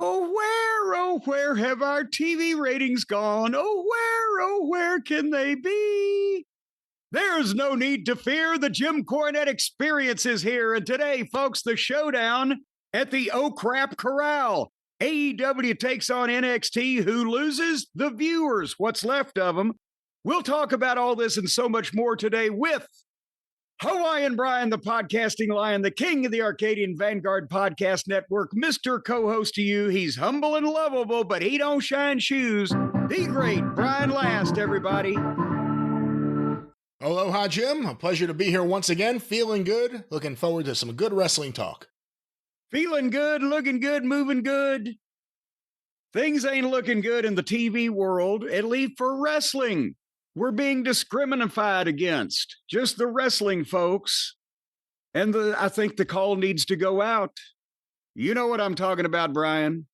Oh, where have our TV ratings gone? Oh, where can they be? There's no need to fear. The Jim Cornette experience is here. And today, folks, the showdown at the Oh Crap Corral. AEW takes on NXT. Who loses? The viewers. What's left of them? We'll talk about all this and so much more today with Hawaiian Brian, the podcasting lion, the king of the Arcadian Vanguard Podcast Network, Mr. Co-host to you. He's humble and lovable, but he don't shine shoes. The great Brian Last, everybody. Aloha, Jim. A pleasure to be here once again. Feeling good. Looking forward to some good wrestling talk. Feeling good, looking good, moving good. Things ain't looking good in the TV world, at least for wrestling. We're being discriminated against, just the wrestling folks. And I think the call needs to go out. You know what I'm talking about, Brian.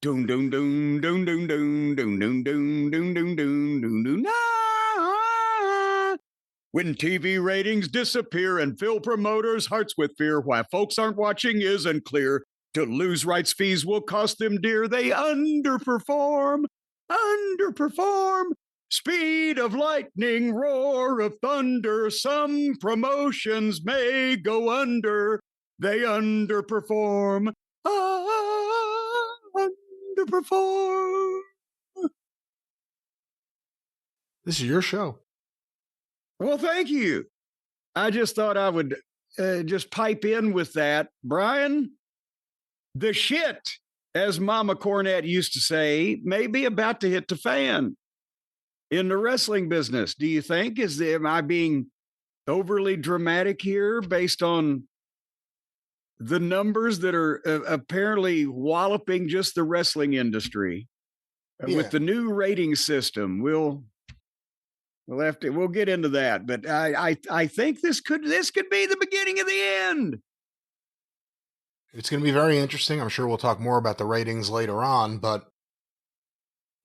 Doom, doom, doom, doom, doom, doom, doom, doom, doom, doom, doom, doom, doom, doom. When TV ratings disappear and fill promoters' hearts with fear, why folks aren't watching isn't clear. To lose rights fees will cost them dear. They underperform. Speed of lightning, roar of thunder. Some promotions may go under. They underperform. Underperform. This is your show. Well, thank you. I just thought I would just pipe in with that. Brian, the shit, as Mama Cornette used to say, may be about to hit the fan in the wrestling business. Do you think? Am I being overly dramatic here based on the numbers that are apparently walloping just the wrestling industry? Yeah. With the new rating system? We'll get into that, but I think this could be the beginning of the end. It's going to be very interesting. I'm sure we'll talk more about the ratings later on, but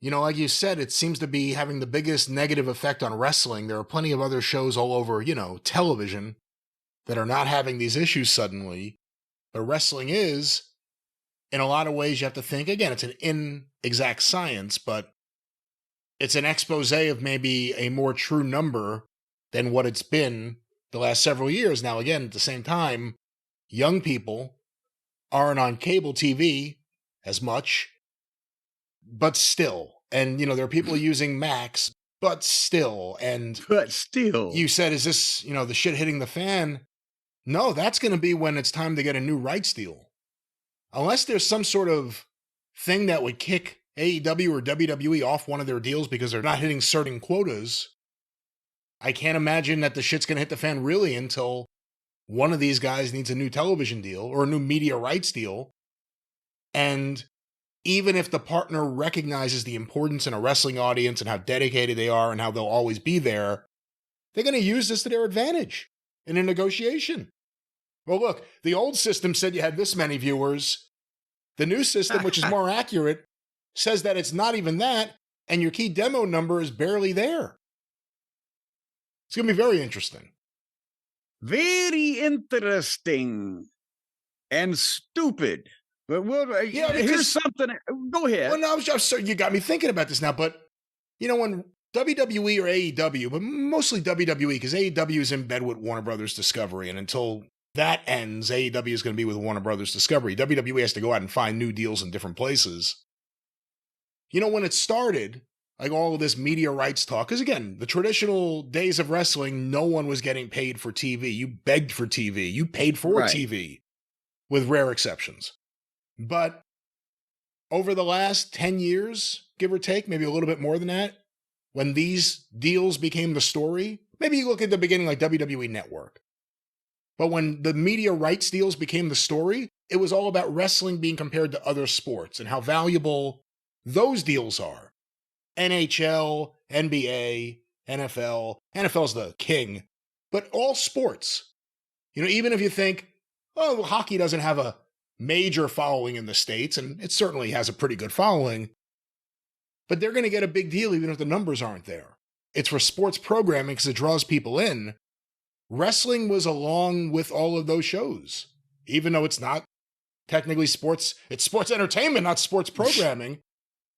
you know, like you said, it seems to be having the biggest negative effect on wrestling. There are plenty of other shows all over, television that are not having these issues suddenly, but wrestling is. In a lot of ways, you have to think, again, it's an inexact science, but it's an expose of maybe a more true number than what it's been the last several years. Now, again, at the same time, young people aren't on cable TV as much, but still. And, there are people using Max, but still. You said, is this, the shit hitting the fan? No, that's going to be when it's time to get a new rights deal. Unless there's some sort of thing that would kick AEW or WWE off one of their deals because they're not hitting certain quotas, I can't imagine that the shit's going to hit the fan really until one of these guys needs a new television deal or a new media rights deal. And even if the partner recognizes the importance in a wrestling audience and how dedicated they are and how they'll always be there, they're going to use this to their advantage in a negotiation. Well, look, the old system said you had this many viewers. The new system, which is more accurate, says that it's not even that, and your key demo number is barely there. It's going to be very interesting. Very interesting and stupid. But here's something. Go ahead. Well, no, I'm sorry, you got me thinking about this now, but, when WWE or AEW, but mostly WWE, because AEW is in bed with Warner Brothers Discovery, and until that ends, AEW is going to be with Warner Brothers Discovery. WWE has to go out and find new deals in different places. When it started, like all of this media rights talk, because again, the traditional days of wrestling, no one was getting paid for TV. You begged for TV. You paid for TV, with rare exceptions. But over the last 10 years, give or take, maybe a little bit more than that, when these deals became the story, maybe you look at the beginning like WWE Network. But when the media rights deals became the story, it was all about wrestling being compared to other sports and how valuable those deals are. NHL, NBA, NFL. NFL's the king. But all sports. Even if you think, oh, well, hockey doesn't have a major following in the States, and it certainly has a pretty good following, but they're going to get a big deal even if the numbers aren't there. It's for sports programming because it draws people in. Wrestling was along with all of those shows, even though it's not technically it's sports entertainment, not sports programming,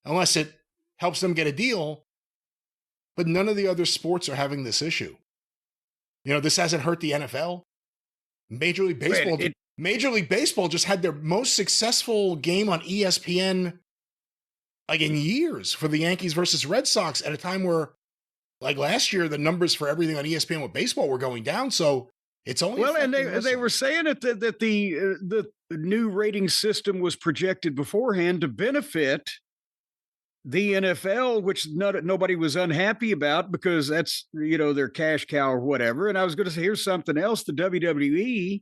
unless it helps them get a deal. But none of the other sports are having this issue. This hasn't hurt the NFL. Major League Baseball just had their most successful game on ESPN like in years for the Yankees versus Red Sox at a time where, like last year, the numbers for everything on ESPN with baseball were going down. So it's only and they were saying that the new rating system was projected beforehand to benefit the NFL, which nobody was unhappy about because that's their cash cow or whatever. And I was going to say, here's something else: the WWE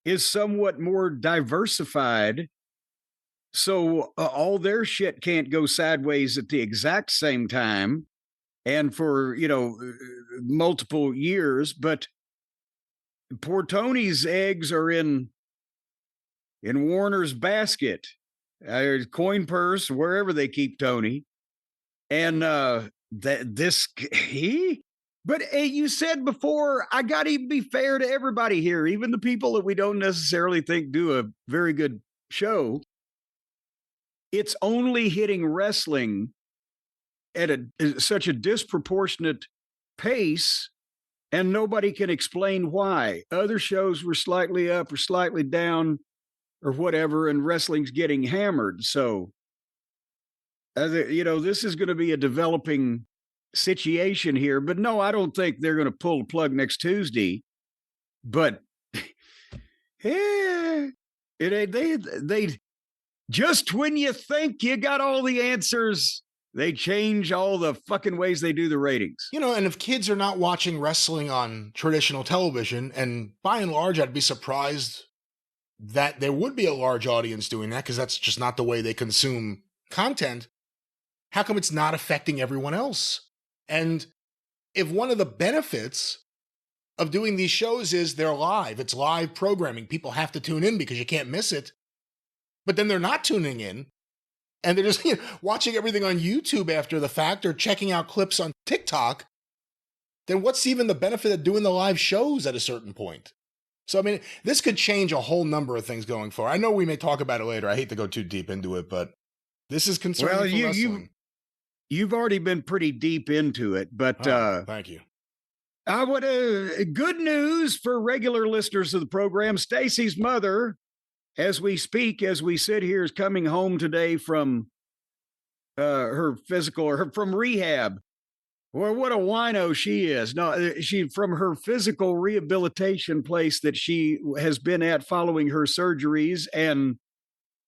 is somewhat more diversified. So all their shit can't go sideways at the exact same time and for, multiple years. But poor Tony's eggs are in Warner's basket, coin purse, wherever they keep Tony. And but you said before, I got to be fair to everybody here, even the people that we don't necessarily think do a very good show. It's only hitting wrestling at such a disproportionate pace, and nobody can explain why. Other shows were slightly up or slightly down or whatever, and wrestling's getting hammered. So, this is going to be a developing situation here. But no, I don't think they're going to pull the plug next Tuesday. But they just when you think you got all the answers, they change all the fucking ways they do the ratings. And if kids are not watching wrestling on traditional television, and by and large, I'd be surprised that there would be a large audience doing that because that's just not the way they consume content. How come it's not affecting everyone else? And if one of the benefits of doing these shows is they're live, it's live programming, people have to tune in because you can't miss it. But then they're not tuning in, and they're just watching everything on YouTube after the fact or checking out clips on TikTok. Then what's even the benefit of doing the live shows at a certain point? So, I mean, this could change a whole number of things going forward. I know we may talk about it later. I hate to go too deep into it, but this is concerning for wrestling. You've already been pretty deep into it, but thank you. Good news for regular listeners of the program. Stacy's mother, as we speak, as we sit here, is coming home today from from rehab. Well, what a wino she is. No, she from her physical rehabilitation place that she has been at following her surgeries, and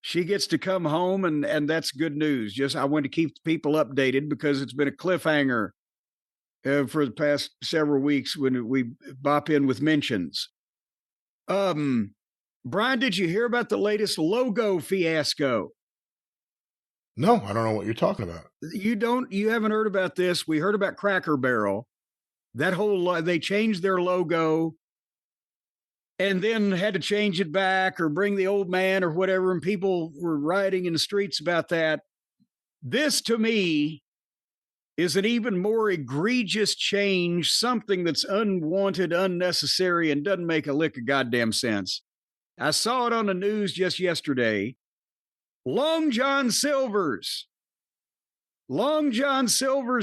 she gets to come home, and that's good news. Just I want to keep people updated because it's been a cliffhanger for the past several weeks when we bop in with mentions. Brian, did you hear about the latest logo fiasco? No, I don't know what you're talking about. You haven't heard about this. We heard about Cracker Barrel. That whole, they changed their logo and then had to change it back or bring the old man or whatever. And people were rioting in the streets about that. This to me is an even more egregious change, something that's unwanted, unnecessary, and doesn't make a lick of goddamn sense. I saw it on the news just yesterday. Long John Silver's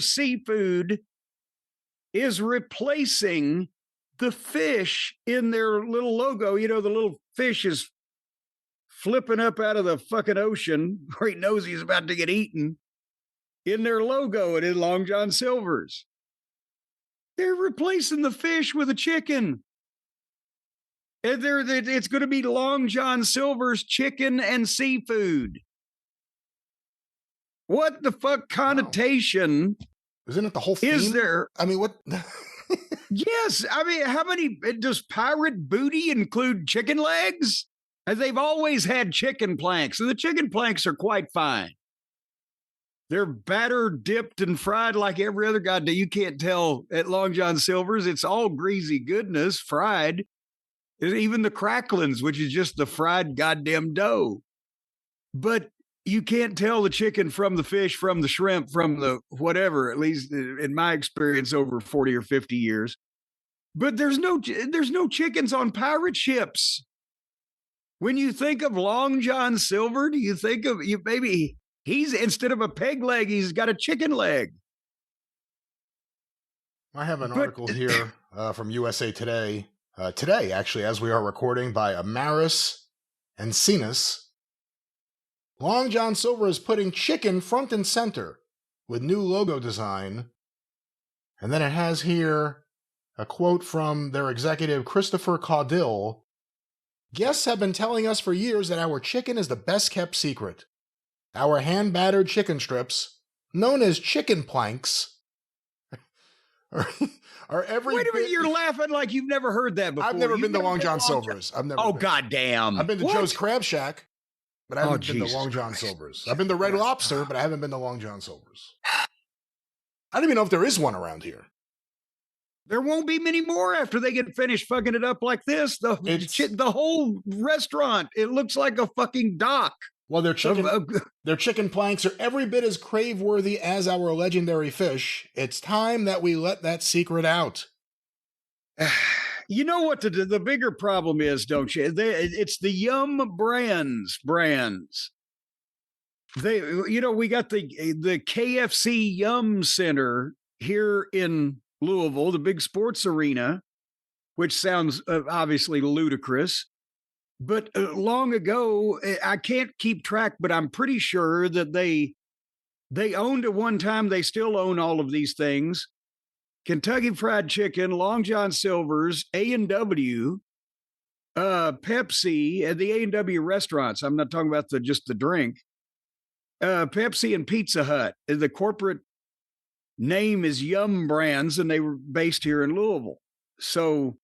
seafood is replacing the fish in their little logo. The little fish is flipping up out of the fucking ocean where he knows he's about to get eaten. In their logo, it is Long John Silver's. They're replacing the fish with a chicken. And it's going to be Long John Silver's chicken and seafood. What the fuck connotation? Wow. Isn't it the whole theme? Is there? I mean, what? Yes. I mean, how many? Does pirate booty include chicken legs? They've always had chicken planks, and the chicken planks are quite fine. They're battered, dipped, and fried like every other goddamn. You can't tell at Long John Silver's. It's all greasy goodness, fried. Even the cracklings, which is just the fried goddamn dough. But you can't tell the chicken from the fish, from the shrimp, from the whatever, at least in my experience over 40 or 50 years. But there's no chickens on pirate ships. When you think of Long John Silver, do you think of you maybe he's instead of a peg leg, he's got a chicken leg? I have an But article here from USA Today. Today, actually, as we are recording, by Amaris and Cenas. Long John Silver is putting chicken front and center with new logo design. And then it has here a quote from their executive, Christopher Caudill. Guests have been telling us for years that our chicken is the best kept secret. Our hand-battered chicken strips, known as chicken planks, are every wait a minute, bit... you're laughing like you've never heard that before. I've never been to Long John Silver's. I've never Oh, been. goddamn. I've been to Joe's Crab Shack, but I haven't been to Jesus Long John Christ. Silver's. I've been to Red Lobster, but I haven't been to Long John Silver's. I don't even know if there is one around here. There won't be many more after they get finished fucking it up like this. The whole restaurant, it looks like a fucking dock. Well, their chicken planks are every bit as crave-worthy as our legendary fish. It's time that we let that secret out. You know what the bigger problem is, don't you? It's the Yum brands. We got the KFC Yum Center here in Louisville, the big sports arena, which sounds obviously ludicrous. But long ago, I can't keep track, but I'm pretty sure that they owned at one time, they still own all of these things. Kentucky Fried Chicken, Long John Silver's, A&W, Pepsi, and the A&W restaurants. I'm not talking about just the drink. Pepsi and Pizza Hut. The corporate name is Yum Brands, and they were based here in Louisville. So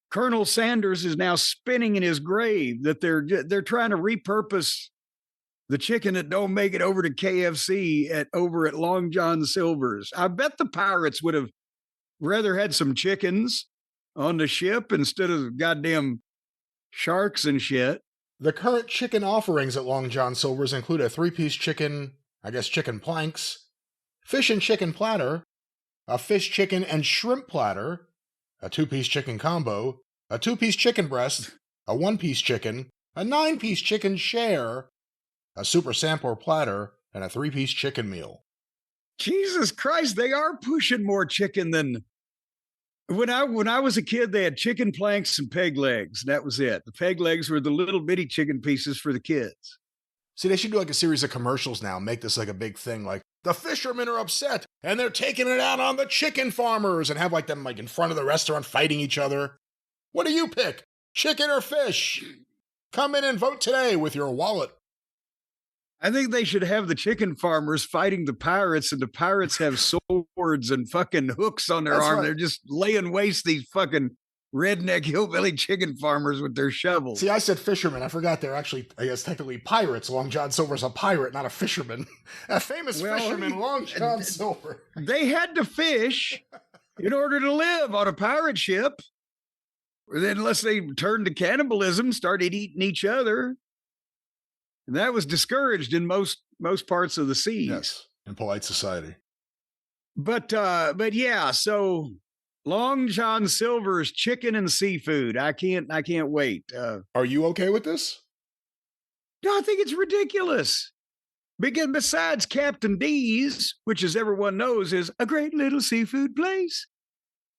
Colonel Sanders is now spinning in his grave that they're trying to repurpose the chicken that don't make it over to KFC over at Long John Silver's. I bet the Pirates would have rather had some chickens on the ship instead of goddamn sharks and shit. The current chicken offerings at Long John Silver's include a 3-piece chicken, chicken planks, fish and chicken platter, a fish, chicken, and shrimp platter, a 2-piece chicken combo, a 2-piece chicken breast, a 1-piece chicken, a 9-piece chicken share, a super sampler platter, and a 3-piece chicken meal. Jesus Christ, they are pushing more chicken than when I was a kid. They had chicken planks and peg legs. That was it. The peg legs were the little bitty chicken pieces for the kids. See, they should do like a series of commercials now, make this like a big thing, like the fishermen are upset and they're taking it out on the chicken farmers, and have like them like in front of the restaurant fighting each other. What do you pick? Chicken or fish? Come in and vote today with your wallet. I think they should have the chicken farmers fighting the pirates, and the pirates have swords and fucking hooks on their arm. Right. They're just laying waste these fucking redneck hillbilly chicken farmers with their shovels. See, I said fishermen. I forgot they're actually, I guess, technically pirates. Long John Silver's a pirate, not a fisherman. A famous fisherman, Long John Silver. They had to fish in order to live on a pirate ship. Then unless they turned to cannibalism, started eating each other. And that was discouraged in most parts of the seas. Yes, in polite society. But yeah, so Long John Silver's chicken and seafood. I can't wait. Are you okay with this? No, I think it's ridiculous. Because besides Captain D's, which as everyone knows is a great little seafood place,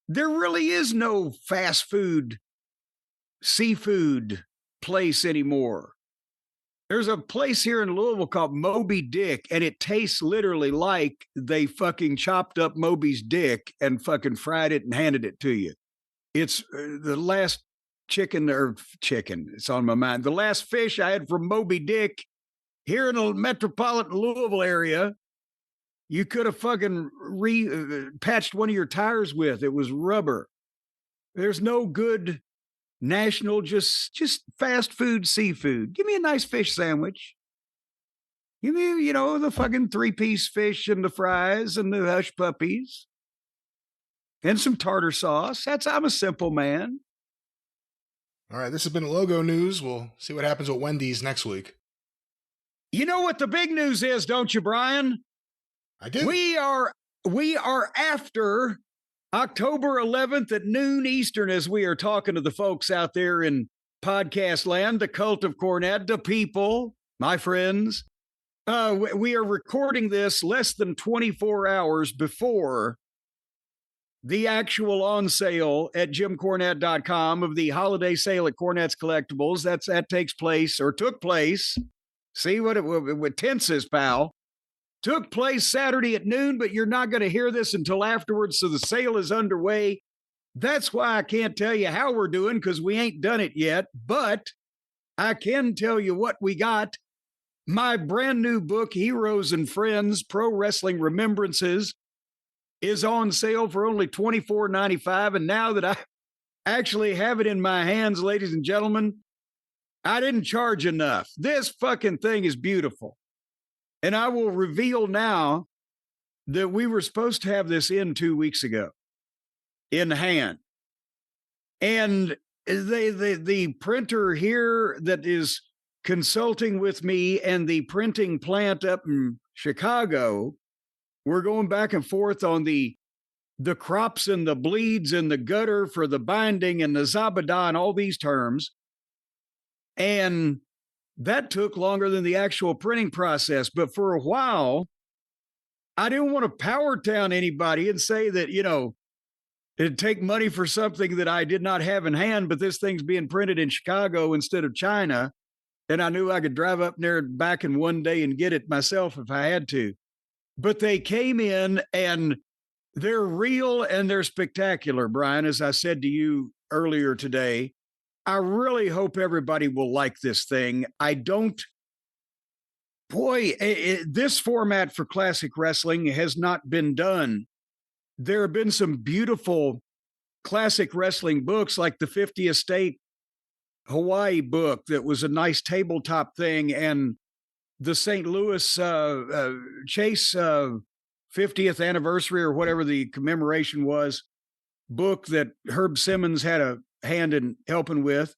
there really is no fast food seafood place anymore. There's a place here in Louisville called Moby Dick, and it tastes literally like they fucking chopped up Moby's dick and fucking fried it and handed it to you. It's the last chicken, it's on my mind. The last fish I had from Moby Dick here in the metropolitan Louisville area, you could have fucking patched one of your tires with. It was rubber. There's no good national, just fast food seafood. Give me a nice fish sandwich. Give me, the fucking 3-piece fish and the fries and the hush puppies and some tartar sauce. I'm a simple man. All right, this has been Logo News. We'll see what happens with Wendy's next week. You know what the big news is, don't you, Brian? I do. We are after October 11th at noon Eastern, as we are talking to the folks out there in podcast land, the cult of Cornette, the people, my friends. We are recording this less than 24 hours before the actual on sale at jimcornette.com of the holiday sale at Cornette's Collectibles. That takes place or took place. See what tenses, pal. Took place Saturday at noon, but you're not going to hear this until afterwards. So the sale is underway. That's why I can't tell you how we're doing because we ain't done it yet. But I can tell you what we got. My brand new book, Heroes and Friends, Pro Wrestling Remembrances, is on sale for only $24.95. And now that I actually have it in my hands, ladies and gentlemen, I didn't charge enough. This fucking thing is beautiful. And I will reveal now that we were supposed to have this in 2 weeks ago in hand. And the printer here that is consulting with me and the printing plant up in Chicago, we're going back and forth on the crops and the bleeds and the gutter for the binding and the zabada and all these terms. And that took longer than the actual printing process. But for a while, I didn't want to power down anybody and say that, it'd take money for something that I did not have in hand, but this thing's being printed in Chicago instead of China. And I knew I could drive up there and back in one day and get it myself if I had to. But they came in and they're real and they're spectacular, Brian, as I said to you earlier today. I really hope everybody will like this thing. This format for classic wrestling has not been done. There have been some beautiful classic wrestling books like the 50th State Hawaii book that was a nice tabletop thing, and the St. Louis Chase 50th anniversary or whatever the commemoration was book that Herb Simmons had a hand in helping with.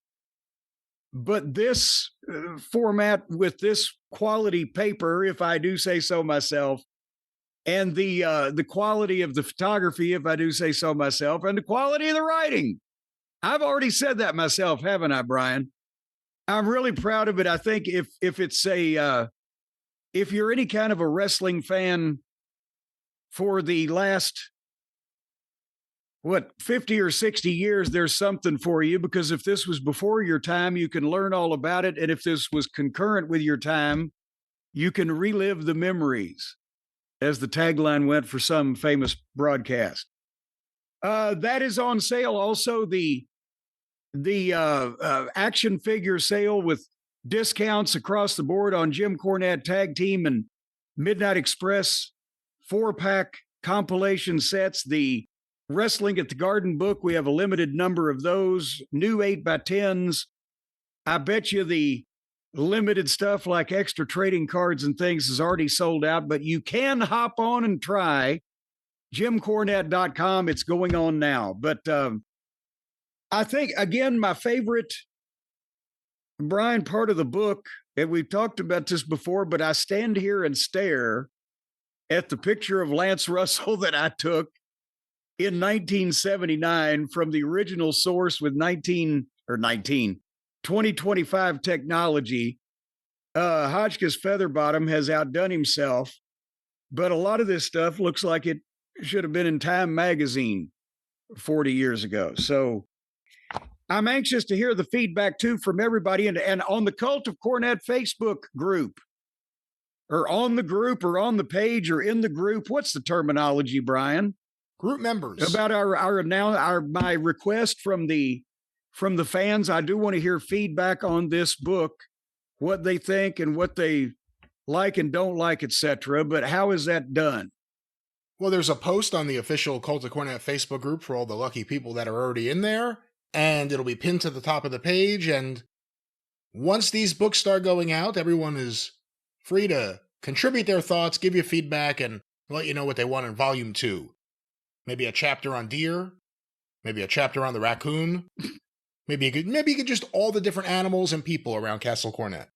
But this format with this quality paper, if I do say so myself, and the quality of the photography, if I do say so myself, and the quality of the writing. I've already said that myself, haven't I, Brian? I'm really proud of it. I think if you're any kind of a wrestling fan for the last 50 or 60 years, there's something for you, because if this was before your time, you can learn all about it. And if this was concurrent with your time, you can relive the memories, as the tagline went for some famous broadcast. That is on sale. Also, the action figure sale with discounts across the board on Jim Cornette Tag Team and Midnight Express 4-pack compilation sets. The Wrestling at the Garden book, we have a limited number of those. New 8x10s. I bet you the limited stuff like extra trading cards and things is already sold out, but you can hop on and try jimcornette.com. It's going on now. But I think, again, my favorite, Brian, part of the book, and we've talked about this before, but I stand here and stare at the picture of Lance Russell that I took in 1979 from the original source with 2025 technology. Hotchkiss Featherbottom has outdone himself, but a lot of this stuff looks like it should have been in Time magazine 40 years ago. So I'm anxious to hear the feedback too from everybody, and on the Cult of Cornette Facebook group, or on the group, or on the page, or in the group. What's the terminology, Brian? Group members. About my request from the fans. I do want to hear feedback on this book, what they think and what they like and don't like, etc. But how is that done? Well, there's a post on the official Cult of Cornette Facebook group for all the lucky people that are already in there, and it'll be pinned to the top of the page. And once these books start going out, everyone is free to contribute their thoughts, give you feedback, and let you know what they want in Volume 2. Maybe a chapter on deer, maybe a chapter on the raccoon, maybe you could just all the different animals and people around Castle Cornette.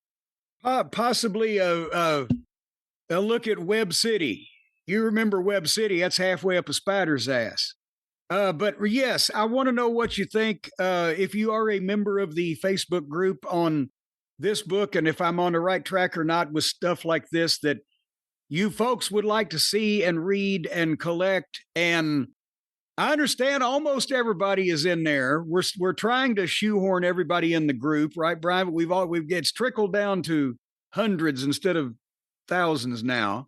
Possibly a look at Web City. You remember Web City? That's halfway up a spider's ass. But yes, I want to know what you think. If you are a member of the Facebook group on this book, and if I'm on the right track or not with stuff like this that you folks would like to see and read and collect. And I understand almost everybody is in there. We're trying to shoehorn everybody in the group, right, Brian? But it's trickled down to hundreds instead of thousands now.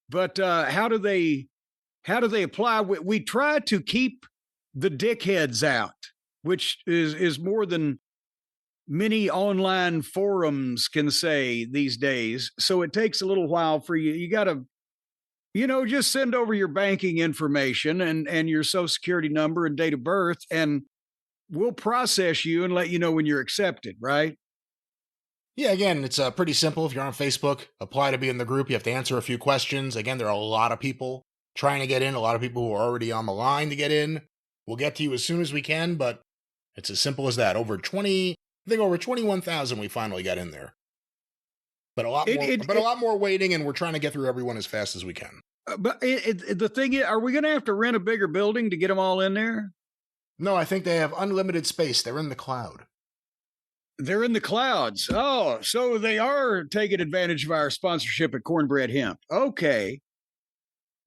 But how do they apply? We try to keep the dickheads out, which is more than many online forums can say these days. So it takes a little while for you. You got to, just send over your banking information and your social security number and date of birth, and we'll process you and let you know when you're accepted, right? Yeah, again, it's pretty simple. If you're on Facebook, apply to be in the group. You have to answer a few questions. Again, there are a lot of people trying to get in, a lot of people who are already on the line to get in. We'll get to you as soon as we can, but it's as simple as that. Over 21,000 we finally got in there. But a lot more waiting, and we're trying to get through everyone as fast as we can. But the thing is, are we going to have to rent a bigger building to get them all in there? No, I think they have unlimited space. They're in the cloud. They're in the clouds. Oh, so they are taking advantage of our sponsorship at Cornbread Hemp. Okay.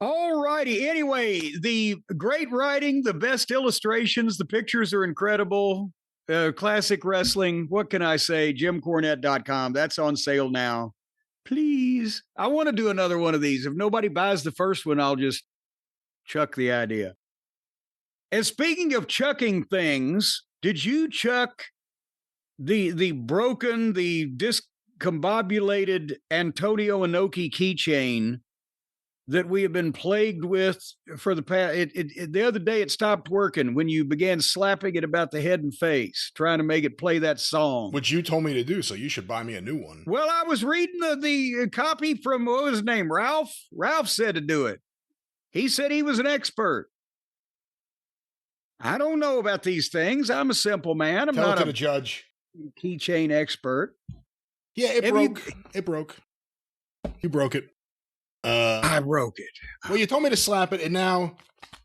All righty. Anyway, the great writing, the best illustrations, the pictures are incredible. Classic wrestling. What can I say? JimCornette.com. That's on sale now. Please. I want to do another one of these. If nobody buys the first one, I'll just chuck the idea. And speaking of chucking things, did you chuck the broken, the discombobulated Antonio Inoki keychain that we have been plagued with for the past? The other day it stopped working when you began slapping it about the head and face, trying to make it play that song. Which you told me to do, so you should buy me a new one. Well, I was reading the copy from, what was his name, Ralph? Ralph said to do it. He said he was an expert. I don't know about these things. I'm a simple man. I'm Tell not it to the judge. Keychain expert. Yeah, it broke. It broke. You broke it. I broke it. Well, you told me to slap it, and now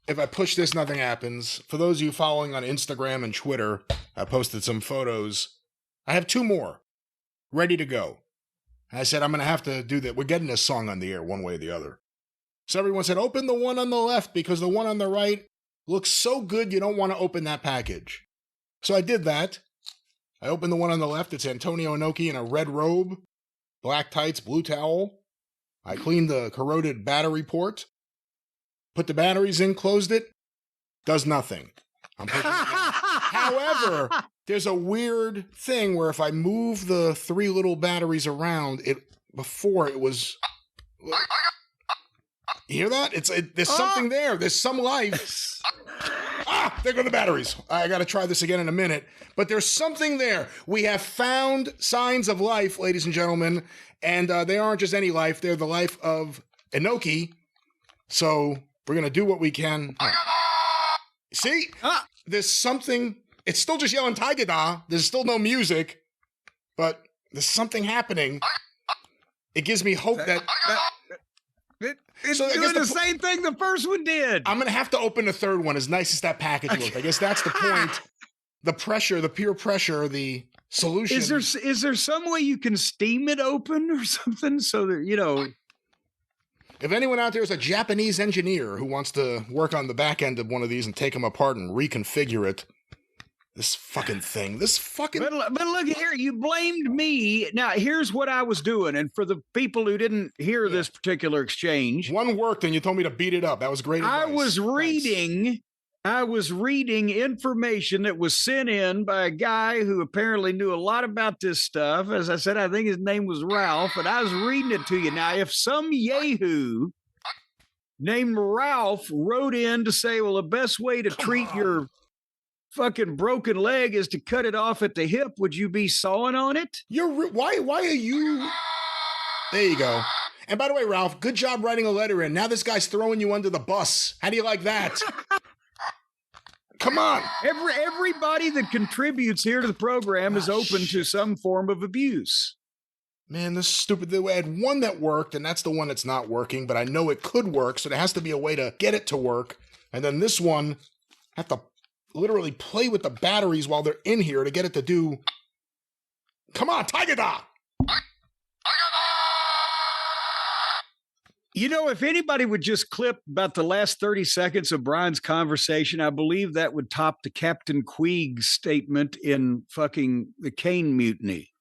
if I push this, nothing happens. For those of you following on Instagram and Twitter, I posted some photos. I have 2 more ready to go. And I said, I'm going to have to do that. We're getting this song on the air one way or the other. So everyone said, open the one on the left because the one on the right looks so good you don't want to open that package. So I did that. I opened the one on the left. It's Antonio Inoki in a red robe, black tights, blue towel. I cleaned the corroded battery port, put the batteries in, closed it, does nothing. I'm pushing it down. However, there's a weird thing where if I move the 3 little batteries around, before it was... You hear that? There's something there. There's some life. There go the batteries. I got to try this again in a minute. But there's something there. We have found signs of life, ladies and gentlemen. And they aren't just any life. They're the life of Inoki. So we're going to do what we can. See? There's something. It's still just yelling Tiger Da. There's still no music. But there's something happening. It gives me hope that... It's doing the same thing the first one did. I'm going to have to open the third one, as nice as that package looked. I guess that's the point. The pressure, the peer pressure, the solution. Is there some way you can steam it open or something so that, If anyone out there is a Japanese engineer who wants to work on the back end of one of these and take them apart and reconfigure it, this fucking thing, But look here, you blamed me. Now, here's what I was doing. And for the people who didn't hear this particular exchange. One worked and you told me to beat it up. That was great advice. I was reading information that was sent in by a guy who apparently knew a lot about this stuff. As I said, I think his name was Ralph, and I was reading it to you. Now, if some yahoo named Ralph wrote in to say, well, the best way to treat your fucking broken leg is to cut it off at the hip, would you be sawing on it? Why are you... There you go. And by the way, Ralph, good job writing a letter in. Now this guy's throwing you under the bus. How do you like that? Come on. Everybody that contributes here to the program is open to some form of abuse. Man, this is stupid. I had one that worked, and that's the one that's not working, but I know it could work, so there has to be a way to get it to work. And then this one have to literally play with the batteries while they're in here to get it to do. Come on, Tiger Da! You know, if anybody would just clip about the last 30 seconds of Brian's conversation, I believe that would top the Captain Queeg statement in fucking the Kane Mutiny.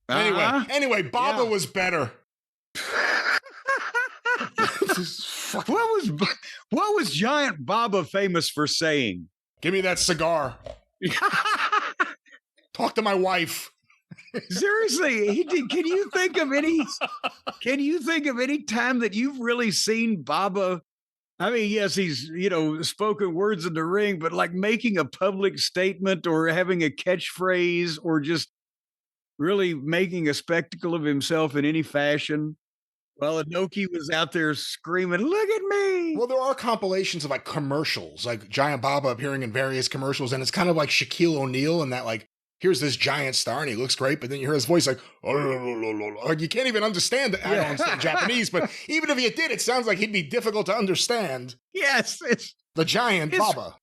Anyway, Baba was better. What was Giant Baba famous for saying? Give me that cigar. Talk to my wife. Seriously, he did. Can you think of any time that you've really seen Baba? I mean, yes, he's, spoken words in the ring, but like making a public statement or having a catchphrase or just really making a spectacle of himself in any fashion. Well, Inoki was out there screaming, "Look at me!" Well, there are compilations of like commercials, like Giant Baba appearing in various commercials, and it's kind of like Shaquille O'Neal and that, like, here's this giant star and he looks great, but then you hear his voice like, you can't even understand it. I don't understand Japanese, but even if you did, it sounds like he'd be difficult to understand. Yes, it's the Giant Baba.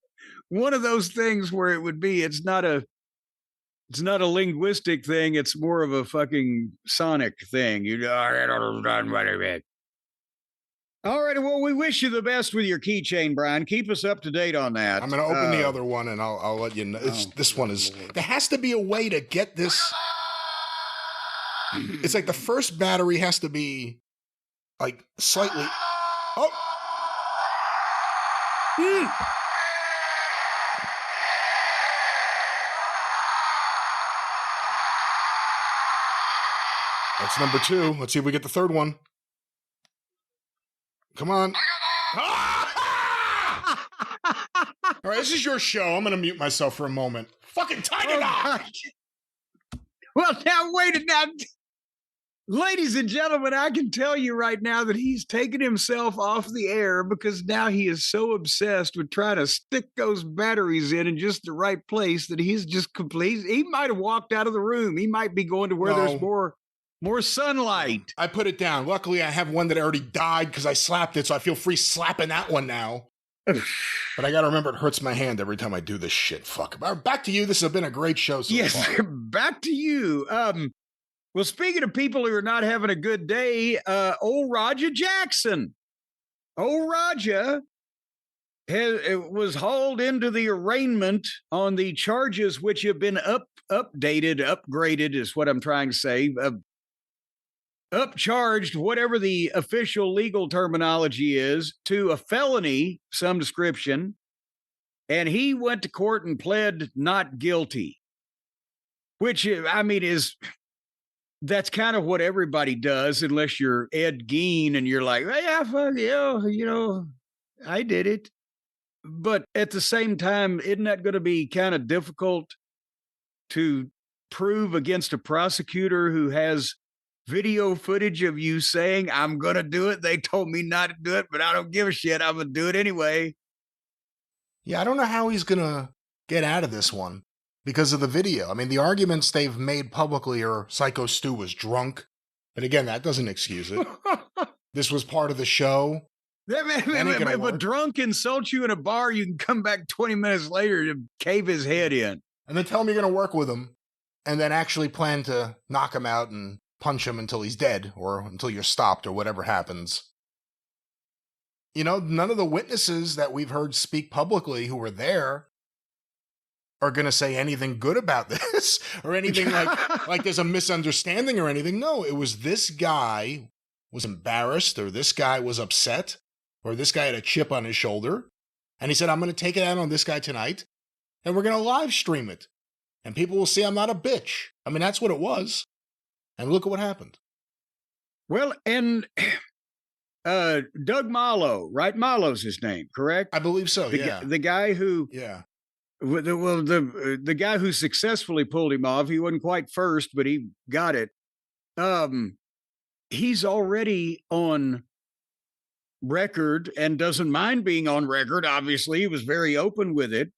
One of those things where it would be, it's not a linguistic thing. It's more of a fucking sonic thing. All right. Well, we wish you the best with your keychain, Brian. Keep us up to date on that. I'm going to open the other one and I'll let you know. This one is, there has to be a way to get this. It's like the first battery has to be like slightly. Oh. That's number 2. Let's see if we get the third one. Come on. All right, this is your show. I'm going to mute myself for a moment. Fucking Tiger Da! Well, now, wait a minute. Ladies and gentlemen, I can tell you right now that he's taken himself off the air because now he is so obsessed with trying to stick those batteries in just the right place that he's just complete. He might have walked out of the room. He might be going to where there's more sunlight. I put it down. Luckily, I have one that already died because I slapped it, so I feel free slapping that one now. But I got to remember it hurts my hand every time I do this shit. Fuck. Back to you. This has been a great show so far. Back to you. Well, speaking of people who are not having a good day, old Roger Jackson. Old Roger was hauled into the arraignment on the charges which have been upgraded is what I'm trying to say. Upcharged, whatever the official legal terminology is, to a felony, some description. And he went to court and pled not guilty, which, I mean, that's kind of what everybody does, unless you're Ed Gein and you're like, well, yeah, fuck yeah, I did it. But at the same time, isn't that going to be kind of difficult to prove against a prosecutor who has video footage of you saying, I'm going to do it? They told me not to do it, but I don't give a shit. I'm going to do it anyway. Yeah, I don't know how he's going to get out of this one because of the video. I mean, the arguments they've made publicly are Psycho Stu was drunk. But again, that doesn't excuse it. This was part of the show. If a drunk insults you in a bar, you can come back 20 minutes later to cave his head in. And then tell him you're going to work with him and then actually plan to knock him out and punch him until he's dead or until you're stopped or whatever happens. You know, none of the witnesses that we've heard speak publicly who were there are going to say anything good about this or anything like there's a misunderstanding or anything. No, it was this guy was embarrassed or this guy was upset or this guy had a chip on his shoulder. And he said, I'm going to take it out on this guy tonight and we're going to live stream it. And people will see I'm not a bitch. I mean, that's what it was. And look at what happened. Well, and Doug Malo, right? Malo's his name, correct? I believe so, the guy who... Yeah. Well, the guy who successfully pulled him off, he wasn't quite first, but he got it. He's already on record and doesn't mind being on record. Obviously, he was very open with it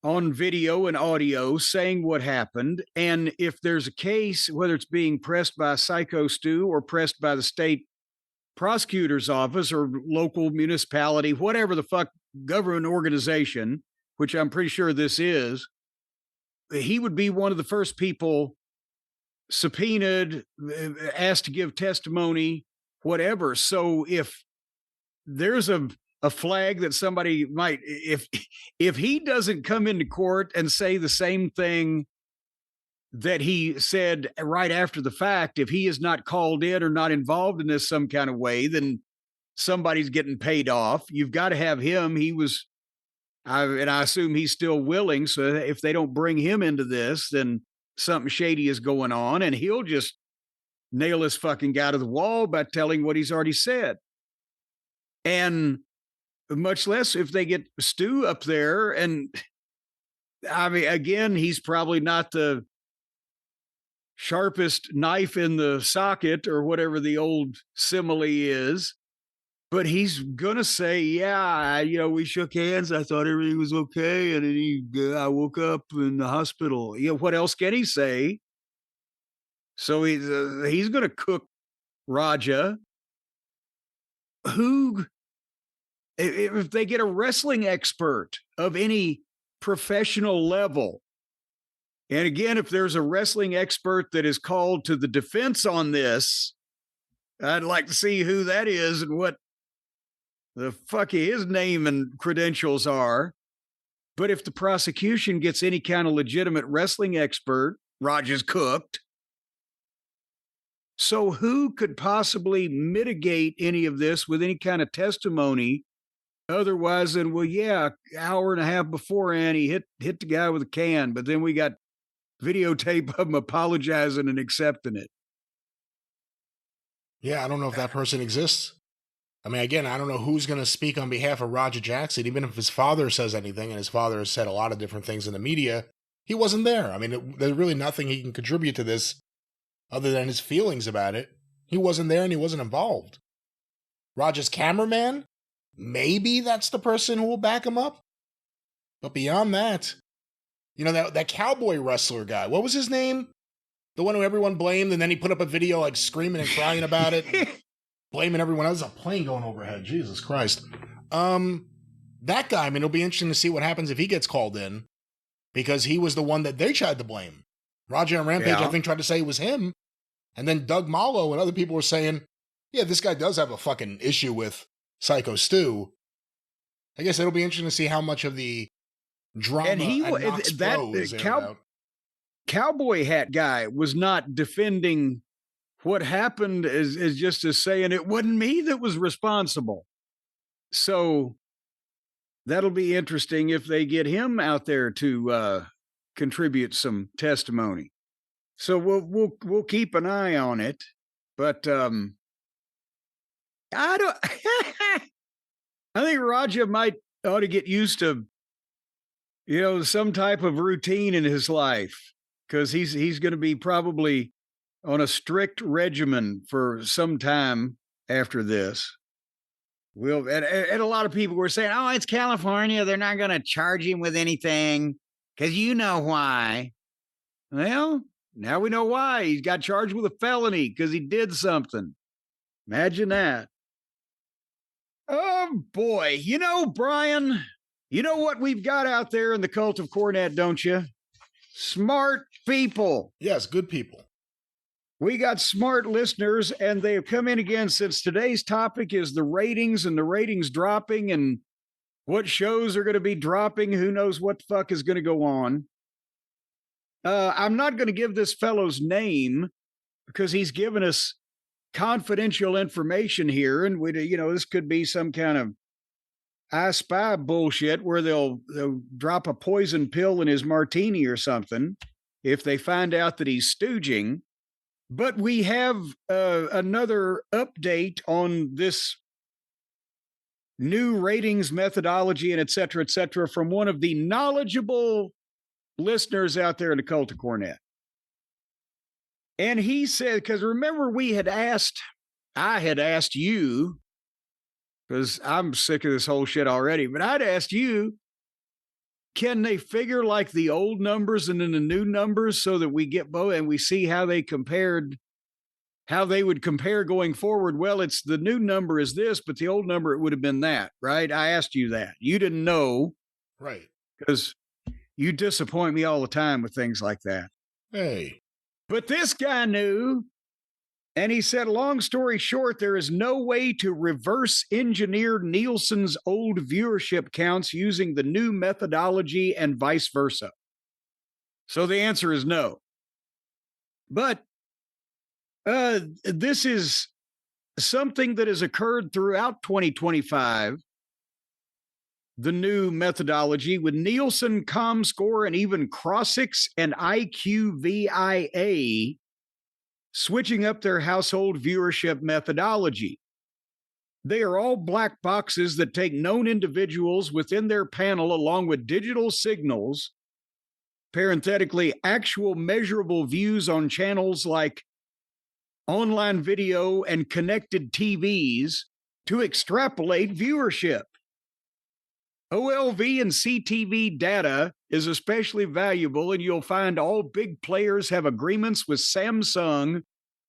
on video and audio saying what happened. And if there's a case, whether it's being pressed by Psycho Stu or pressed by the state prosecutor's office or local municipality, whatever the fuck government organization, which I'm pretty sure this is, he would be one of the first people subpoenaed, asked to give testimony, whatever. So if there's a flag that somebody might, if he doesn't come into court and say the same thing that he said right after the fact, if he is not called in or not involved in this some kind of way, then somebody's getting paid off. You've got to have him. He was, and I assume he's still willing. So if they don't bring him into this, then something shady is going on, and he'll just nail his fucking guy to the wall by telling what he's already said. And much less if they get Stu up there. And I mean, again, he's probably not the sharpest knife in the socket or whatever the old simile is, but he's gonna say, yeah, we shook hands, I thought everything was okay, and then I woke up in the hospital. What else can he say? So he's gonna cook Raja, who, if they get a wrestling expert of any professional level. And again, if there's a wrestling expert that is called to the defense on this, I'd like to see who that is and what the fuck his name and credentials are. But if the prosecution gets any kind of legitimate wrestling expert, Raja's cooked. So who could possibly mitigate any of this with any kind of testimony otherwise than, well, yeah, hour and a half beforehand, he hit the guy with a can, but then we got videotape of him apologizing and accepting it. Yeah, I don't know if that person exists. I mean, again, I don't know who's going to speak on behalf of Roger Jackson, even if his father says anything, and his father has said a lot of different things in the media. He wasn't there. I mean, there's really nothing he can contribute to this other than his feelings about it. He wasn't there and he wasn't involved. Roger's cameraman? Maybe that's the person who will back him up. But beyond that, that cowboy wrestler guy, what was his name? The one who everyone blamed, and then he put up a video like screaming and crying about it, blaming everyone else. There's a plane going overhead. Jesus Christ. That guy, I mean, it'll be interesting to see what happens if he gets called in, because he was the one that they tried to blame. Roger and Rampage, I think, tried to say it was him. And then Doug Malo and other people were saying, yeah, this guy does have a fucking issue with Psycho Stu. I guess it'll be interesting to see how much of the drama and cowboy hat guy was not defending what happened, is just as saying it wasn't me that was responsible. So that'll be interesting if they get him out there to contribute some testimony. So we'll keep an eye on it. But I don't. I think Raja ought to get used to, some type of routine in his life, because he's going to be probably on a strict regimen for some time after this. And a lot of people were saying, oh, it's California, they're not going to charge him with anything because you know why. Well, now we know why. He's got charged with a felony because he did something. Imagine that. Oh, boy. Brian, you know what we've got out there in the cult of Cornette, don't you? Smart people. Yes, good people. We got smart listeners, and they've come in again since today's topic is the ratings and the ratings dropping and what shows are going to be dropping. Who knows what the fuck is going to go on. I'm not going to give this fellow's name because he's given us confidential information here. And this could be some kind of I Spy bullshit where they'll drop a poison pill in his martini or something if they find out that he's stooging. But we have another update on this new ratings methodology and et cetera, from one of the knowledgeable listeners out there in the cult of Cornette. And he said, because remember I had asked you, because I'm sick of this whole shit already, but I'd asked you, can they figure like the old numbers and then the new numbers so that we get both and we see how they compared how they would compare going forward. Well, it's the new number is this, but the old number, it would have been that, right? I asked you that. You didn't know. Right. Because you disappoint me all the time with things like that. Hey. But this guy knew. And he said, long story short, there is no way to reverse engineer Nielsen's old viewership counts using the new methodology and vice versa. So the answer is no. But this is something that has occurred throughout 2025. The new methodology with Nielsen, ComScore, and even Crossix and IQVIA switching up their household viewership methodology. They are all black boxes that take known individuals within their panel along with digital signals, parenthetically, actual measurable views on channels like online video and connected TVs to extrapolate viewership. OLV and CTV data is especially valuable, and you'll find all big players have agreements with Samsung,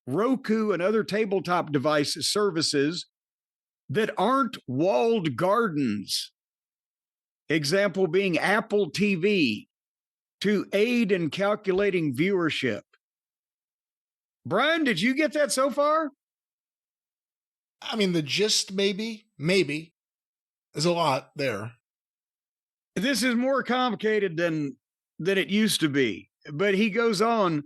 Roku, and other tabletop device services that aren't walled gardens. Example being Apple TV to aid in calculating viewership. Brian, did you get that so far? I mean, the gist, maybe. There's a lot there. This is more complicated than it used to be. But he goes on,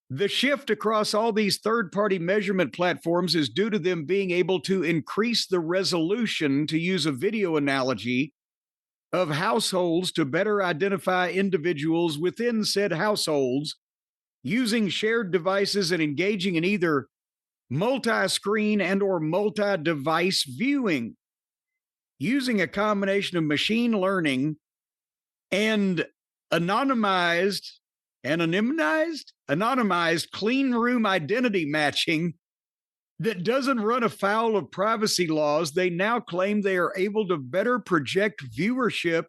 the shift across all these third-party measurement platforms is due to them being able to increase the resolution, to use a video analogy, of households to better identify individuals within said households using shared devices and engaging in either multi-screen and or multi-device viewing. Using a combination of machine learning and anonymized clean room identity matching that doesn't run afoul of privacy laws, they now claim they are able to better project viewership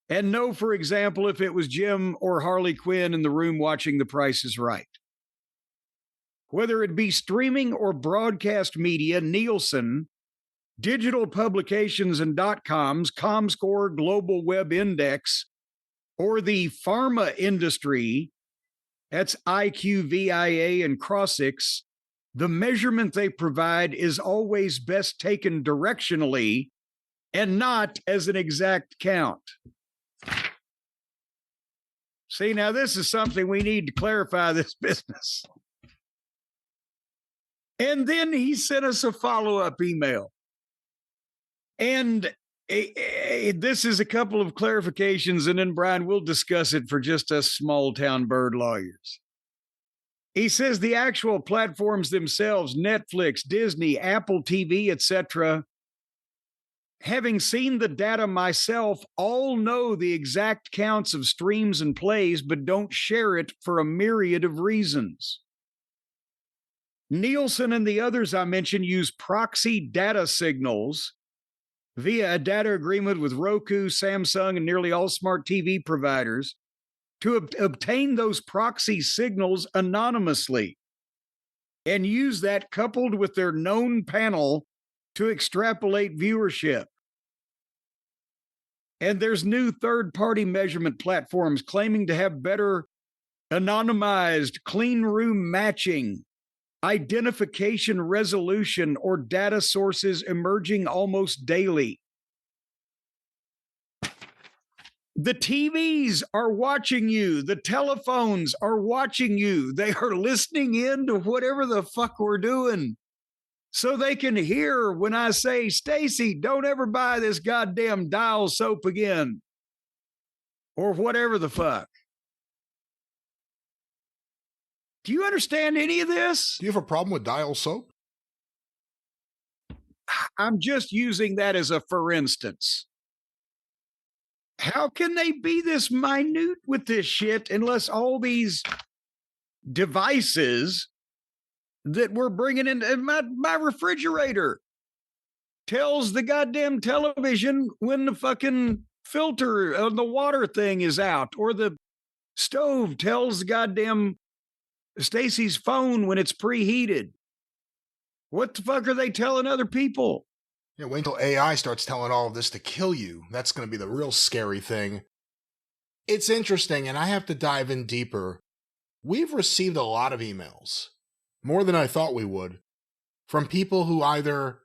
and know, for example, if it was Jim or Harley Quinn in the room watching The Price is Right. Whether it be streaming or broadcast media, Nielsen, digital publications and .coms, ComScore, Global Web Index, or the pharma industry, that's IQVIA and Crossix, the measurement they provide is always best taken directionally and not as an exact count. See, now this is something we need to clarify this business. And then he sent us a follow-up email. And this is a couple of clarifications, and then, Brian, we'll discuss it for just us small-town bird lawyers. He says the actual platforms themselves, Netflix, Disney, Apple TV, etc., having seen the data myself, all know the exact counts of streams and plays, but don't share it for a myriad of reasons. Nielsen and the others I mentioned use proxy data signals via a data agreement with Roku, Samsung, and nearly all smart TV providers to obtain those proxy signals anonymously and use that coupled with their known panel to extrapolate viewership. And there's new third-party measurement platforms claiming to have better anonymized clean room matching, identification resolution, or data sources emerging almost daily. The TVs are watching you. The telephones are watching you. They are listening in to whatever the fuck we're doing. So they can hear when I say, Stacy, don't ever buy this goddamn Dial soap again. Or whatever the fuck. Do you understand any of this? Do you have a problem with Dial soap? I'm just using that as a for instance. How can they be this minute with this shit unless all these devices that we're bringing in my refrigerator tells the goddamn television when the fucking filter of the water thing is out, or the stove tells the goddamn Stacy's phone when it's preheated. What the fuck are they telling other people? Yeah, wait until AI starts telling all of this to kill you. That's going to be the real scary thing. It's interesting, and I have to dive in deeper. We've received a lot of emails, more than I thought we would, from people who either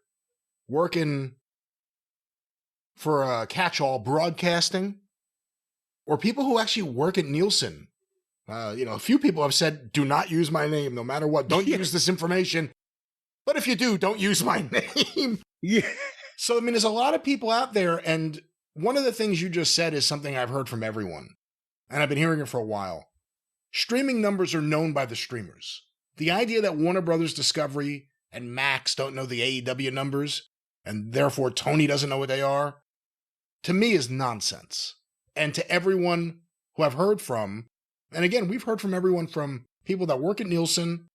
work for a catch-all broadcasting or people who actually work at Nielsen. A few people have said, do not use my name no matter what. Don't use this information. But if you do, don't use my name. Yeah. So, I mean, there's a lot of people out there, and one of the things you just said is something I've heard from everyone, and I've been hearing it for a while. Streaming numbers are known by the streamers. The idea that Warner Brothers Discovery and Max don't know the AEW numbers, and therefore Tony doesn't know what they are, to me is nonsense. And to everyone who I've heard from, and again, we've heard from everyone from people that work at Nielsen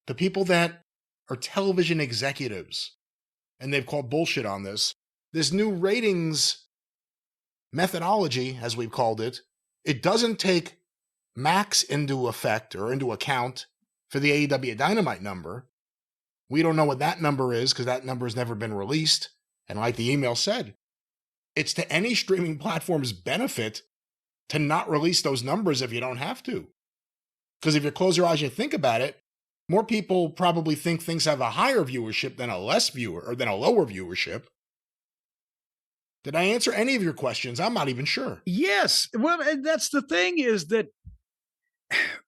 to people that are television executives, and they've called bullshit on this. This new ratings methodology, as we've called it, it doesn't take Max into effect or into account for the AEW Dynamite number. We don't know what that number is because that number has never been released. And like the email said, it's to any streaming platform's benefit to not release those numbers if you don't have to. Because if you close your eyes and you think about it, more people probably think things have a higher viewership than a lower viewership. Did I answer any of your questions? I'm not even sure. Yes. Well, that's the thing, is that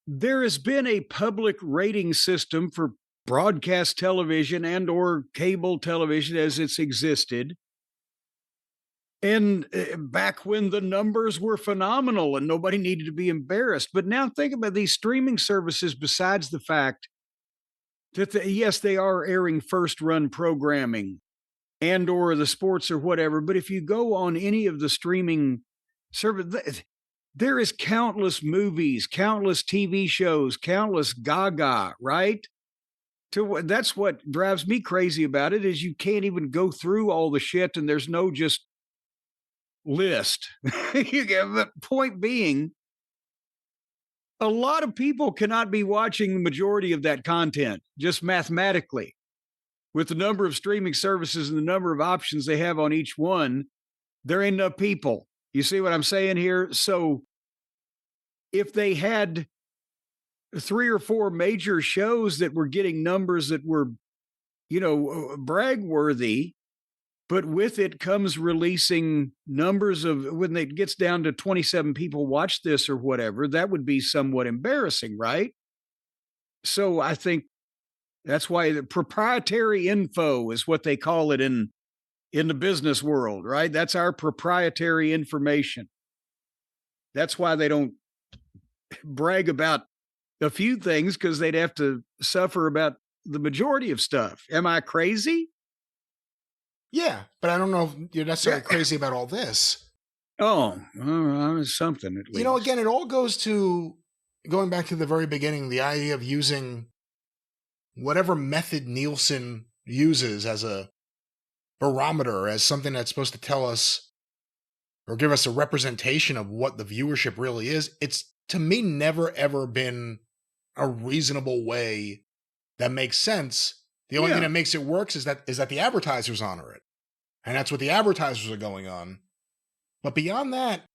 there has been a public rating system for broadcast television and or cable television as it's existed. And back when the numbers were phenomenal and nobody needed to be embarrassed. But now think about these streaming services, besides the fact that, yes, they are airing first run programming and or the sports or whatever. But if you go on any of the streaming service, there is countless movies, countless TV shows, countless gaga, right? That's what drives me crazy about it, is you can't even go through all the shit and there's no just list. The point being, a lot of people cannot be watching the majority of that content, just mathematically. With the number of streaming services and the number of options they have on each one, there ain't enough people. You see what I'm saying here? So if they had 3 or 4 major shows that were getting numbers that were, brag worthy, but with it comes releasing numbers of, when it gets down to 27 people watch this or whatever, that would be somewhat embarrassing, right? So I think that's why the proprietary info is what they call it in the business world, right? That's our proprietary information. That's why they don't brag about a few things, because they'd have to suffer about the majority of stuff. Am I crazy? Yeah, but I don't know if you're necessarily crazy about all this. Oh, something at least. Again, it all goes to going back to the very beginning, the idea of using whatever method Nielsen uses as a barometer, as something that's supposed to tell us or give us a representation of what the viewership really is. It's, to me, never ever been a reasonable way that makes sense. The only thing that makes it work is that the advertisers honor it. And that's what the advertisers are going on. But beyond that,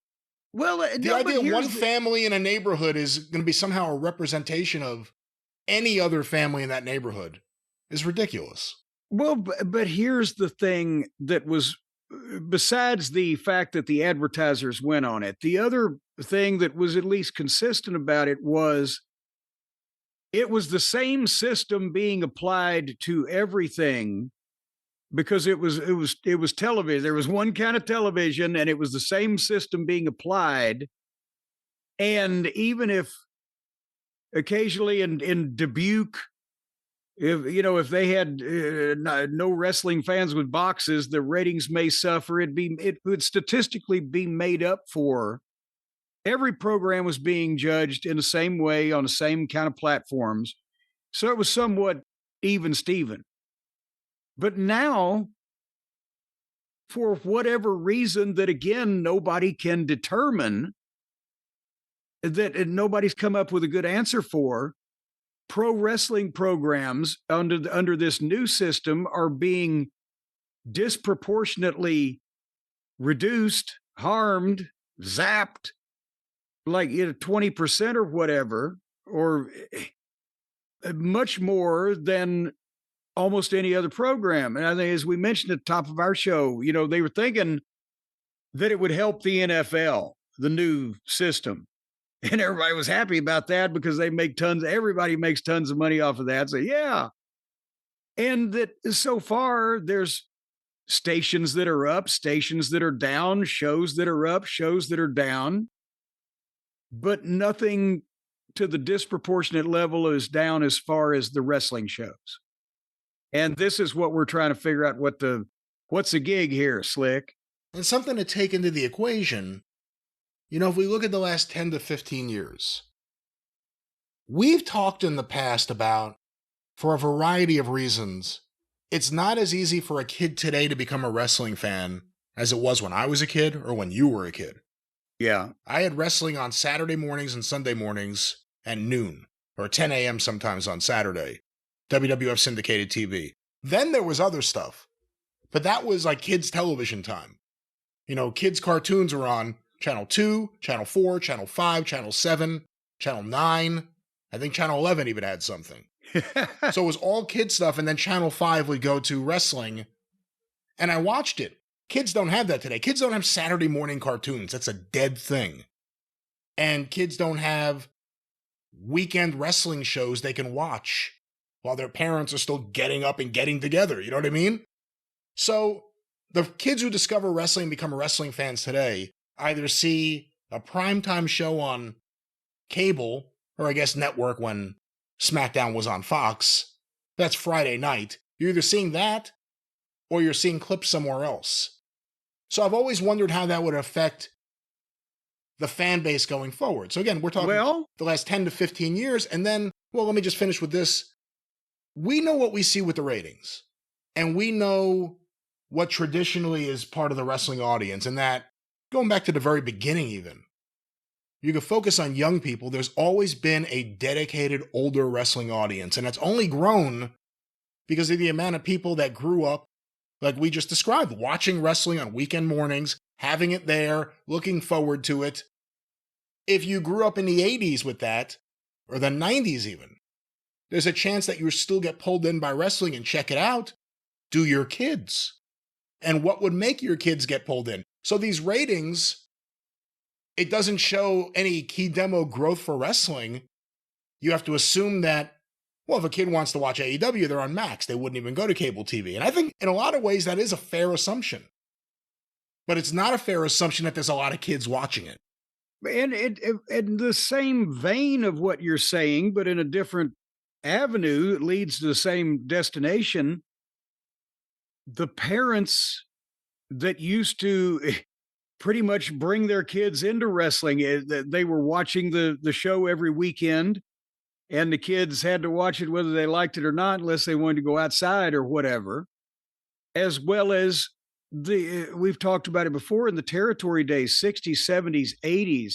well, the idea one family in a neighborhood is going to be somehow a representation of any other family in that neighborhood is ridiculous. Well, but here's the thing that was, besides the fact that the advertisers went on it, the other thing that was at least consistent about it was the same system being applied to everything, because it was television. There was one kind of television, and it was the same system being applied. And even if occasionally in Dubuque, if they had no wrestling fans with boxes, the ratings may suffer. It would statistically be made up for. Every program was being judged in the same way on the same kind of platforms. So it was somewhat even Steven. But now, for whatever reason that, again, nobody can determine, that nobody's come up with a good answer for, pro wrestling programs under this new system are being disproportionately reduced, harmed, zapped, like 20% or whatever, or much more than almost any other program. And I think, as we mentioned at the top of our show, they were thinking that it would help the NFL, the new system. And everybody was happy about that because everybody makes tons of money off of that. So, yeah. And that so far, there's stations that are up, stations that are down, shows that are up, shows that are down, but nothing to the disproportionate level is down as far as the wrestling shows. And this is what we're trying to figure out what's the gig here, Slick? And something to take into the equation, if we look at the last 10 to 15 years, we've talked in the past about, for a variety of reasons, it's not as easy for a kid today to become a wrestling fan as it was when I was a kid or when you were a kid. Yeah. I had wrestling on Saturday mornings and Sunday mornings at noon, or 10 a.m. sometimes on Saturday. WWF syndicated TV. Then there was other stuff, but that was like kids' television time. Kids' cartoons were on Channel 2, Channel 4, Channel 5, Channel 7, Channel 9. I think Channel 11 even had something. So it was all kid stuff, and then Channel 5 would go to wrestling, and I watched it. Kids don't have that today. Kids don't have Saturday morning cartoons. That's a dead thing. And kids don't have weekend wrestling shows they can watch while their parents are still getting up and getting together. You know what I mean? So the kids who discover wrestling and become wrestling fans today either see a primetime show on cable, or I guess network when SmackDown was on Fox. That's Friday night. You're either seeing that or you're seeing clips somewhere else. So I've always wondered how that would affect the fan base going forward. So again, we're talking the last 10 to 15 years. And then, let me just finish with this. We know what we see with the ratings. And we know what traditionally is part of the wrestling audience. And that, going back to the very beginning even, you can focus on young people. There's always been a dedicated older wrestling audience. And it's only grown because of the amount of people that grew up, like we just described, watching wrestling on weekend mornings, having it there, looking forward to it. If you grew up in the 80s with that, or the 90s even, there's a chance that you still get pulled in by wrestling and check it out. Do your kids? And what would make your kids get pulled in? So these ratings, it doesn't show any key demo growth for wrestling. You have to assume that, if a kid wants to watch AEW, they're on Max. They wouldn't even go to cable TV. And I think in a lot of ways that is a fair assumption. But it's not a fair assumption that there's a lot of kids watching it. And in the same vein of what you're saying, but in a different avenue, it leads to the same destination. The parents that used to pretty much bring their kids into wrestling, they were watching the show every weekend, and the kids had to watch it whether they liked it or not, unless they wanted to go outside or whatever, as well as we've talked about it before in the territory days, 60s, 70s, 80s,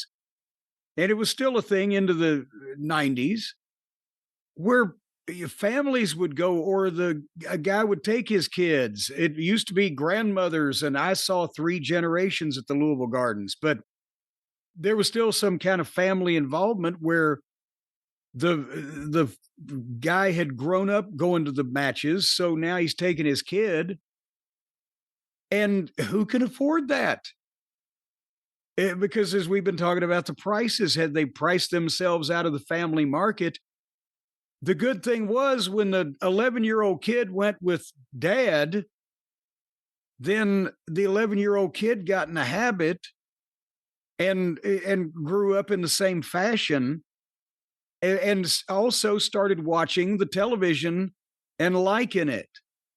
and it was still a thing into the 90s, where families would go, or a guy would take his kids. It used to be grandmothers, and I saw 3 generations at the Louisville Gardens, but there was still some kind of family involvement where the guy had grown up going to the matches, so now he's taking his kid. And who can afford that? Because as we've been talking about the prices, had they priced themselves out of the family market, the good thing was when the 11-year-old kid went with dad, then the 11-year-old kid got in a habit and grew up in the same fashion, and also started watching the television and liking it,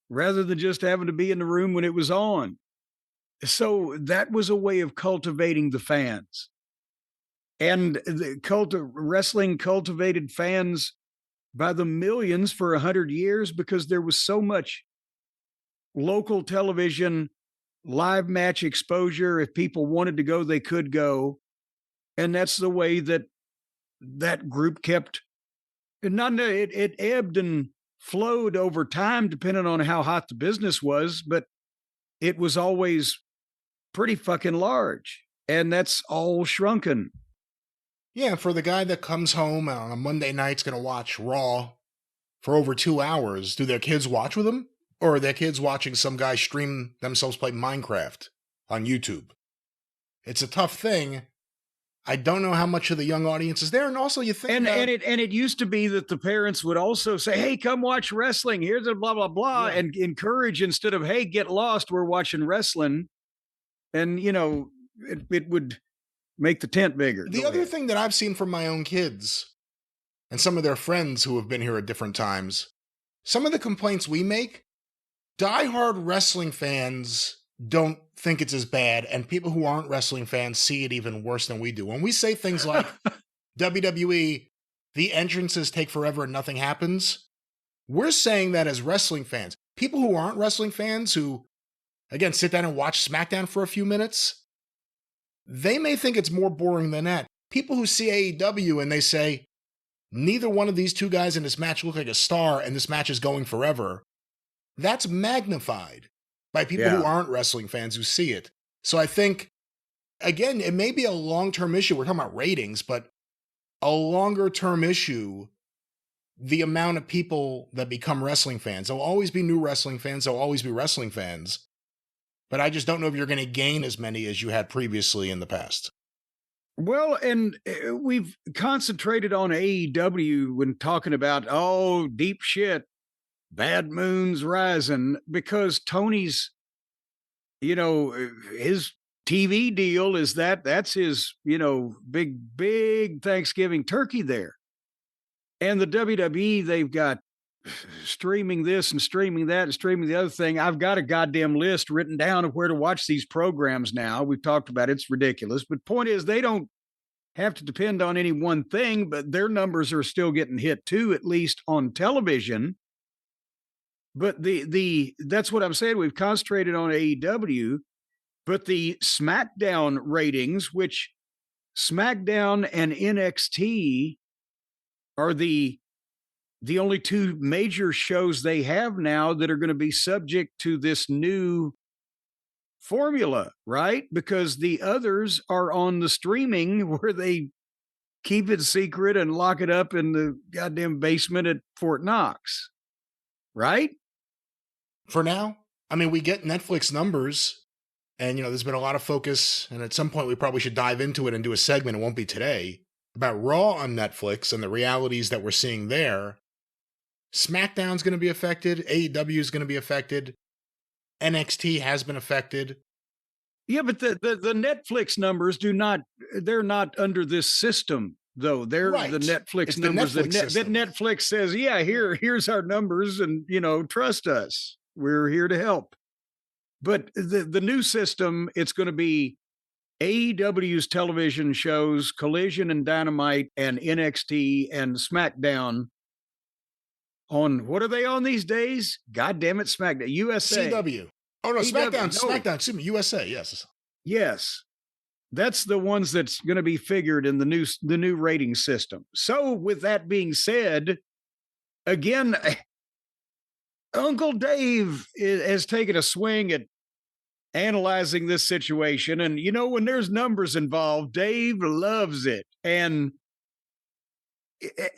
rather than just having to be in the room when it was on. So that was a way of cultivating the fans. And wrestling cultivated fans by the millions for 100 years because there was so much local television, live match exposure. If people wanted to go, they could go. And that's the way that group kept Not it ebbed and flowed over time depending on how hot the business was, but it was always pretty fucking large. And that's all shrunken. Yeah, for the guy that comes home on a Monday night's going to watch Raw for over 2 hours, do their kids watch with them? Or are their kids watching some guy stream themselves play Minecraft on YouTube? It's a tough thing. I don't know how much of the young audience is there. And also you think and it used to be that the parents would also say, hey, come watch wrestling. Here's a blah, blah, blah, and encourage instead of, hey, get lost. We're watching wrestling. And, you know, it would make the tent bigger. The other thing that I've seen from my own kids and some of their friends who have been here at different times, some of the complaints we make, diehard wrestling fans don't think it's as bad, and people who aren't wrestling fans see it even worse than we do. When we say things like WWE, the entrances take forever and nothing happens, we're saying that as wrestling fans. People who aren't wrestling fans, who, again, sit down and watch SmackDown for a few minutes, they may think it's more boring than that. People who see AEW and they say, neither one of these two guys in this match look like a star and this match is going forever, that's magnified by people who aren't wrestling fans who see it. So I think, again, it may be a long-term issue. We're talking about ratings, but a longer-term issue, the amount of people that become wrestling fans. There'll always be new wrestling fans. There'll always be wrestling fans. But I just don't know if you're going to gain as many as you had previously in the past. Well, and we've concentrated on AEW when talking about, oh, deep shit, bad moons rising, because Tony's, you know, his TV deal is that's his, you know, big Thanksgiving turkey there. And the WWE, they've got streaming this and streaming that and streaming the other thing. I've got a goddamn list written down of where to watch these programs now. We've talked about it. It's ridiculous. But point is, they don't have to depend on any one thing, but their numbers are still getting hit too, at least on television. But that's what I'm saying. We've concentrated on AEW, but the SmackDown ratings, which SmackDown and NXT are the only two major shows they have now that are going to be subject to this new formula, right? Because the others are on the streaming where they keep it secret and lock it up in the goddamn basement at Fort Knox, right? For now. I mean, we get Netflix numbers, and, you know, there's been a lot of focus, and at some point we probably should dive into it and do a segment, it won't be today, about Raw on Netflix and the realities that we're seeing there. SmackDown's going to be affected. AEW is going to be affected. NXT has been affected. Yeah, but the Netflix numbers they're not under this system, though. They're right. The Netflix it's numbers the Netflix that Netflix says, yeah, here's our numbers, and, you know, trust us. We're here to help. But the new system, it's going to be AEW's television shows, Collision and Dynamite and NXT and SmackDown. On what are they on these days? God damn it, SmackDown. USA. CW. Oh, no, SmackDown. SmackDown. Excuse me, USA, yes. Yes. That's the ones that's going to be figured in the new rating system. So with that being said, again, Uncle Dave has taken a swing at analyzing this situation. And, you know, when there's numbers involved, Dave loves it. And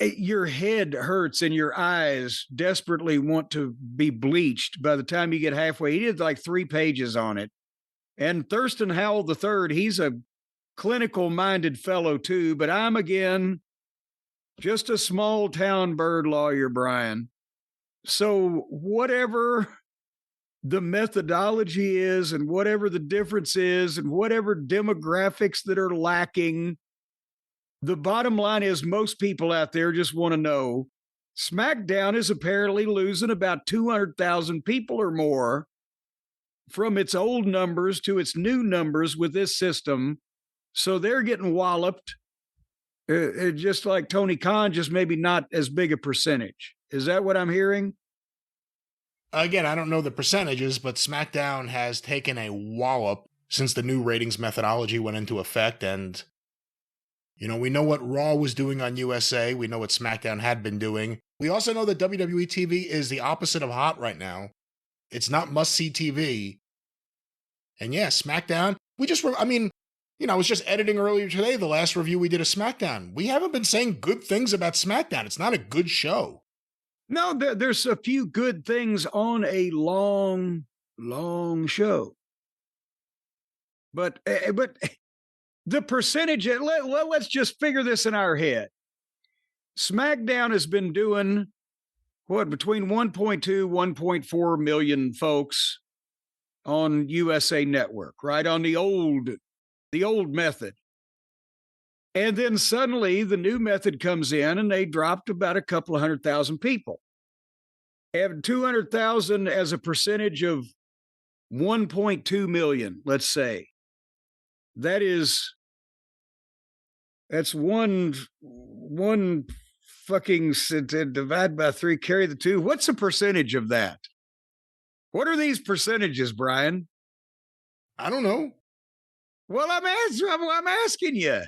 your head hurts and your eyes desperately want to be bleached by the time you get halfway. He did like 3 pages on it. And Thurston Howell III, he's a clinical minded fellow too, but I'm, again, just a small town bird lawyer, Brian. So whatever the methodology is and whatever the difference is and whatever demographics that are lacking, the bottom line is most people out there just want to know SmackDown is apparently losing about 200,000 people or more from its old numbers to its new numbers with this system. So they're getting walloped, just like Tony Khan, just maybe not as big a percentage. Is that what I'm hearing? Again, I don't know the percentages, but SmackDown has taken a wallop since the new ratings methodology went into effect, and You know, we know what Raw was doing on USA. We know what SmackDown had been doing. We also know that WWE TV is the opposite of hot right now. It's not must-see TV. And yeah, SmackDown, I was just editing earlier today, the last review we did of SmackDown. We haven't been saying good things about SmackDown. It's not a good show. No, there's a few good things on a long show. But the percentage, let's just figure this in our head. SmackDown has been doing, between 1.2, 1.4 million folks on USA Network, right? On the old method. And then suddenly the new method comes in and they dropped about a couple of 100,000 people. And 200,000 as a percentage of 1.2 million, let's say. That's one fucking divide by 3, carry the 2. What's the percentage of that? What are these percentages, Brian? I don't know. Well, I'm asking you.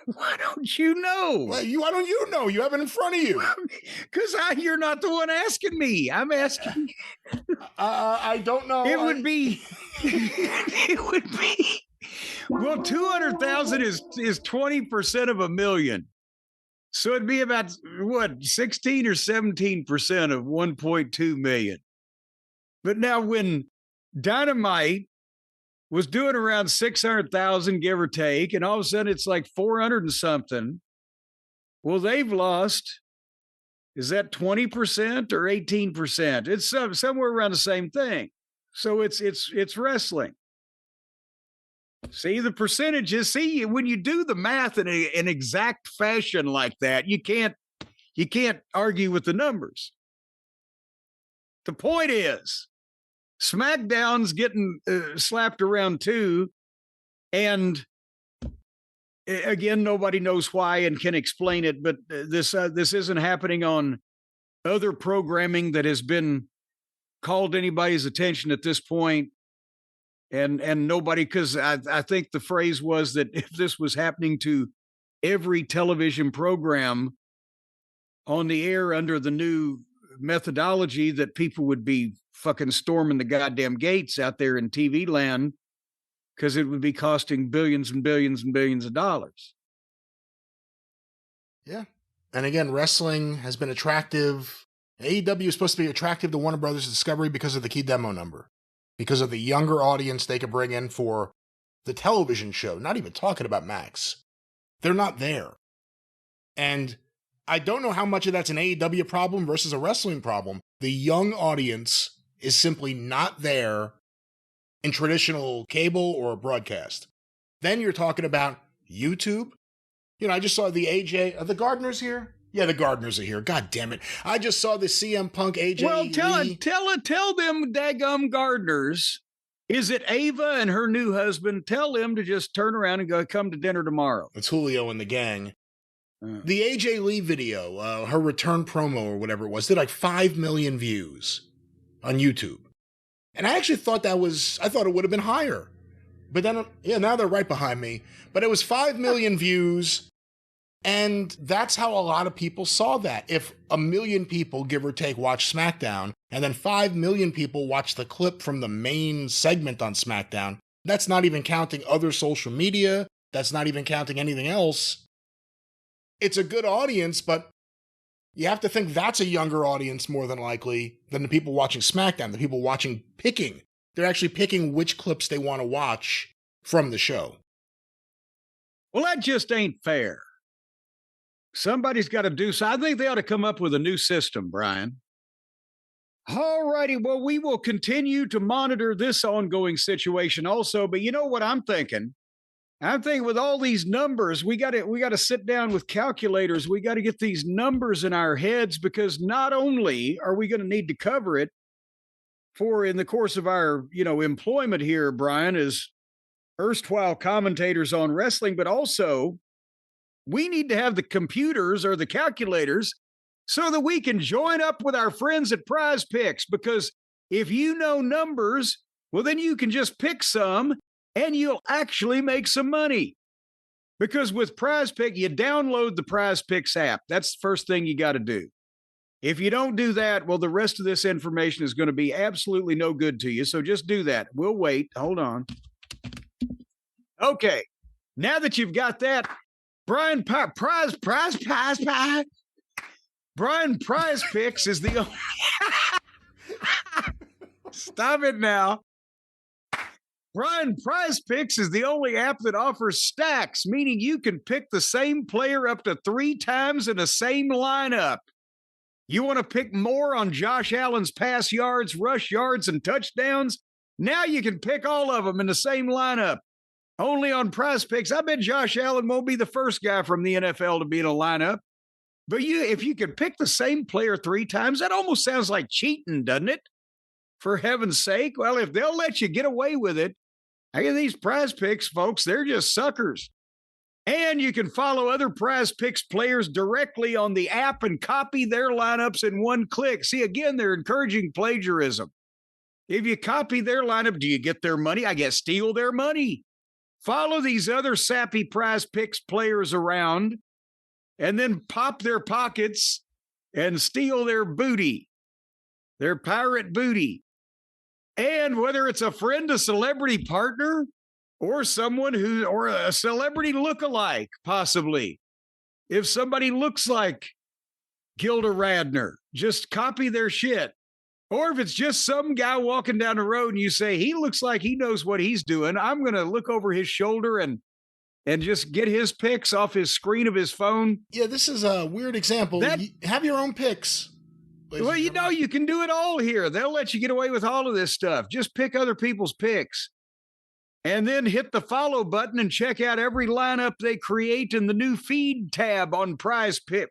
Why don't you know? Why don't you know? You have it in front of you. Because you're not the one asking me. I'm asking. I don't know. It would be. Well, 200,000 is 20% of a million. So it'd be about 16 or 17% of 1.2 million. But now when Dynamite was doing around 600,000, give or take, and all of a sudden it's like 400 and something. Well, they've lost, is that 20% or 18%? It's somewhere around the same thing. So it's wrestling. See the percentages. See, when you do the math in an exact fashion like that, you can't argue with the numbers. The point is, SmackDown's getting slapped around too, and again, nobody knows why and can explain it. But this isn't happening on other programming that has been called anybody's attention at this point, and nobody, because I think the phrase was that if this was happening to every television program on the air under the new methodology, that people would be fucking storming the goddamn gates out there in TV land, because it would be costing billions and billions and billions of dollars. Yeah. And again, wrestling has been attractive. AEW is supposed to be attractive to Warner Brothers Discovery because of the key demo number, because of the younger audience they could bring in for the television show, not even talking about Max. They're not there. And I don't know how much of that's an AEW problem versus a wrestling problem. The young audience is simply not there in traditional cable or broadcast. Then you're talking about YouTube. You know, I just saw the AJ, are the Gardeners here? Yeah, the Gardeners are here. God damn it. I just saw the CM Punk AJ. Well, tell them daggum Gardeners, is it Ava and her new husband? Tell them to just turn around and come to dinner tomorrow. It's Julio and the gang. The AJ Lee video, her return promo or whatever it was, did like 5 million views on YouTube. And I actually thought I thought it would have been higher. But then, now they're right behind me. But it was 5 million views. And that's how a lot of people saw that. If 1 million people, give or take, watch SmackDown, and then 5 million people watch the clip from the main segment on SmackDown, that's not even counting other social media. That's not even counting anything else. It's a good audience, but you have to think that's a younger audience more than likely than the people watching SmackDown, the people picking. They're actually picking which clips they want to watch from the show. Well, that just ain't fair. Somebody's got to do so. I think they ought to come up with a new system, Brian. All righty. Well, we will continue to monitor this ongoing situation also. But you know what I'm thinking? I'm thinking with all these numbers, we got to sit down with calculators. We got to get these numbers in our heads, because not only are we going to need to cover it in the course of our, employment here, Brian, as erstwhile commentators on wrestling, but also we need to have the computers or the calculators so that we can join up with our friends at Prize Picks, because if you know numbers, well, then you can just pick some and you'll actually make some money. Because with Prize Pick, you download the Prize Picks app. That's the first thing you got to do. If you don't do that, well, the rest of this information is going to be absolutely no good to you. So just do that. We'll wait. Hold on. Okay. Now that you've got that, Brian Prize Picks is the only... Stop it now. Brian Prize Picks is the only app that offers stacks, meaning you can pick the same player up to 3 times in the same lineup. You want to pick more on Josh Allen's pass yards, rush yards, and touchdowns? Now you can pick all of them in the same lineup. Only on Prize Picks. I bet Josh Allen won't be the first guy from the NFL to be in a lineup. But if you could pick the same player 3 times, that almost sounds like cheating, doesn't it? For heaven's sake. Well, if they'll let you get away with it, I get these Prize Picks, folks, they're just suckers. And you can follow other Prize Picks players directly on the app and copy their lineups in one click. See, again, they're encouraging plagiarism. If you copy their lineup, do you get their money? I guess steal their money. Follow these other sappy Prize Picks players around and then pop their pockets and steal their booty, their pirate booty. And whether it's a friend, a celebrity partner, or someone or a celebrity lookalike, possibly. If somebody looks like Gilda Radner, just copy their shit. Or if it's just some guy walking down the road and you say, he looks like he knows what he's doing, I'm going to look over his shoulder and just get his pics off his screen of his phone. Yeah, this is a weird example. Have your own pics. Well, you can do it all here. They'll let you get away with all of this stuff. Just pick other people's pics. And then hit the follow button and check out every lineup they create in the new feed tab on Prize Pick.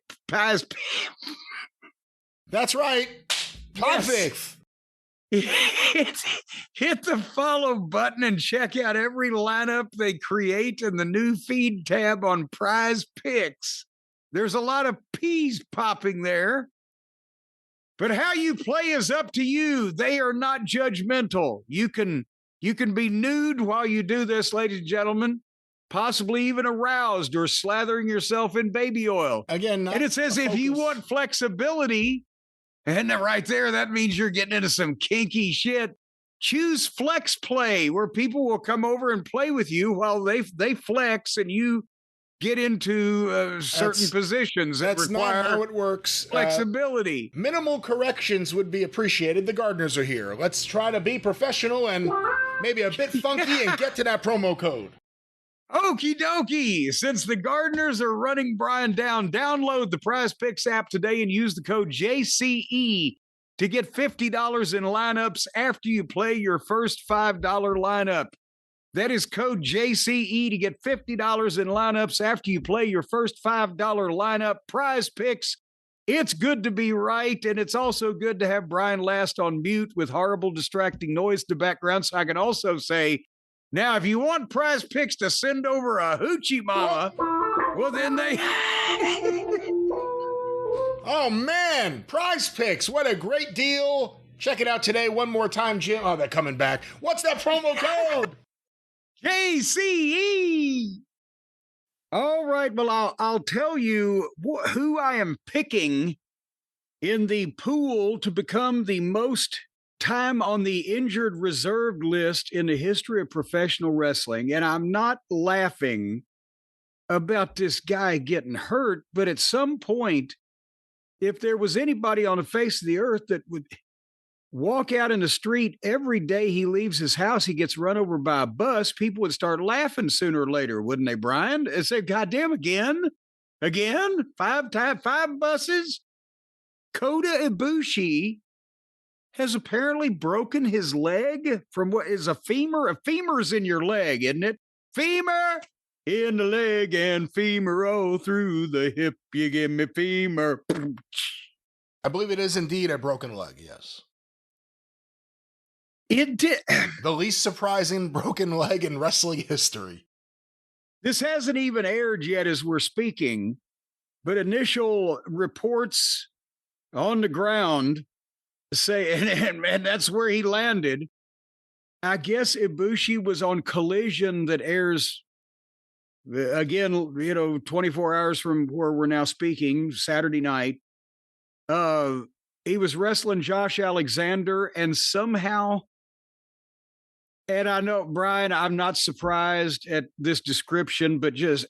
That's right. Perfect. Yes. Hit the follow button and check out every lineup they create in the new feed tab on Prize Picks. There's a lot of peas popping there. But how you play is up to you. They are not judgmental. You can be nude while you do this, ladies and gentlemen, possibly even aroused or slathering yourself in baby oil. Again, and it says if you want flexibility, and right there, that means you're getting into some kinky shit. Choose Flex Play, where people will come over and play with you while they flex and you get into certain positions that require not how it works. Flexibility. Minimal corrections would be appreciated. The gardeners are here. Let's try to be professional and maybe a bit funky and get to that promo code. Okie dokie. Since the gardeners are running Brian down, download the Prize Picks app today and use the code JCE to get $50 in lineups after you play your first $5 lineup. That is code JCE to get $50 in lineups after you play your first $5 lineup. Prize Picks. It's good to be right, and it's also good to have Brian last on mute with horrible distracting noise in the background. So I can also say, now, if you want Prize Picks to send over a hoochie mama, well, then they... Oh, man. Prize Picks. What a great deal. Check it out today one more time, Jim. Oh, they're coming back. What's that promo code? JCE. All right, well, I'll tell you who I am picking in the pool to become the most time on the injured reserved list in the history of professional wrestling. And I'm not laughing about this guy getting hurt, but at some point, if there was anybody on the face of the earth that would walk out in the street every day he leaves his house, he gets run over by a bus, people would start laughing sooner or later, wouldn't they, Brian? And say, goddamn, again? 5 buses? Kota Ibushi has apparently broken his leg from what is a femur. A femur's in your leg, isn't it? Femur in the leg and femur through the hip. You give me femur. I believe it is indeed a broken leg, yes. It did. The least surprising broken leg in wrestling history. This hasn't even aired yet as we're speaking, but initial reports on the ground say, and that's where he landed. I guess Ibushi was on Collision that airs Again, 24 hours from where we're now speaking, Saturday night. He was wrestling Josh Alexander, and somehow, and I know, Brian, I'm not surprised at this description, but just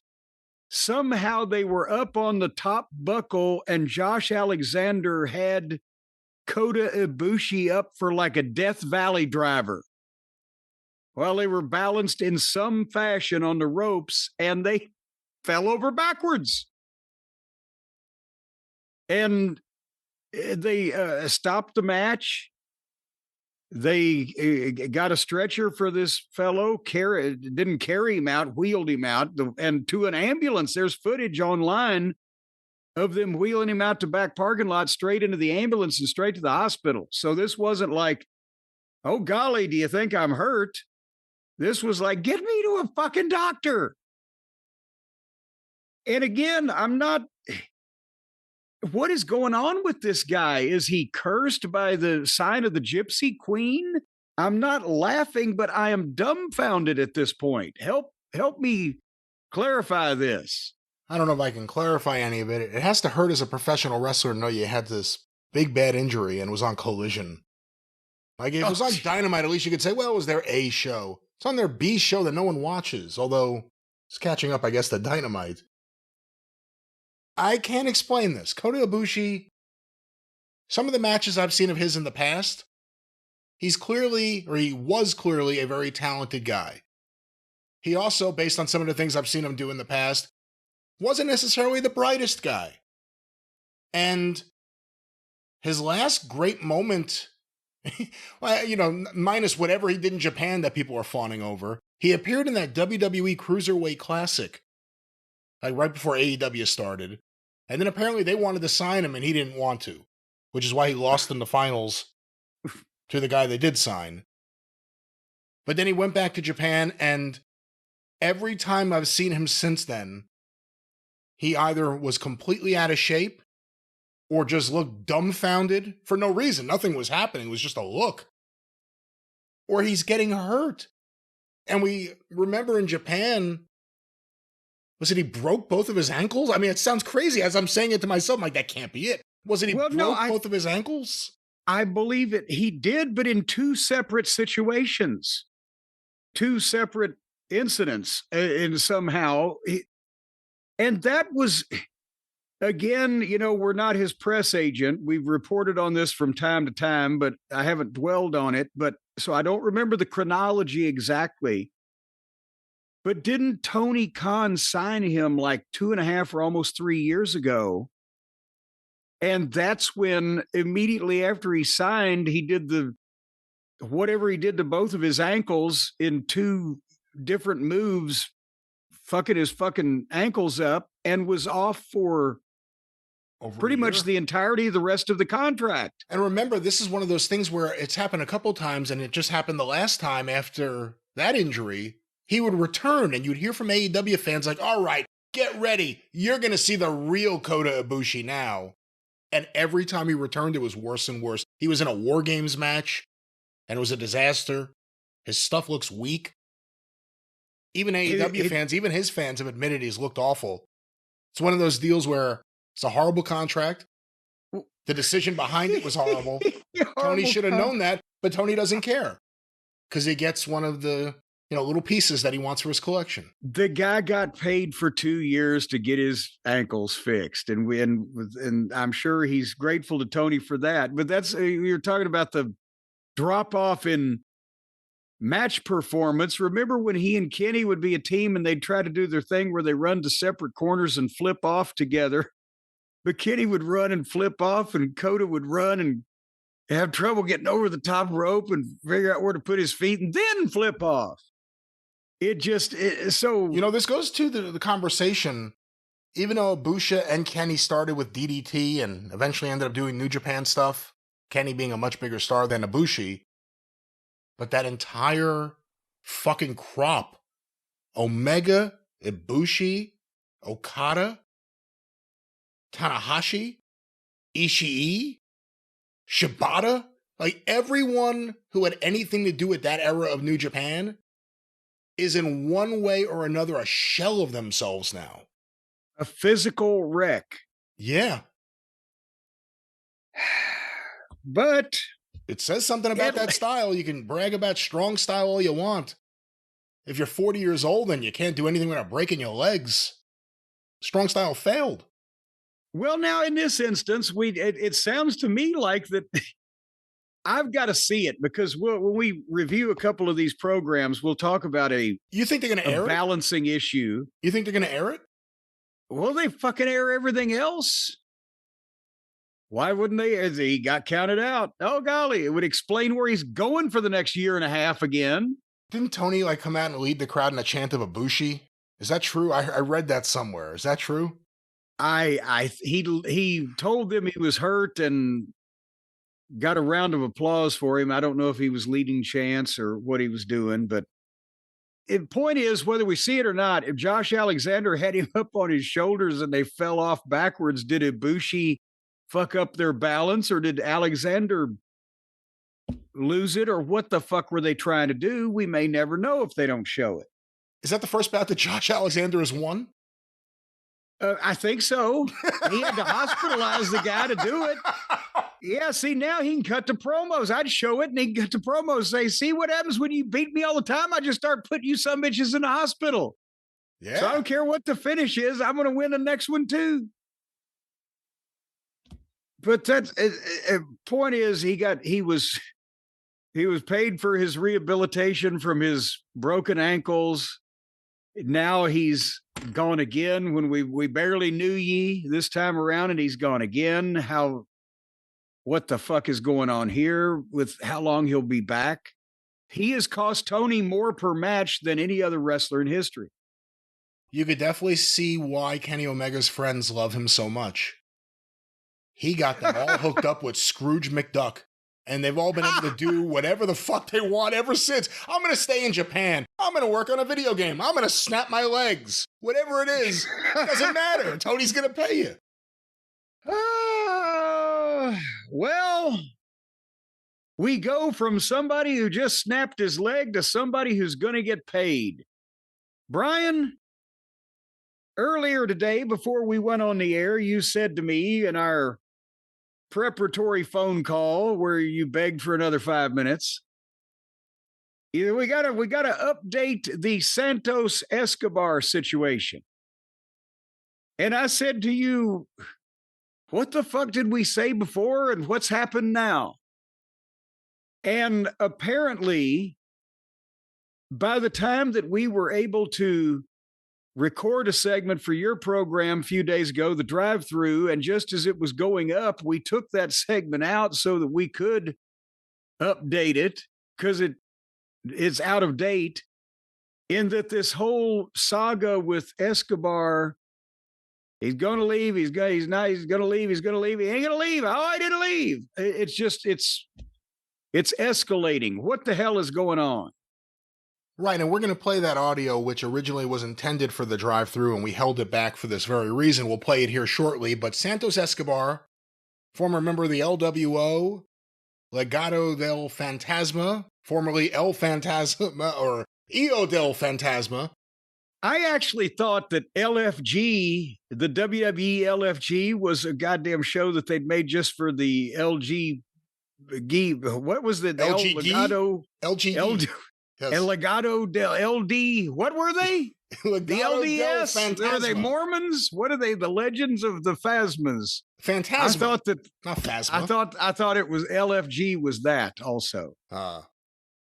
somehow they were up on the top buckle, and Josh Alexander had Kota Ibushi up for like a Death Valley driver. Well, they were balanced in some fashion on the ropes, and they fell over backwards. And they stopped the match. They got a stretcher for this fellow, didn't carry him out, wheeled him out, and to an ambulance. There's footage online of them wheeling him out to back parking lot, straight into the ambulance and straight to the hospital. So this wasn't like, oh, golly, do you think I'm hurt? This was like, get me to a fucking doctor. And again, I'm not... What is going on with this guy? Is he cursed by the sign of the Gypsy Queen? I'm not laughing, but I am dumbfounded at this point. Help me clarify this. I don't know if I can clarify any of it. It has to hurt as a professional wrestler to know you had this big bad injury and was on Collision. Like, if it was on Dynamite, at least you could say, well, it was their A show. It's on their B show that no one watches, although it's catching up, I guess, to Dynamite. I can't explain this. Kota Ibushi, some of the matches I've seen of his in the past, he was clearly a very talented guy. He also, based on some of the things I've seen him do in the past, wasn't necessarily the brightest guy. And his last great moment, minus whatever he did in Japan that people are fawning over, he appeared in that WWE Cruiserweight Classic, like right before AEW started. And then apparently they wanted to sign him and he didn't want to, which is why he lost in the finals to the guy they did sign. But then he went back to Japan, and every time I've seen him since then, he either was completely out of shape or just looked dumbfounded for no reason. Nothing was happening. It was just a look. Or he's getting hurt. And we remember in Japan, was it he broke both of his ankles? I mean, it sounds crazy as I'm saying it to myself. I'm like, that can't be it. Was it he broke both of his ankles? I believe it. He did, but in two separate situations, two separate incidents, and somehow. And that was, again, we're not his press agent. We've reported on this from time to time, but I haven't dwelled on it. But so I don't remember the chronology exactly. But didn't Tony Khan sign him like 2.5 or almost 3 years ago? And that's when immediately after he signed, he did whatever he did to both of his ankles in two different moves, fucking his fucking ankles up, and was off for pretty much the entirety of the rest of the contract. And remember, this is one of those things where it's happened a couple times, and it just happened the last time after that injury. He would return, and you'd hear from AEW fans like, all right, get ready. You're going to see the real Kota Ibushi now. And every time he returned, it was worse and worse. He was in a War Games match, and it was a disaster. His stuff looks weak. Even AEW fans, even his fans have admitted he's looked awful. It's one of those deals where it's a horrible contract. The decision behind it was horrible. Tony should have known that, but Tony doesn't care because he gets one of the little pieces that he wants for his collection. The guy got paid for 2 years to get his ankles fixed, and I'm sure he's grateful to Tony for that. But that's you're talking about the drop off in match performance. Remember when he and Kenny would be a team and they'd try to do their thing where they run to separate corners and flip off together? But Kenny would run and flip off, and Kota would run and have trouble getting over the top rope and figure out where to put his feet and then flip off. So this goes to the conversation. Even though Ibushi and Kenny started with DDT and eventually ended up doing New Japan stuff, Kenny being a much bigger star than Ibushi, but that entire fucking crop, Omega, Ibushi, Okada, Tanahashi, Ishii, Shibata, like everyone who had anything to do with that era of New Japan is in one way or another a shell of themselves now. A physical wreck. Yeah. But it says something about that style. You can brag about strong style all you want. If you're 40 years old and you can't do anything without breaking your legs, strong style failed. Well, now in this instance, it sounds to me like that I've got to see it, because when we review a couple of these programs, we'll talk about You think they're going to air it? Balancing issue. You think they're going to air it? Well, they fucking air everything else. Why wouldn't they? He got counted out. Oh, golly. It would explain where he's going for the next year and a half again. Didn't Tony come out and lead the crowd in a chant of Ibushi? Is that true? I read that somewhere. Is that true? He told them he was hurt and got a round of applause for him. I don't know if he was leading chants or what he was doing, but the point is, whether we see it or not, if Josh Alexander had him up on his shoulders and they fell off backwards, did Ibushi fuck up their balance, or did Alexander lose it, or what the fuck were they trying to do? We may never know if they don't show it. Is that the first bout that Josh Alexander has won? I think so. He had to hospitalize the guy to do it. Yeah, see, now he can cut the promos. I'd show it and he can cut the promos, say, see what happens when you beat me all the time? I just start putting you some bitches in the hospital. Yeah. So I don't care what the finish is. I'm going to win the next one too. But that's point is, he was paid for his rehabilitation from his broken ankles. Now he's gone again when we barely knew ye this time around, and he's gone again. What the fuck is going on here with how long he'll be back? He has cost Tony more per match than any other wrestler in history. You could definitely see why Kenny Omega's friends love him so much. He got them all hooked up with Scrooge McDuck, and they've all been able to do whatever the fuck they want ever since. I'm going to stay in Japan. I'm going to work on a video game. I'm going to snap my legs. Whatever it is, doesn't matter. Tony's going to pay you. Well, we go from somebody who just snapped his leg to somebody who's going to get paid. Brian, earlier today, before we went on the air, you said to me in our preparatory phone call where you begged for another 5 minutes, we gotta update the Santos Escobar situation. And I said to you, what the fuck did we say before and what's happened now? And apparently, by the time that we were able to record a segment for your program a few days ago, the drive-through, and just as it was going up, we took that segment out so that we could update it, because it's out of date, in that this whole saga with Escobar, he's going to leave, he's not, he's going to leave, he ain't going to leave. Oh, I didn't leave. It's escalating. What the hell is going on? Right, and we're going to play that audio, which originally was intended for the drive-thru, and we held it back for this very reason. We'll play it here shortly, but Santos Escobar, former member of the LWO, Legado del Fantasma, formerly El Fantasma, or Io del Fantasma. I actually thought that LFG, the WWE LFG, was a goddamn show that they'd made just for the LG. What was the LGD? LGD. Yes. El Legado del LD. What were they? The LDS? Are they Mormons? What are they? The Legends of the Phasmas. Phantasma. I thought that. Not Phasma. I thought it was LFG was that also.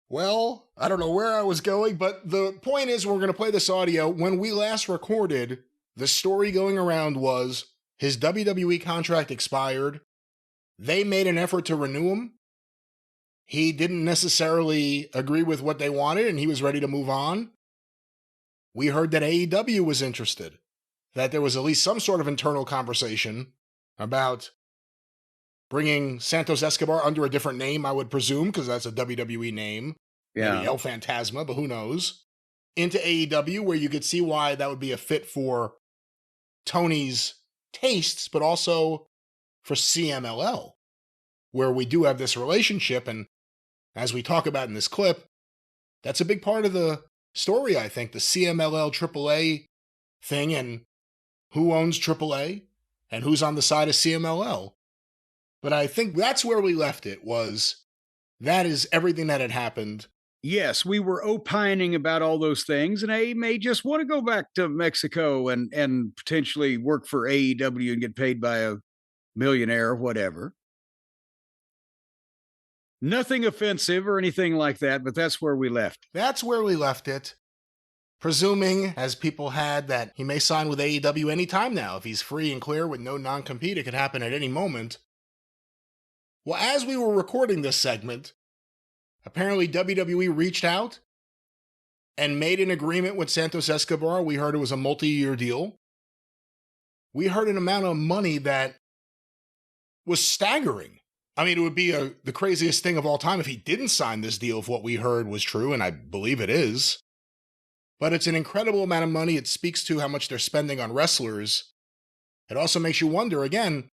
Well, I don't know where I was going, but the point is we're going to play this audio. When we last recorded, the story going around was his WWE contract expired. They made an effort to renew him. He didn't necessarily agree with what they wanted, and he was ready to move on. We heard that AEW was interested, that there was at least some sort of internal conversation about bringing Santos Escobar under a different name, I would presume, because that's a WWE name. Yeah. Maybe El Fantasma, but who knows? Into AEW, where you could see why that would be a fit for Tony's tastes, but also for CMLL, where we do have this relationship, and as we talk about in this clip, that's a big part of the story, I think, the CMLL AAA thing and who owns AAA and who's on the side of CMLL. But I think that's where we left it, was that is everything that had happened. Yes, we were opining about all those things, and I may just want to go back to Mexico and potentially work for AEW and get paid by a millionaire or whatever. Nothing offensive or anything like that, but that's where we left. That's where we left it. Presuming, as people had, that he may sign with AEW anytime now. If he's free and clear with no non-compete, it could happen at any moment. Well, as we were recording this segment, apparently WWE reached out and made an agreement with Santos Escobar. We heard it was a multi-year deal. We heard an amount of money that was staggering. I mean, it would be the craziest thing of all time if he didn't sign this deal if what we heard was true, and I believe it is. But it's an incredible amount of money. It speaks to how much they're spending on wrestlers. It also makes you wonder, again,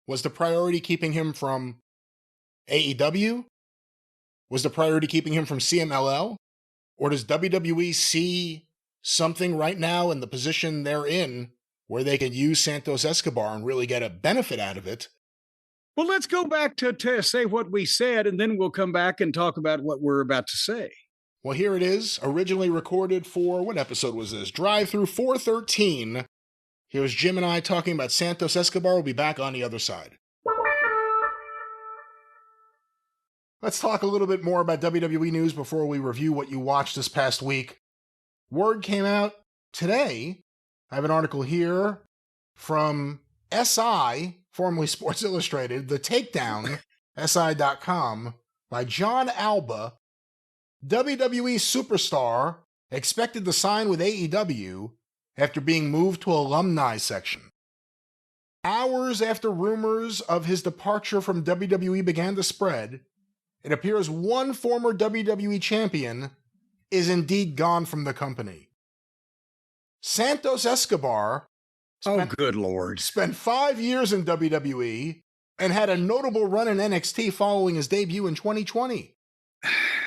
was the priority keeping him from AEW? Was the priority keeping him from CMLL? Or does WWE see something right now in the position they're in where they can use Santos Escobar and really get a benefit out of it? Well, let's go back to say what we said, and then we'll come back and talk about what we're about to say. Well, here it is, originally recorded for, what episode was this? Drive Through 413. Here's Jim and I talking about Santos Escobar. We'll be back on the other side. Let's talk a little bit more about WWE news before we review what you watched this past week. Word came out today. I have an article here from SI, formerly Sports Illustrated, The Takedown, SI.com, by John Alba. WWE superstar expected to sign with AEW after being moved to alumni section. Hours after rumors of his departure from WWE began to spread, it appears one former WWE champion is indeed gone from the company. Santos Escobar good Lord, spent 5 years in WWE and had a notable run in NXT following his debut in 2020.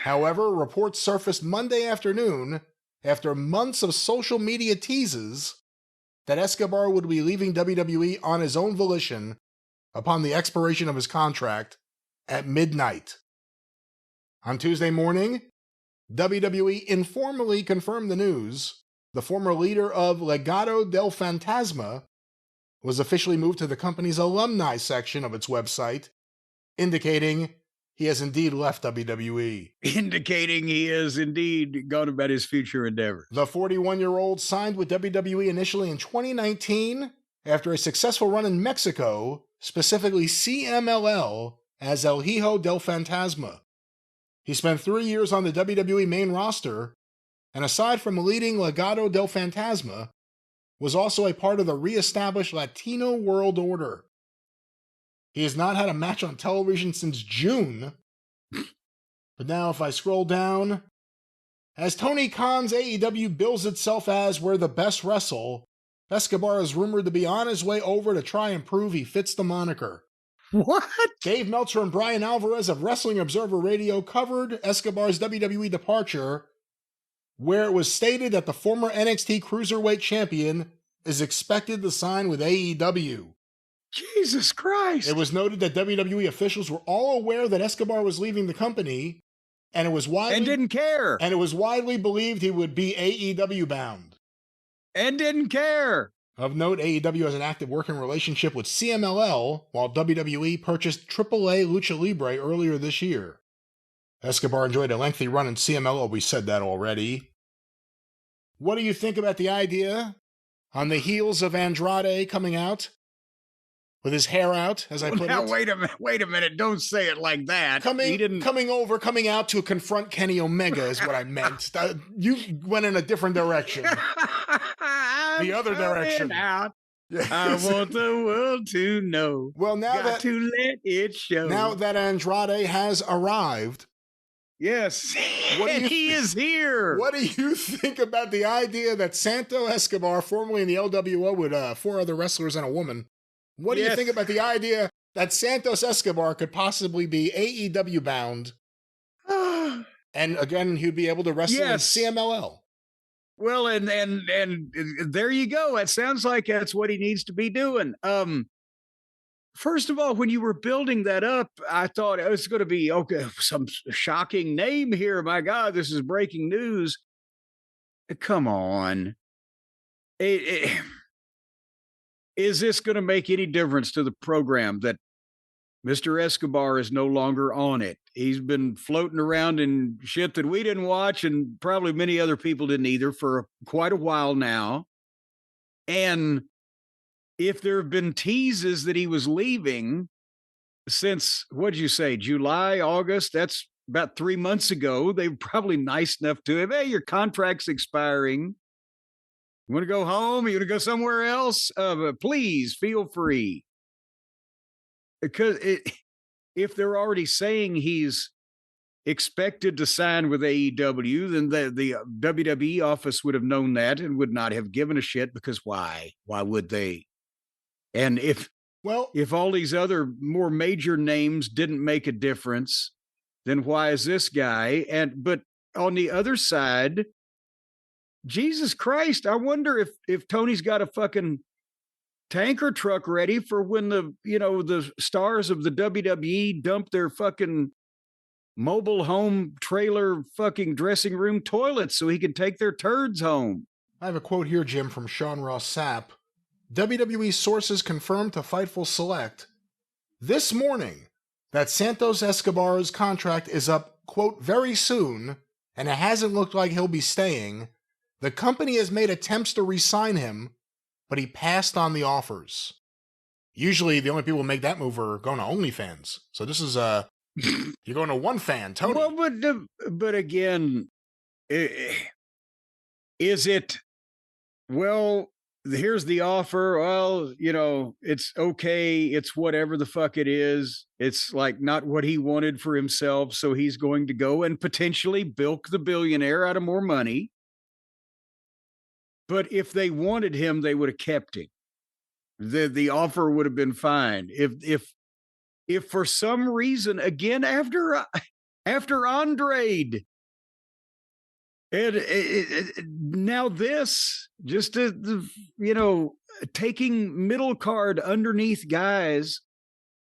However, reports surfaced Monday afternoon after months of social media teases that Escobar would be leaving WWE on his own volition upon the expiration of his contract at midnight. On Tuesday morning, WWE informally confirmed the news. The former leader of Legado del Fantasma was officially moved to the company's alumni section of its website, indicating he has indeed left WWE. Indicating he has indeed gone about his future endeavors. The 41-year-old signed with WWE initially in 2019 after a successful run in Mexico, specifically CMLL, as El Hijo del Fantasma. He spent 3 years on the WWE main roster, and aside from leading Legado del Fantasma, was also a part of the re-established Latino World Order. He has not had a match on television since June. But now if I scroll down, as Tony Khan's AEW bills itself as where the best wrestle, Escobar is rumored to be on his way over to try and prove he fits the moniker. What? Dave Meltzer and Brian Alvarez of Wrestling Observer Radio covered Escobar's WWE departure, where it was stated that the former NXT Cruiserweight Champion is expected to sign with AEW. Jesus Christ. It was noted that WWE officials were all aware that Escobar was leaving the company, and it was widely and didn't care. And it was widely believed he would be AEW bound. And didn't care. Of note, AEW has an active working relationship with CMLL, while WWE purchased AAA Lucha Libre earlier this year. Escobar enjoyed a lengthy run in CMLL, we said that already. What do you think about the idea, on the heels of Andrade coming out, with his hair out, as I put now, it? Wait a minute, don't say it like that. Coming out to confront Kenny Omega is what I meant. You went in a different direction. The other direction. Out. Yes. I want the world to know. Well, to let it show. Now that Andrade has arrived. Yes. And he is here. What do you think about the idea that Santos Escobar, formerly in the LWO with 4 other wrestlers and a woman, what do you think about the idea that Santos Escobar could possibly be AEW bound And again, he'd be able to wrestle in Yes. CMLL. Well, and there you go. It sounds like that's what he needs to be doing. First of all, when you were building that up, I thought it was going to be okay, some shocking name here. My God, this is breaking news. Come on. Is this going to make any difference to the program that Mr. Escobar is no longer on it? He's been floating around in shit that we didn't watch, and probably many other people didn't either, for quite a while now. And if there have been teases that he was leaving since, what'd you say, July, August? That's about 3 months ago. They were probably nice enough to him. Hey, your contract's expiring. You want to go home? You want to go somewhere else? Please feel free. Because if they're already saying he's expected to sign with AEW, then the WWE office would have known that and would not have given a shit, because why? Why would they? And if all these other more major names didn't make a difference, then why is this guy? But on the other side, Jesus Christ, I wonder if Tony's got a fucking tanker truck ready for when the stars of the WWE dump their fucking mobile home trailer fucking dressing room toilets so he can take their turds home. I have a quote here, Jim, from Sean Ross Sapp. WWE sources confirmed to Fightful Select this morning that Santos Escobar's contract is up, quote, very soon, and it hasn't looked like he'll be staying. The company has made attempts to re-sign him, but he passed on the offers. Usually the only people who make that move are going to OnlyFans. So this is you're going to one fan, Tony. Well, but again, is it, well, here's the offer. Well, it's okay. It's whatever the fuck it is. It's like not what he wanted for himself. So he's going to go and potentially bilk the billionaire out of more money. But if they wanted him, they would have kept him. The offer would have been fine. If for some reason, again, after Andrade, now this, just taking middle card underneath guys,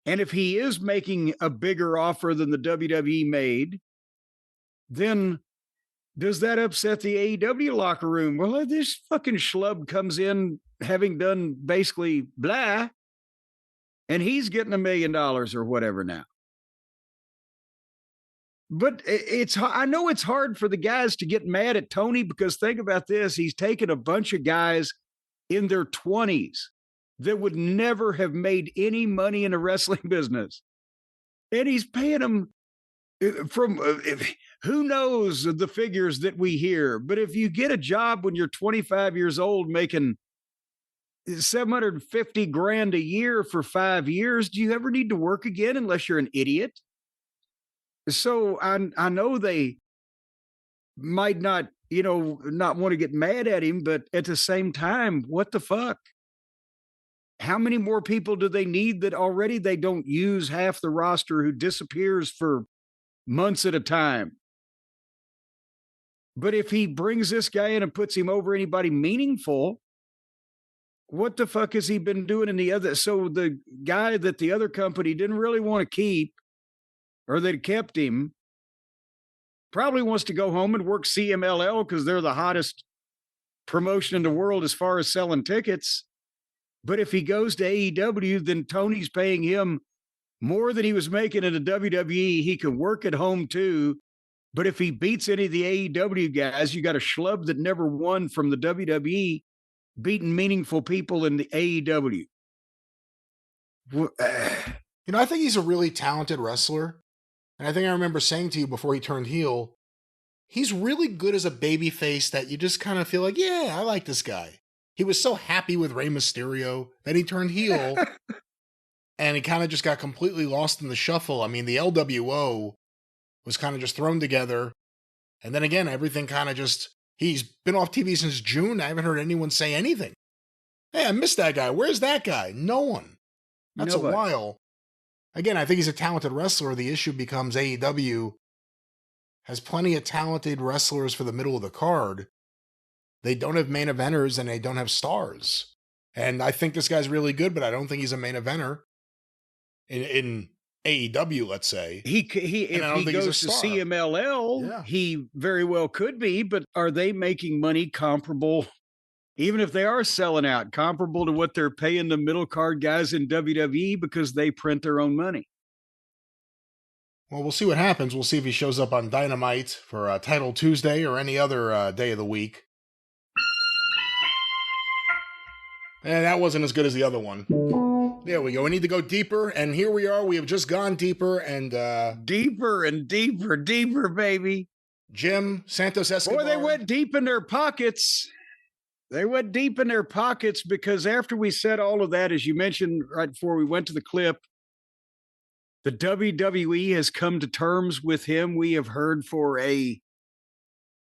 and if he is making a bigger offer than the WWE made, then does that upset the AEW locker room? Well, this fucking schlub comes in having done basically blah, and he's getting $1 million or whatever now. But I know it's hard for the guys to get mad at Tony, because think about this. He's taken a bunch of guys in their 20s that would never have made any money in a wrestling business, and he's paying them from who knows the figures that we hear. But if you get a job when you're 25 years old making $750,000 a year for 5 years, do you ever need to work again unless you're an idiot? So I know they might not want to get mad at him, but at the same time, what the fuck? How many more people do they need that already they don't use half the roster, who disappears for months at a time? But if he brings this guy in and puts him over anybody meaningful, what the fuck has he been doing in the other? So the guy that the other company didn't really want to keep, or that kept him, probably wants to go home and work CMLL because they're the hottest promotion in the world as far as selling tickets. But if he goes to AEW, then Tony's paying him more than he was making in the WWE. He can work at home too. But if he beats any of the AEW guys, you got a schlub that never won from the WWE beating meaningful people in the AEW. I think he's a really talented wrestler. And I think I remember saying to you before he turned heel, he's really good as a babyface that you just kind of feel like, yeah, I like this guy. He was so happy with Rey Mysterio that he turned heel and he kind of just got completely lost in the shuffle. I mean, the LWO was kind of just thrown together. And then again, everything kind of just, he's been off TV since June. I haven't heard anyone say anything. Hey, I missed that guy. Where's that guy? No one. That's Nobody. A while. Again, I think he's a talented wrestler. The issue becomes AEW has plenty of talented wrestlers for the middle of the card. They don't have main eventers and they don't have stars. And I think this guy's really good, but I don't think he's a main eventer in AEW, let's say. If he goes to CMLL, he very well could be, but are they making money comparable, even if they are selling out, comparable to what they're paying the middle card guys in WWE because they print their own money? Well, we'll see what happens. We'll see if he shows up on Dynamite for Title Tuesday or any other day of the week. And that wasn't as good as the other one. There we go. We need to go deeper, and here we are. We have just gone deeper and... deeper and deeper, deeper, baby. Jim, Santos Escobar... Boy, they went deep in their pockets. They went deep in their pockets because after we said all of that, as you mentioned right before we went to the clip, the WWE has come to terms with him. We have heard for a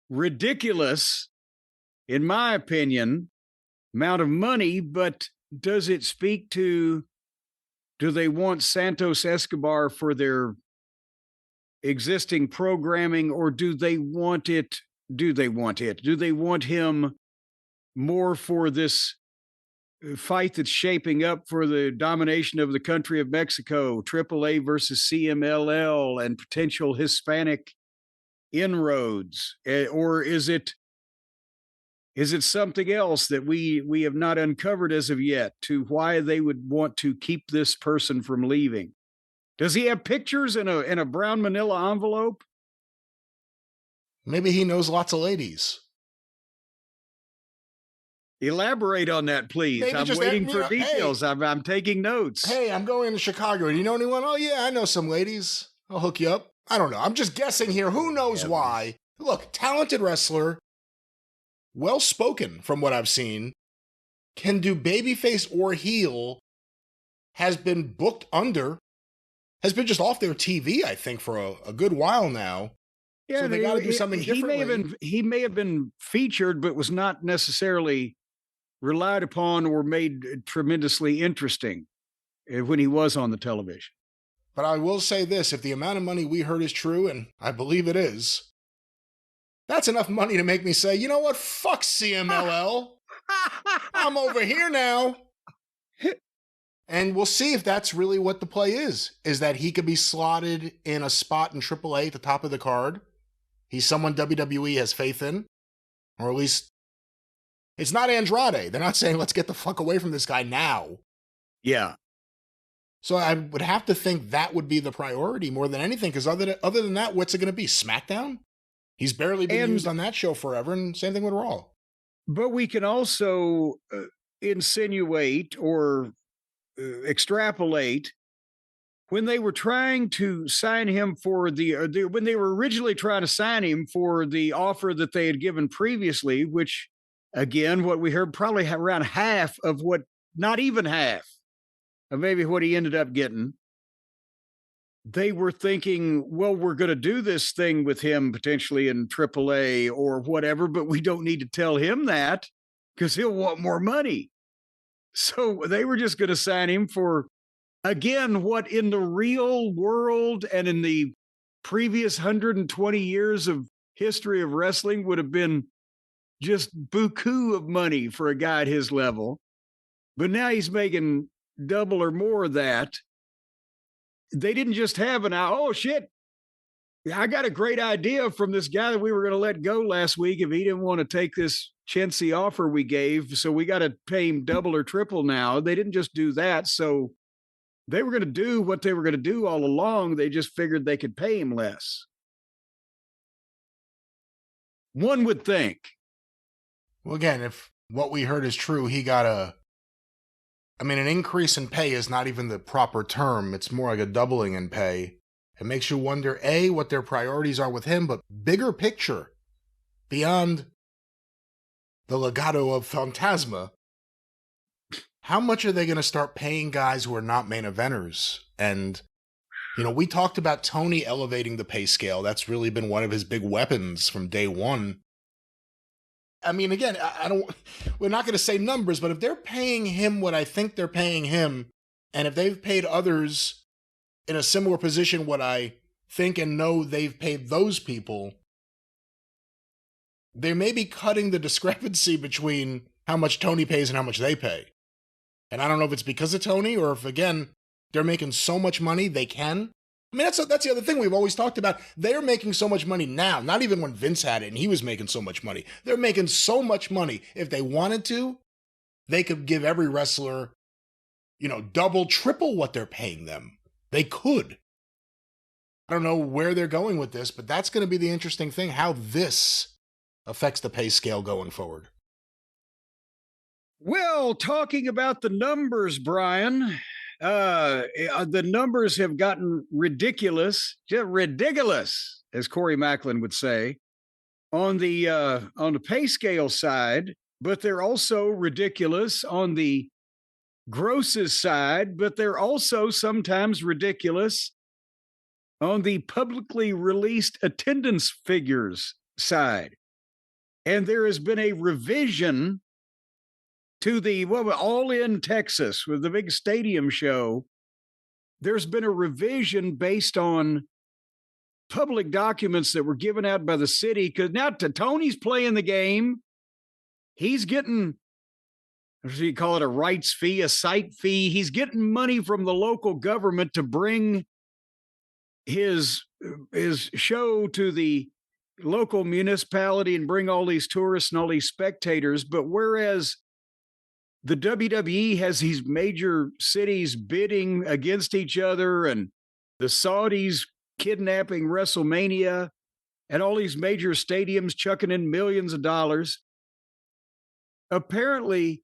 ridiculous, in my opinion, amount of money, but does it speak to, do they want Santos Escobar for their existing programming, or do they want it? Do they want him more for this fight that's shaping up for the domination of the country of Mexico, AAA versus CMLL, and potential Hispanic inroads? Or is it something else that we have not uncovered as of yet to why they would want to keep this person from leaving? Does he have pictures in a brown manila envelope? Maybe he knows lots of ladies. Elaborate on that, please. Maybe I'm waiting for details. Hey, I'm taking notes. Hey, I'm going to Chicago. Do you know anyone? Oh, yeah, I know some ladies. I'll hook you up. I don't know. I'm just guessing here. Who knows why? Look, talented wrestler, well-spoken from what I've seen, can do babyface or heel, has been booked under, has been just off their TV, I think, for a good while now. Yeah, so they got to do something differently. He may have been featured, but was not necessarily relied upon or made tremendously interesting when he was on the television. But I will say this, if the amount of money we heard is true, and I believe it is, that's enough money to make me say, you know what, fuck CMLL. I'm over here now. And we'll see if that's really what the play is that he could be slotted in a spot in AAA at the top of the card. He's someone WWE has faith in, or at least it's not Andrade. They're not saying, let's get the fuck away from this guy now. Yeah. So I would have to think that would be the priority more than anything, because other than that, what's it going to be? SmackDown? He's barely been used on that show forever, and same thing with Raw. But we can also insinuate or extrapolate when they were trying to sign him for when they were originally trying to sign him for the offer that they had given previously, which again, what we heard probably around half of what, not even half of maybe what he ended up getting. They were thinking, well, we're going to do this thing with him potentially in AAA or whatever, but we don't need to tell him that because he'll want more money. So they were just going to sign him for, again, what in the real world and in the previous 120 years of history of wrestling would have been just buku of money for a guy at his level. But now he's making double or more of that. They didn't just have oh shit, I got a great idea from this guy that we were going to let go last week if he didn't want to take this chintzy offer we gave, so we got to pay him double or triple now. They didn't just do that. So they were going to do what they were going to do all along. They just figured they could pay him less. One would think. Well, again, if what we heard is true, he got an increase in pay is not even the proper term. It's more like a doubling in pay. It makes you wonder, A, what their priorities are with him, but bigger picture, beyond the legado of Phantasma, how much are they going to start paying guys who are not main eventers? And, we talked about Tony elevating the pay scale. That's really been one of his big weapons from day one. I mean, again, we're not going to say numbers, but if they're paying him what I think they're paying him, and if they've paid others in a similar position what I think and know they've paid those people, they may be cutting the discrepancy between how much Tony pays and how much they pay. And I don't know if it's because of Tony or if, again, they're making so much money they can. I mean, that's the other thing we've always talked about. They're making so much money now, not even when Vince had it and he was making so much money. They're making so much money. If they wanted to, they could give every wrestler, double, triple what they're paying them. They could. I don't know where they're going with this, but that's going to be the interesting thing, how this affects the pay scale going forward. Well, talking about the numbers, Brian, the numbers have gotten ridiculous, just ridiculous, as Corey Macklin would say, on the pay scale side, but they're also ridiculous on the grosses side, but they're also sometimes ridiculous on the publicly released attendance figures side. And there has been a revision to the All In Texas with the big stadium show. There's been a revision based on public documents that were given out by the city, because now Tony's playing the game. He's getting, what do you call it, a rights fee, a site fee. He's getting money from the local government to bring his show to the local municipality and bring all these tourists and all these spectators. But whereas the WWE has these major cities bidding against each other, and the Saudis kidnapping WrestleMania, and all these major stadiums chucking in millions of dollars, apparently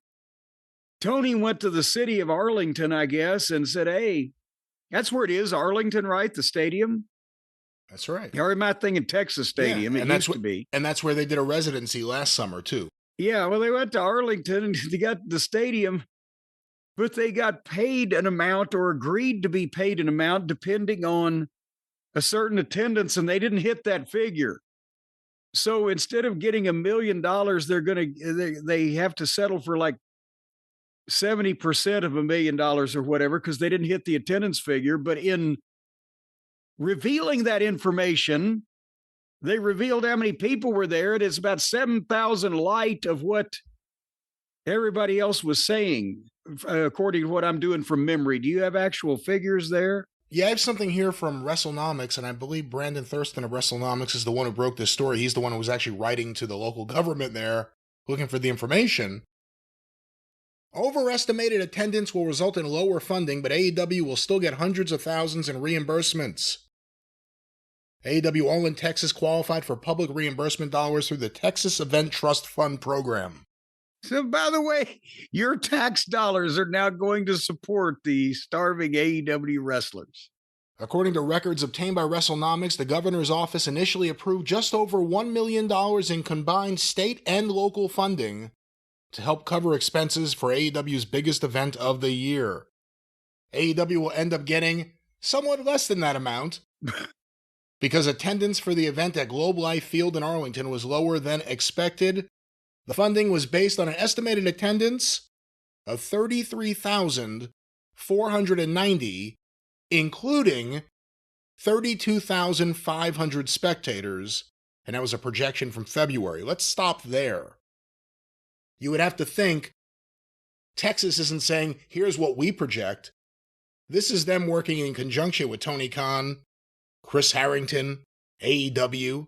Tony went to the city of Arlington, I guess, and said, hey, that's where it is, Arlington, right? The stadium? That's right. You already might think in Texas Stadium. Yeah, it used to be. And that's where they did a residency last summer, too. Yeah, well, they went to Arlington and they got the stadium, but they got paid an amount or agreed to be paid an amount depending on a certain attendance, and they didn't hit that figure. So instead of getting $1 million, they have to settle for like 70% of $1 million or whatever, because they didn't hit the attendance figure. But in revealing that information, they revealed how many people were there, and it's about 7,000 light of what everybody else was saying, according to what I'm doing from memory. Do you have actual figures there? Yeah, I have something here from WrestleNomics, and I believe Brandon Thurston of WrestleNomics is the one who broke this story. He's the one who was actually writing to the local government there, looking for the information. Overestimated attendance will result in lower funding, but AEW will still get hundreds of thousands in reimbursements. AEW All in Texas qualified for public reimbursement dollars through the Texas Event Trust Fund program. So, by the way, your tax dollars are now going to support the starving AEW wrestlers. According to records obtained by WrestleNomics, the governor's office initially approved just over $1 million in combined state and local funding to help cover expenses for AEW's biggest event of the year. AEW will end up getting somewhat less than that amount because attendance for the event at Globe Life Field in Arlington was lower than expected. The funding was based on an estimated attendance of 33,490, including 32,500 spectators, and that was a projection from February. Let's stop there. You would have to think Texas isn't saying, here's what we project. This is them working in conjunction with Tony Khan, Chris Harrington, AEW,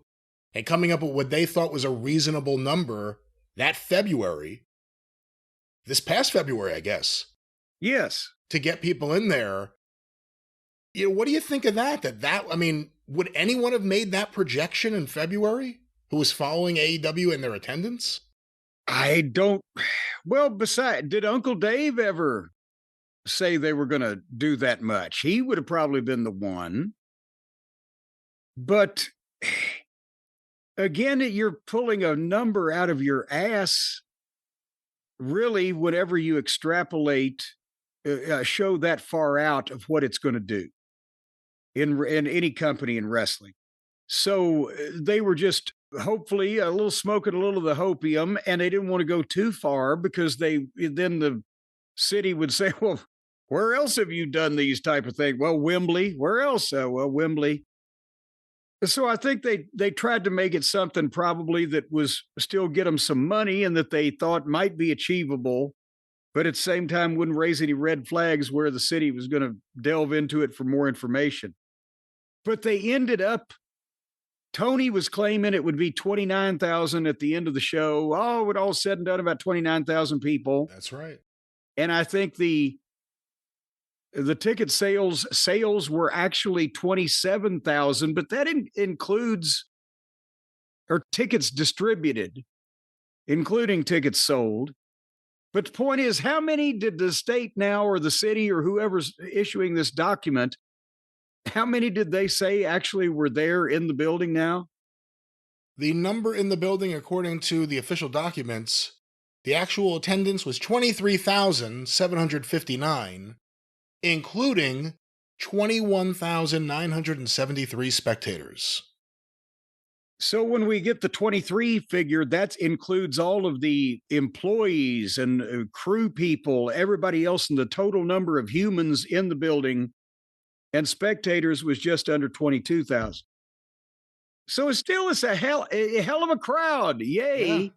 and coming up with what they thought was a reasonable number that February, this past February, I guess. Yes. To get people in there. What do you think of that? Would anyone have made that projection in February who was following AEW and their attendance? I don't. Well, besides, did Uncle Dave ever say they were going to do that much? He would have probably been the one. But again, you're pulling a number out of your ass, really, whenever you extrapolate a show that far out of what it's going to do in any company in wrestling. So they were just hopefully a little smoking a little of the hopium, and they didn't want to go too far because then the city would say, well, where else have you done these type of things? Well, Wembley. Where else? Well, Wembley. So I think they tried to make it something probably that was still get them some money and that they thought might be achievable, but at the same time wouldn't raise any red flags where the city was going to delve into it for more information. But they ended up Tony was claiming it would be 29,000 at the end of the show. Oh, it all said and done about 29,000 people. That's right. And I think the ticket sales were actually 27,000, but that includes or tickets distributed, including tickets sold. But the point is, how many did the state now or the city or whoever's issuing this document, how many did they say actually were there in the building now? The number in the building, according to the official documents, the actual attendance was 23,759, including 21,973 spectators. So when we get the 23 figure, that includes all of the employees and crew people, everybody else, and the total number of humans in the building and spectators was just under 22,000. So it still is a hell of a crowd. Yay. Yeah.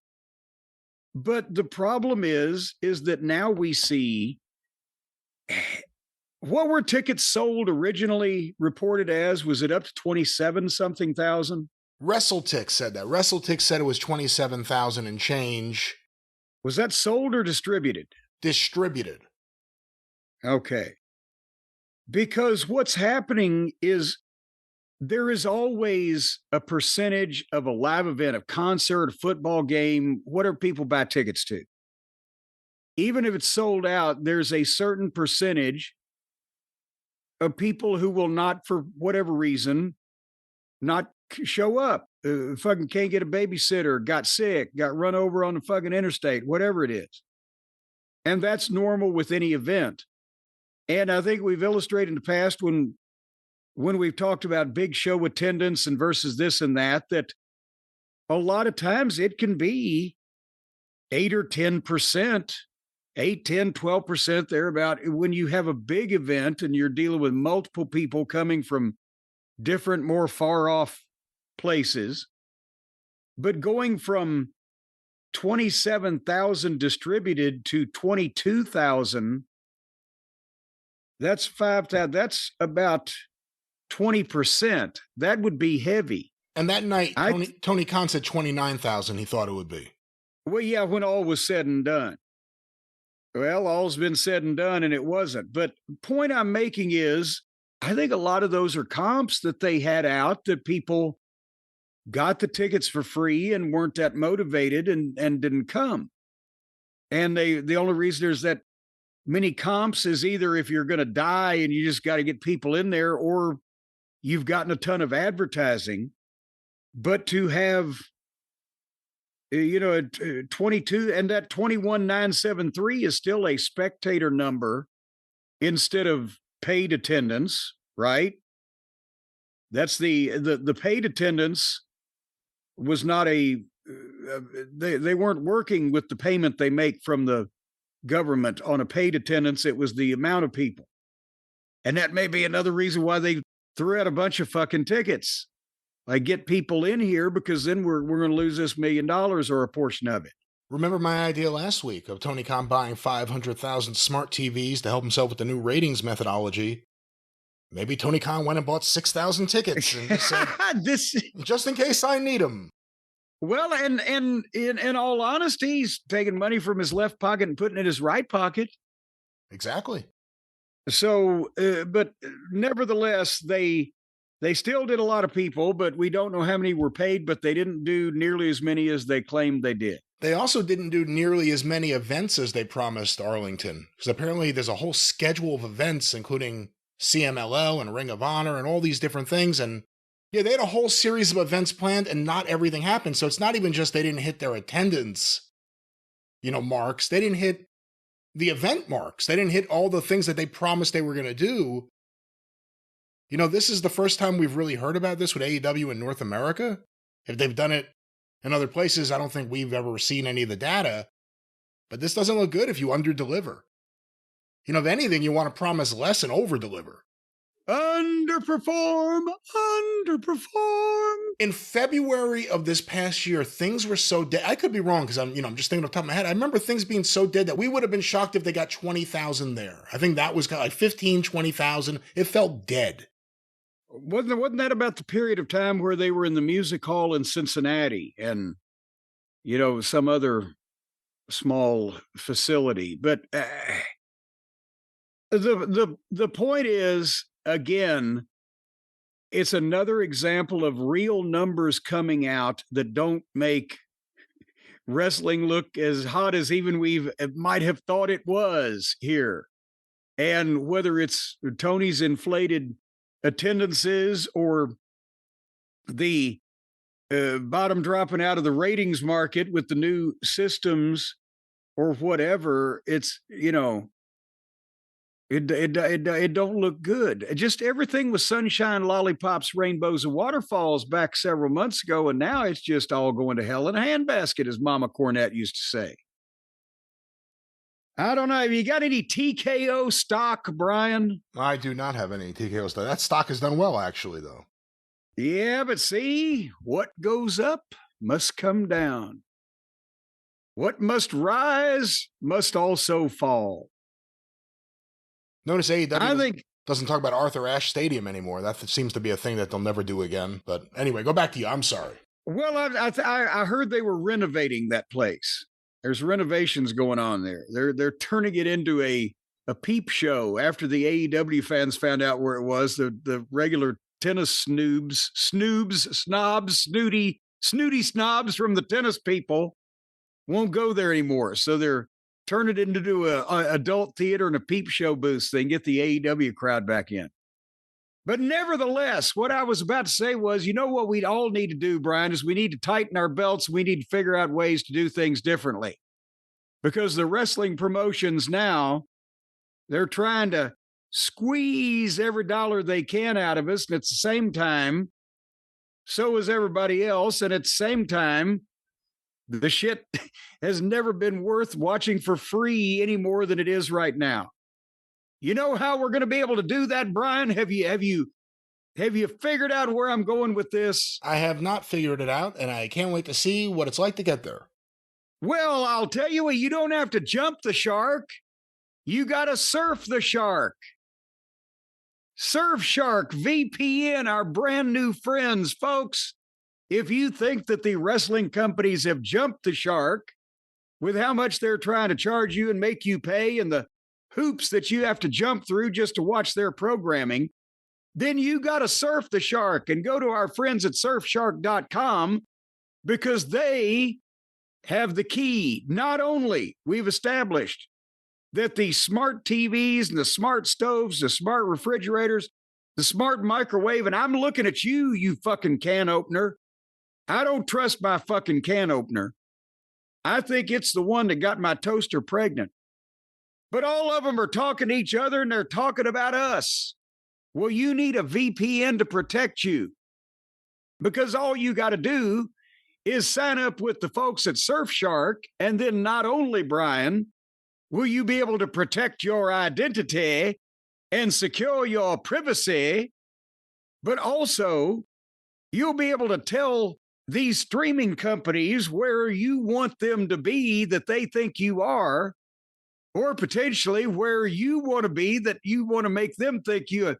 But the problem is that now we see what were tickets sold originally reported as? Was it up to 27 something thousand? WrestleTix said that. WrestleTix said it was 27,000 and change. Was that sold or distributed? Distributed. Okay. Because what's happening is there is always a percentage of a live event, a concert, a football game, whatever people buy tickets to. Even if it's sold out, there's a certain percentage of people who will not, for whatever reason, not show up. Fucking can't get a babysitter, got sick, got run over on the fucking interstate, whatever it is. And that's normal with any event. And I think we've illustrated in the past when we've talked about big show attendance and versus this and that a lot of times it can be 8 or 10%, 8, 10, 12% thereabout when you have a big event and you're dealing with multiple people coming from different, more far off places. But going from 27,000 distributed to 22,000, that's 5,000. That's about 20%. That would be heavy. And that night, Tony Khan said 29,000 he thought it would be. Well, yeah, when all was said and done. Well, all's been said and done, and it wasn't. But the point I'm making is, I think a lot of those are comps that they had out that people got the tickets for free and weren't that motivated and didn't come. And the only reason there's that many comps is either if you're going to die and you just got to get people in there, or you've gotten a ton of advertising. But to have, 22 and that 21,973 is still a spectator number instead of paid attendance, right? That's the paid attendance was not they weren't working with the payment they make from the government on a paid attendance. It was the amount of people. And that may be another reason why they threw out a bunch of fucking tickets. Like, get people in here because then we're going to lose this $1 million or a portion of it. Remember my idea last week of Tony Khan buying 500,000 smart TVs to help himself with the new ratings methodology? Maybe Tony Khan went and bought 6,000 tickets and just said, just in case I need them. Well, and in all honesty, he's taking money from his left pocket and putting it in his right pocket. Exactly. So, but nevertheless, they still did a lot of people, but we don't know how many were paid, but they didn't do nearly as many as they claimed they did. They also didn't do nearly as many events as they promised Arlington, because apparently there's a whole schedule of events, including CMLL and Ring of Honor and all these different things. And yeah, they had a whole series of events planned and not everything happened. So it's not even just they didn't hit their attendance, marks. They didn't hit the event marks. They didn't hit all the things that they promised they were going to do. This is the first time we've really heard about this with AEW in North America. If they've done it in other places, I don't think we've ever seen any of the data. But this doesn't look good if you underdeliver. If anything, you want to promise less and overdeliver. Underperform. in February of this past year, things were so dead. I could be wrong because I'm just thinking off the top of my head. I remember things being so dead that we would have been shocked if they got 20,000 there. I think that was kind of like 15, 20,000. It felt dead. Wasn't that about the period of time where they were in the music hall in Cincinnati and, some other small facility? But the point is, again, it's another example of real numbers coming out that don't make wrestling look as hot as even we might have thought it was here. And whether it's Tony's inflated attendances or the bottom dropping out of the ratings market with the new systems or whatever, it's, it don't look good. Just everything was sunshine, lollipops, rainbows, and waterfalls back several months ago, and now it's just all going to hell in a handbasket, as Mama Cornette used to say. I don't know. Have you got any TKO stock, Brian? I do not have any TKO stock. That stock has done well, actually, though. Yeah, but see, what goes up must come down. What must rise must also fall. Notice AEW doesn't talk about Arthur Ashe Stadium anymore. That seems to be a thing that they'll never do again. But anyway, go back to you. I'm sorry. Well, I heard they were renovating that place. There's renovations going on there. They're turning it into a peep show after the AEW fans found out where it was. The regular tennis snobs snooty snobs from the tennis people won't go there anymore. So they're turning it into a adult theater and a peep show booth so they can get the AEW crowd back in. But nevertheless, what I was about to say was, what we'd all need to do, Brian, is we need to tighten our belts. We need to figure out ways to do things differently. Because the wrestling promotions now, they're trying to squeeze every dollar they can out of us. And at the same time, so is everybody else. And at the same time, the shit has never been worth watching for free any more than it is right now. You know how we're going to be able to do that, Brian? Have you figured out where I'm going with this? I have not figured it out, and I can't wait to see what it's like to get there. Well, I'll tell you what, you don't have to jump the shark. You got to surf the shark. Surfshark VPN, our brand new friends, folks. If you think that the wrestling companies have jumped the shark with how much they're trying to charge you and make you pay and the hoops that you have to jump through just to watch their programming, then you got to surf the shark and go to our friends at surfshark.com because they have the key. Not only we've established that the smart TVs and the smart stoves, the smart refrigerators, the smart microwave, and I'm looking at you, you fucking can opener. I don't trust my fucking can opener. I think it's the one that got my toaster pregnant. But all of them are talking to each other and they're talking about us. Well, you need a VPN to protect you because all you got to do is sign up with the folks at Surfshark. And then not only, Brian, will you be able to protect your identity and secure your privacy, but also you'll be able to tell these streaming companies where you want them to be that they think you are, or potentially where you want to be that you want to make them think you are.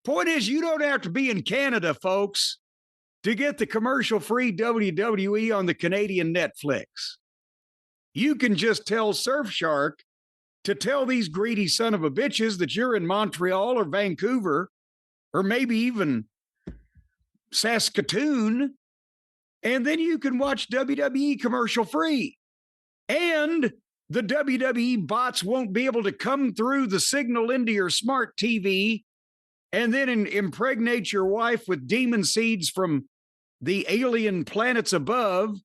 Point is, you don't have to be in Canada, folks, to get the commercial-free WWE on the Canadian Netflix. You can just tell Surfshark to tell these greedy son of a bitches that you're in Montreal or Vancouver or maybe even Saskatoon, and then you can watch WWE commercial-free. And the WWE bots won't be able to come through the signal into your smart TV and then impregnate your wife with demon seeds from the alien planets above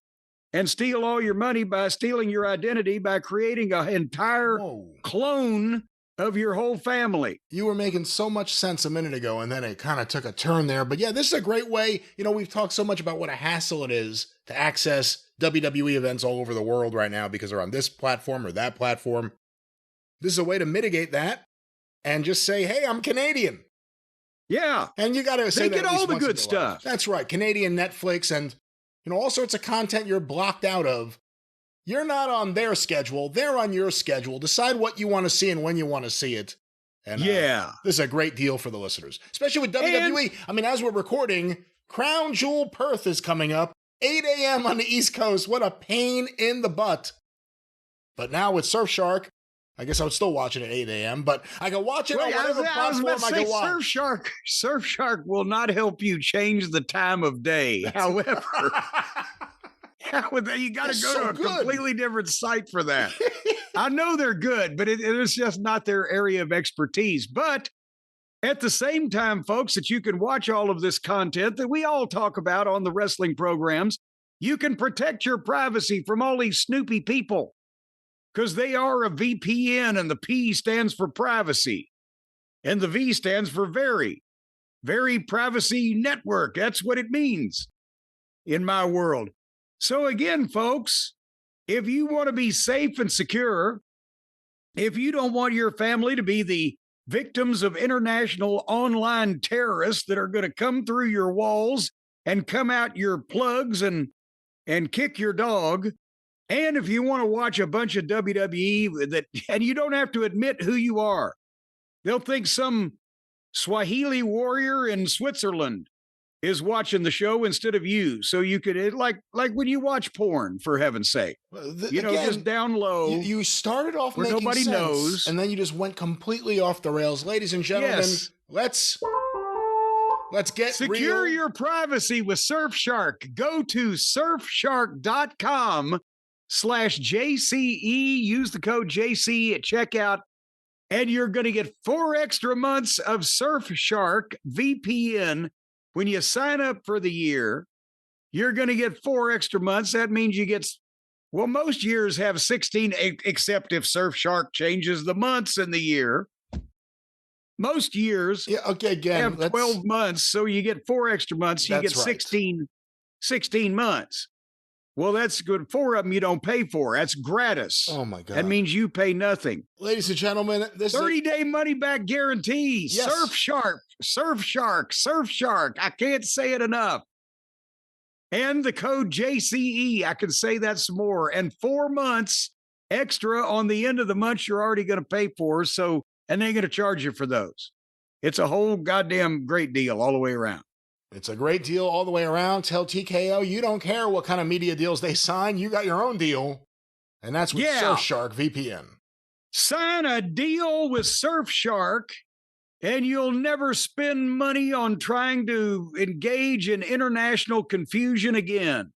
and steal all your money by stealing your identity by creating an entire clone of your whole family. You were making so much sense a minute ago, and then it kind of took a turn there. But yeah, this is a great way. We've talked so much about what a hassle it is to access WWE events all over the world right now because they're on this platform or that platform. This is a way to mitigate that and just say, hey, I'm Canadian. Yeah. And you got to say They get that at least all the once in good your life. stuff. That's right. Canadian Netflix and, all sorts of content you're blocked out of. You're not on their schedule. They're on your schedule. Decide what you want to see and when you want to see it. And Yeah. this is a great deal for the listeners, especially with WWE. I mean, as we're recording, Crown Jewel Perth is coming up, 8 a.m. on the East Coast. What a pain in the butt. But now with Surfshark, I guess I would still watch it at 8 a.m., but I can watch it on whatever platform I can watch. Surfshark will not help you change the time of day. However, you got to go to a completely different site for that. I know they're good, but it is just not their area of expertise. But at the same time, folks, that you can watch all of this content that we all talk about on the wrestling programs, you can protect your privacy from all these snoopy people. Because they are a VPN, and the P stands for privacy, and the V stands for very privacy network. That's what it means in my world. So again, folks, if you want to be safe and secure, if you don't want your family to be the victims of international online terrorists that are going to come through your walls and come out your plugs and kick your dog, and if you want to watch a bunch of WWE and you don't have to admit who you are, they'll think some Swahili warrior in Switzerland is watching the show instead of you. So you could, like when you watch porn, for heaven's sake, just down low. You started off where making nobody sense, knows, and then you just went completely off the rails. Ladies and gentlemen, let's get secure real. your privacy with Surfshark. Go to surfshark.com/JCE. Use the code JCE at checkout, and you're going to get 4 extra months of Surfshark VPN. When you sign up for the year, you're going to get 4 extra months. That means you get, most years have 16, except if Surfshark changes the months in the year. Most years have 12 months, so you get 4 extra months. You get 16 months. Well, that's good. 4 of them you don't pay for. That's gratis. Oh, my God. That means you pay nothing. Ladies and gentlemen, this 30-day money-back guarantee. Yes. Surfshark. I can't say it enough. And the code JCE. I can say that some more. And 4 months extra on the end of the month you're already going to pay for. And they're going to charge you for those. It's a whole goddamn great deal all the way around. It's a great deal all the way around. Tell TKO you don't care what kind of media deals they sign. You got your own deal. And that's with Surfshark VPN. Sign a deal with Surfshark, and you'll never spend money on trying to engage in international confusion again.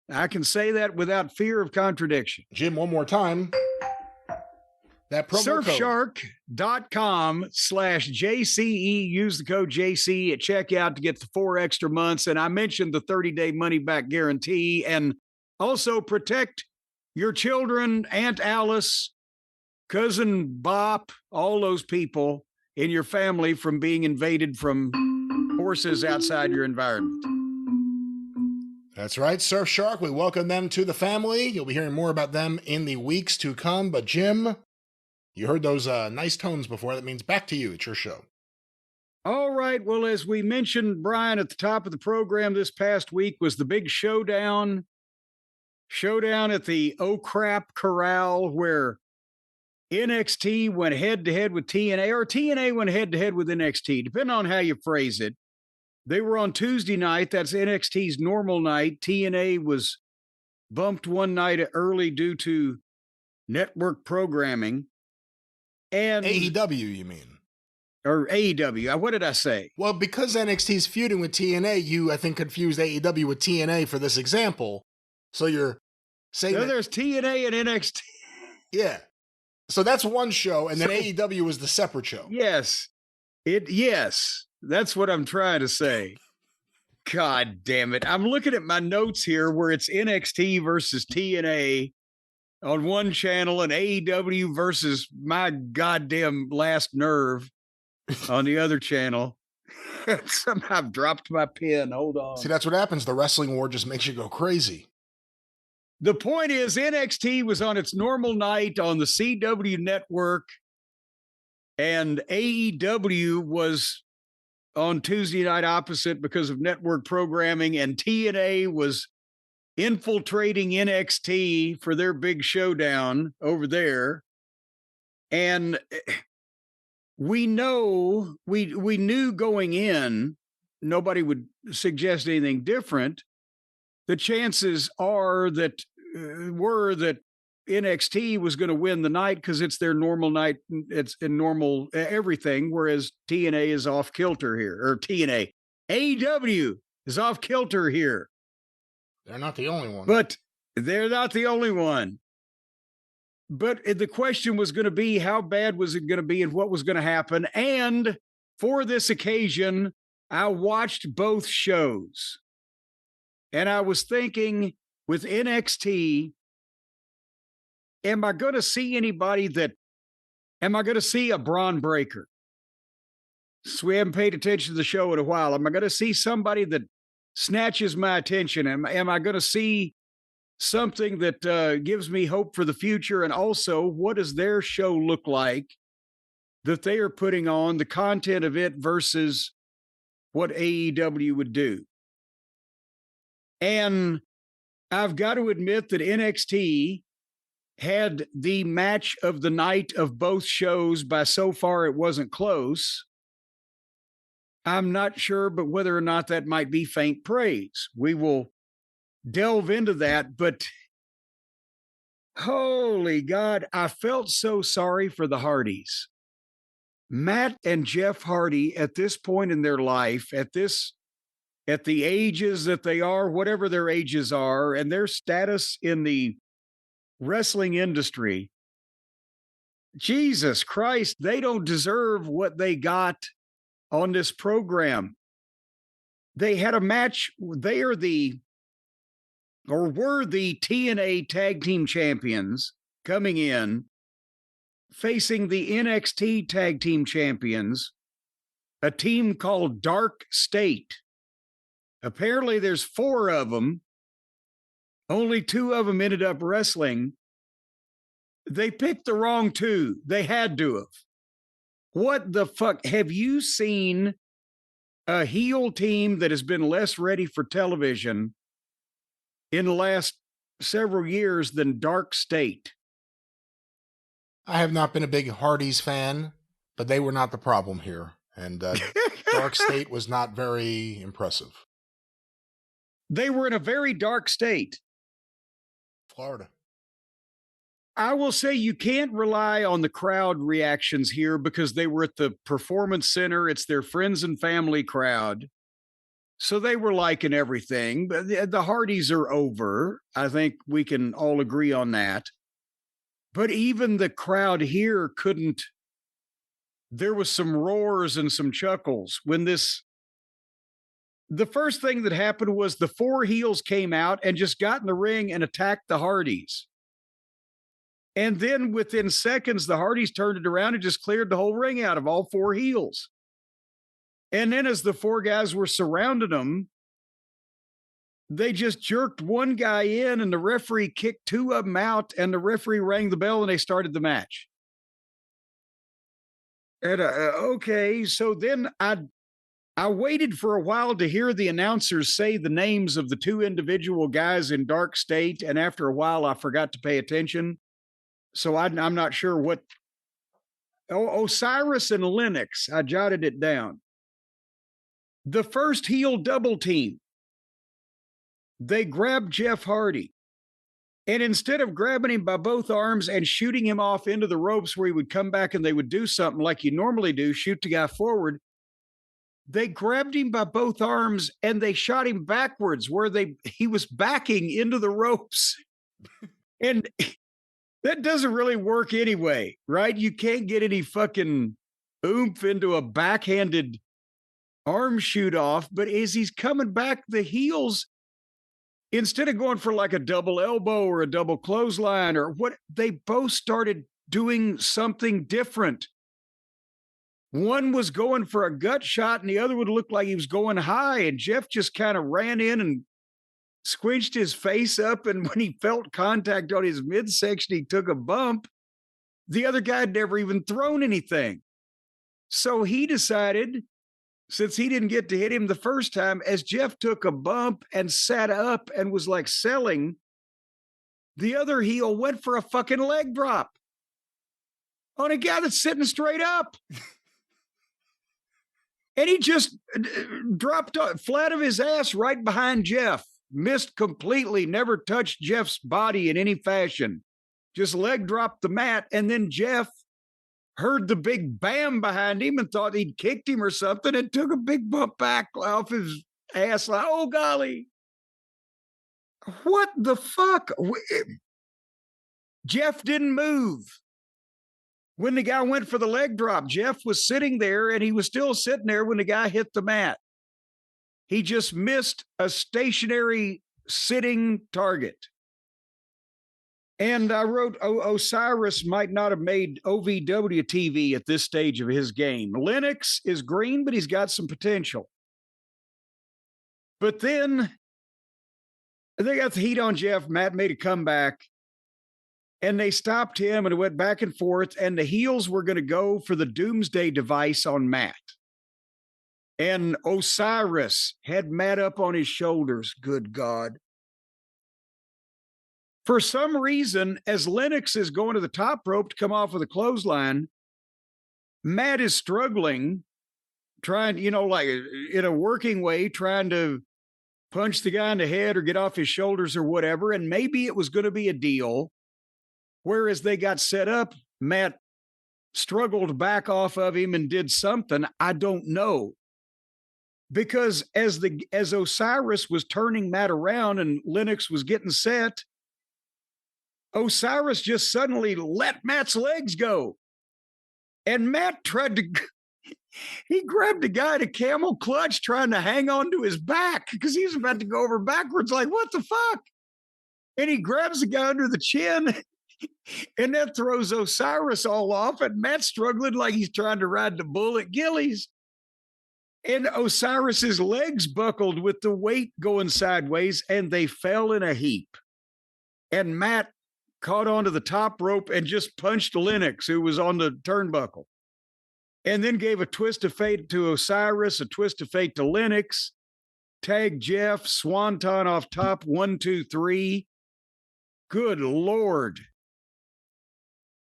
I can say that without fear of contradiction. Jim, one more time. That promo code. Surfshark.com/JCE. Use the code JCE at checkout to get the 4 extra months. And I mentioned the 30-day money-back guarantee. And also protect your children, Aunt Alice, Cousin Bop, all those people in your family from being invaded from forces outside your environment. That's right, Surfshark. We welcome them to the family. You'll be hearing more about them in the weeks to come. But Jim, you heard those nice tones before. That means back to you. It's your show. All right. Well, as we mentioned, Brian, at the top of the program this past week was the big showdown. Showdown at the Oh Crap Corral, where NXT went head-to-head with TNA, or TNA went head-to-head with NXT, depending on how you phrase it. They were on Tuesday night. That's NXT's normal night. TNA was bumped one night early due to network programming. And AEW, you mean? Or AEW. What did I say? Well, because NXT's feuding with TNA, you, I think, confused AEW with TNA for this example. So you're saying there's TNA and NXT. Yeah. So that's one show, and then AEW was the separate show. Yes. Yes. That's what I'm trying to say. God damn it. I'm looking at my notes here where it's NXT versus TNA on one channel and AEW versus my goddamn last nerve on the other channel. Somehow I've dropped my pen. Hold on. See, that's what happens. The wrestling war just makes you go crazy. The point is, NXT was on its normal night on the CW network, and AEW was on Tuesday night opposite because of network programming, and TNA was infiltrating NXT for their big showdown over there. And we knew going in, nobody would suggest anything different. The chances were that NXT was going to win the night because it's their normal night. It's in normal everything, whereas TNA is off kilter here, or AEW is off kilter here. They're not the only one. But they're not the only one. But the question was going to be, how bad was it going to be and what was going to happen? And for this occasion, I watched both shows. And I was thinking, with NXT, am I going to see am I going to see a Braun Breaker? So we haven't paid attention to the show in a while. Am I going to see somebody that snatches my attention? Am I going to see something that gives me hope for the future? And also, what does their show look like that they are putting on, the content of it versus what AEW would do? And I've got to admit that NXT had the match of the night of both shows. By so far, it wasn't close. I'm not sure, but whether or not that might be faint praise. We will delve into that, but holy God, I felt so sorry for the Hardys. Matt and Jeff Hardy, at this point in their life, at the ages that they are, whatever their ages are, and their status in the wrestling industry, Jesus Christ, they don't deserve what they got on this program. They had a match. They are were the TNA Tag Team Champions coming in, facing the NXT Tag Team Champions, a team called Dark State. Apparently there's 4 of them. Only 2 of them ended up wrestling. They picked the wrong 2. They had to have. What the fuck? Have you seen a heel team that has been less ready for television in the last several years than Dark State? I have not been a big Hardys fan, but they were not the problem here. And Dark State was not very impressive. They were in a very dark state. Florida. I will say you can't rely on the crowd reactions here because they were at the Performance Center. It's their friends and family crowd. So they were liking everything. But the Hardys are over. I think we can all agree on that. But even the crowd here couldn't. There was some roars and some chuckles when the first thing that happened was the 4 heels came out and just got in the ring and attacked the Hardys. And then within seconds, the Hardys turned it around and just cleared the whole ring out of all 4 heels. And then as the 4 guys were surrounding them, they just jerked one guy in and the referee kicked 2 of them out and the referee rang the bell and they started the match. And okay, so then I waited for a while to hear the announcers say the names of the 2 individual guys in Dark State, and after a while, I forgot to pay attention. So I'm not sure what. Osiris and Lennox, I jotted it down. The first heel double team, they grabbed Jeff Hardy. And instead of grabbing him by both arms and shooting him off into the ropes where he would come back and they would do something like you normally do, shoot the guy forward, they grabbed him by both arms and they shot him backwards where he was backing into the ropes. And that doesn't really work anyway, right? You can't get any fucking oomph into a backhanded arm shoot off. But as he's coming back, the heels, instead of going for like a double elbow or a double clothesline or what, they both started doing something different. One was going for a gut shot and the other would look like he was going high. And Jeff just kind of ran in and squinched his face up. And when he felt contact on his midsection, he took a bump. The other guy had never even thrown anything. So he decided since he didn't get to hit him the first time, as Jeff took a bump and sat up and was like selling, the other heel went for a fucking leg drop on a guy that's sitting straight up. And he just dropped flat of his ass right behind Jeff. Missed completely, never touched Jeff's body in any fashion. Just leg dropped the mat, and then Jeff heard the big bam behind him and thought he'd kicked him or something and took a big bump back off his ass. Like, oh, golly. What the fuck? Jeff didn't move. When the guy went for the leg drop, Jeff was sitting there, and he was still sitting there when the guy hit the mat. He just missed a stationary sitting target. And I wrote, Osiris might not have made OVW TV at this stage of his game. Lennox is green, but he's got some potential. But then they got the heat on Jeff. Matt made a comeback. And they stopped him, and it went back and forth, and the heels were going to go for the doomsday device on Matt. And Osiris had Matt up on his shoulders. Good God. For some reason, as Lennox is going to the top rope to come off with a clothesline, Matt is struggling, trying, like in a working way, trying to punch the guy in the head or get off his shoulders or whatever. And maybe it was going to be a deal. Whereas they got set up, Matt struggled back off of him and did something. I don't know. Because as Osiris was turning Matt around and Lennox was getting set, Osiris just suddenly let Matt's legs go. And Matt he grabbed the guy to camel clutch trying to hang on to his back because he was about to go over backwards like, what the fuck? And he grabs the guy under the chin. And that throws Osiris all off, and Matt's struggling like he's trying to ride the bull at Gillies. And Osiris's legs buckled with the weight going sideways, and they fell in a heap. And Matt caught onto the top rope and just punched Lennox, who was on the turnbuckle. And then gave a twist of fate to Osiris, a twist of fate to Lennox, tagged Jeff, swanton off top, 1, 2, 3. Good Lord.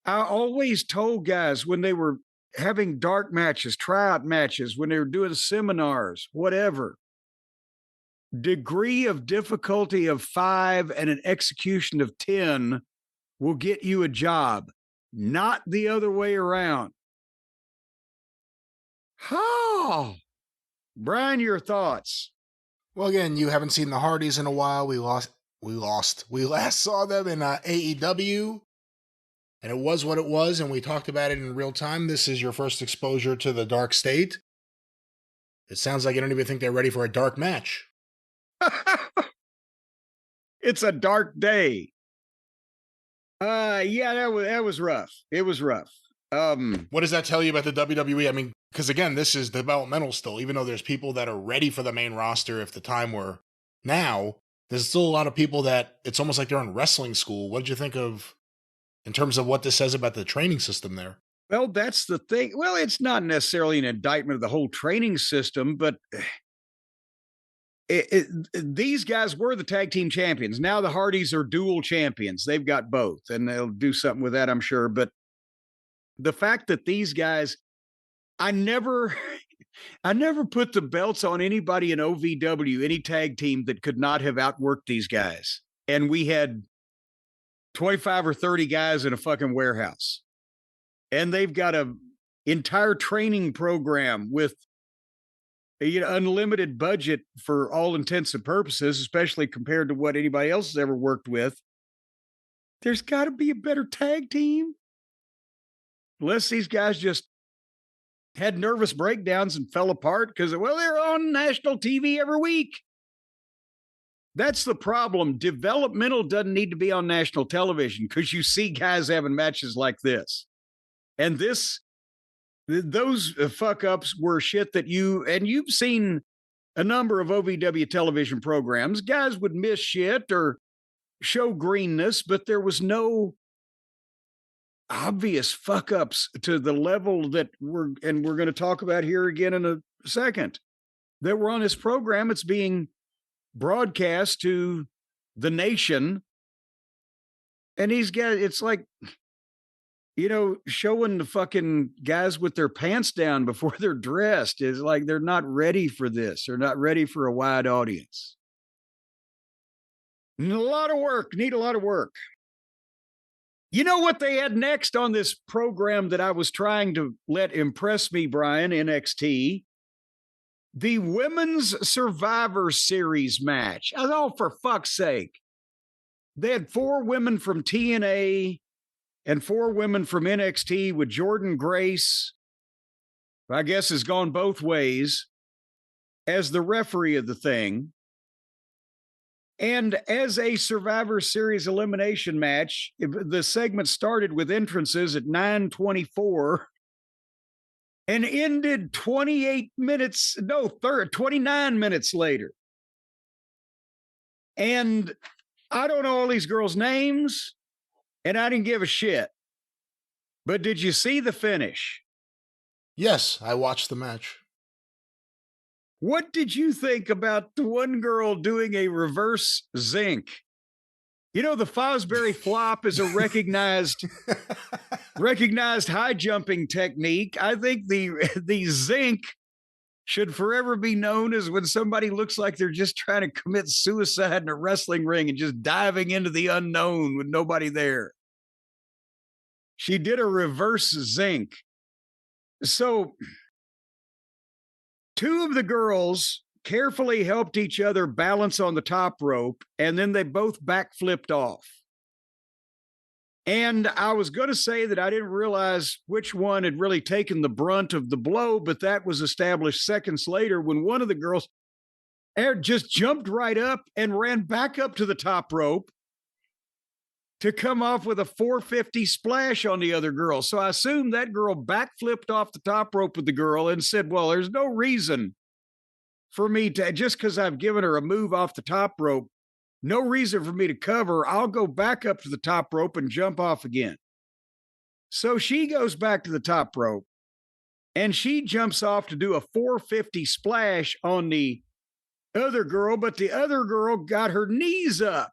I always told guys when they were having dark matches, tryout matches, when they were doing seminars, whatever, degree of difficulty of 5 and an execution of 10 will get you a job, not the other way around. Oh, Brian, your thoughts? Well, again, you haven't seen the Hardys in a while. We last saw them in AEW. And it was what it was, and we talked about it in real time. This is your first exposure to the dark state. It sounds like you don't even think they're ready for a dark match. It's a dark day. Yeah, that was rough. It was rough. What does that tell you about the WWE? I mean, because again, this is developmental still. Even though there's people that are ready for the main roster, if the time were now, there's still a lot of people that it's almost like they're in wrestling school. What did you think of in terms of what this says about the training system there? Well, that's the thing. Well, it's not necessarily an indictment of the whole training system, but these guys were the tag team champions. Now the Hardys are dual champions. They've got both, and they'll do something with that, I'm sure. But the fact that these guys, I never put the belts on anybody in OVW, any tag team that could not have outworked these guys. And we had 25 or 30 guys in a fucking warehouse. And they've got an entire training program with unlimited budget for all intents and purposes, especially compared to what anybody else has ever worked with. There's got to be a better tag team. Unless these guys just had nervous breakdowns and fell apart because, well, they're on national TV every week. That's the problem. Developmental doesn't need to be on national television because you see guys having matches like this. And those fuck ups were shit that you've seen a number of OVW television programs. Guys would miss shit or show greenness, but there was no obvious fuck ups to the level that we're going to talk about here again in a second that we're on this program. It's being broadcast to the nation. And it's like, showing the fucking guys with their pants down before they're dressed is like they're not ready for this. They're not ready for a wide audience. Need a lot of work. You know what they had next on this program that I was trying to let impress me, Brian, NXT? The Women's Survivor Series match. Oh, for fuck's sake. They had 4 women from TNA and 4 women from NXT with Jordan Grace, who I guess has gone both ways, as the referee of the thing. And as a Survivor Series elimination match, the segment started with entrances at 9:24 and ended 29 minutes later. And I don't know all these girls' names, and I didn't give a shit. But did you see the finish? Yes, I watched the match. What did you think about the one girl doing a reverse zinc? The Fosbury flop is a recognized high jumping technique. I think the zinc should forever be known as when somebody looks like they're just trying to commit suicide in a wrestling ring and just diving into the unknown with nobody there. She did a reverse zinc. So 2 of the girls carefully helped each other balance on the top rope, and then they both backflipped off. And I was going to say that I didn't realize which one had really taken the brunt of the blow, but that was established seconds later when one of the girls just jumped right up and ran back up to the top rope to come off with a 450 splash on the other girl. So I assume that girl backflipped off the top rope with the girl and said, well, there's no reason for me to, just because I've given her a move off the top rope, no reason for me to cover. I'll go back up to the top rope and jump off again. So she goes back to the top rope and she jumps off to do a 450 splash on the other girl, but the other girl got her knees up.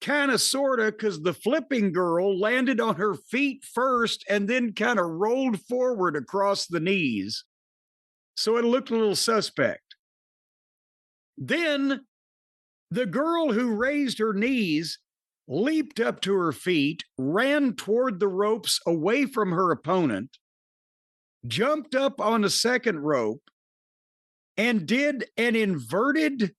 Kind of, sort of, because the flipping girl landed on her feet first and then kind of rolled forward across the knees. So it looked a little suspect. Then the girl who raised her knees leaped up to her feet, ran toward the ropes away from her opponent, jumped up on the second rope, and did an inverted.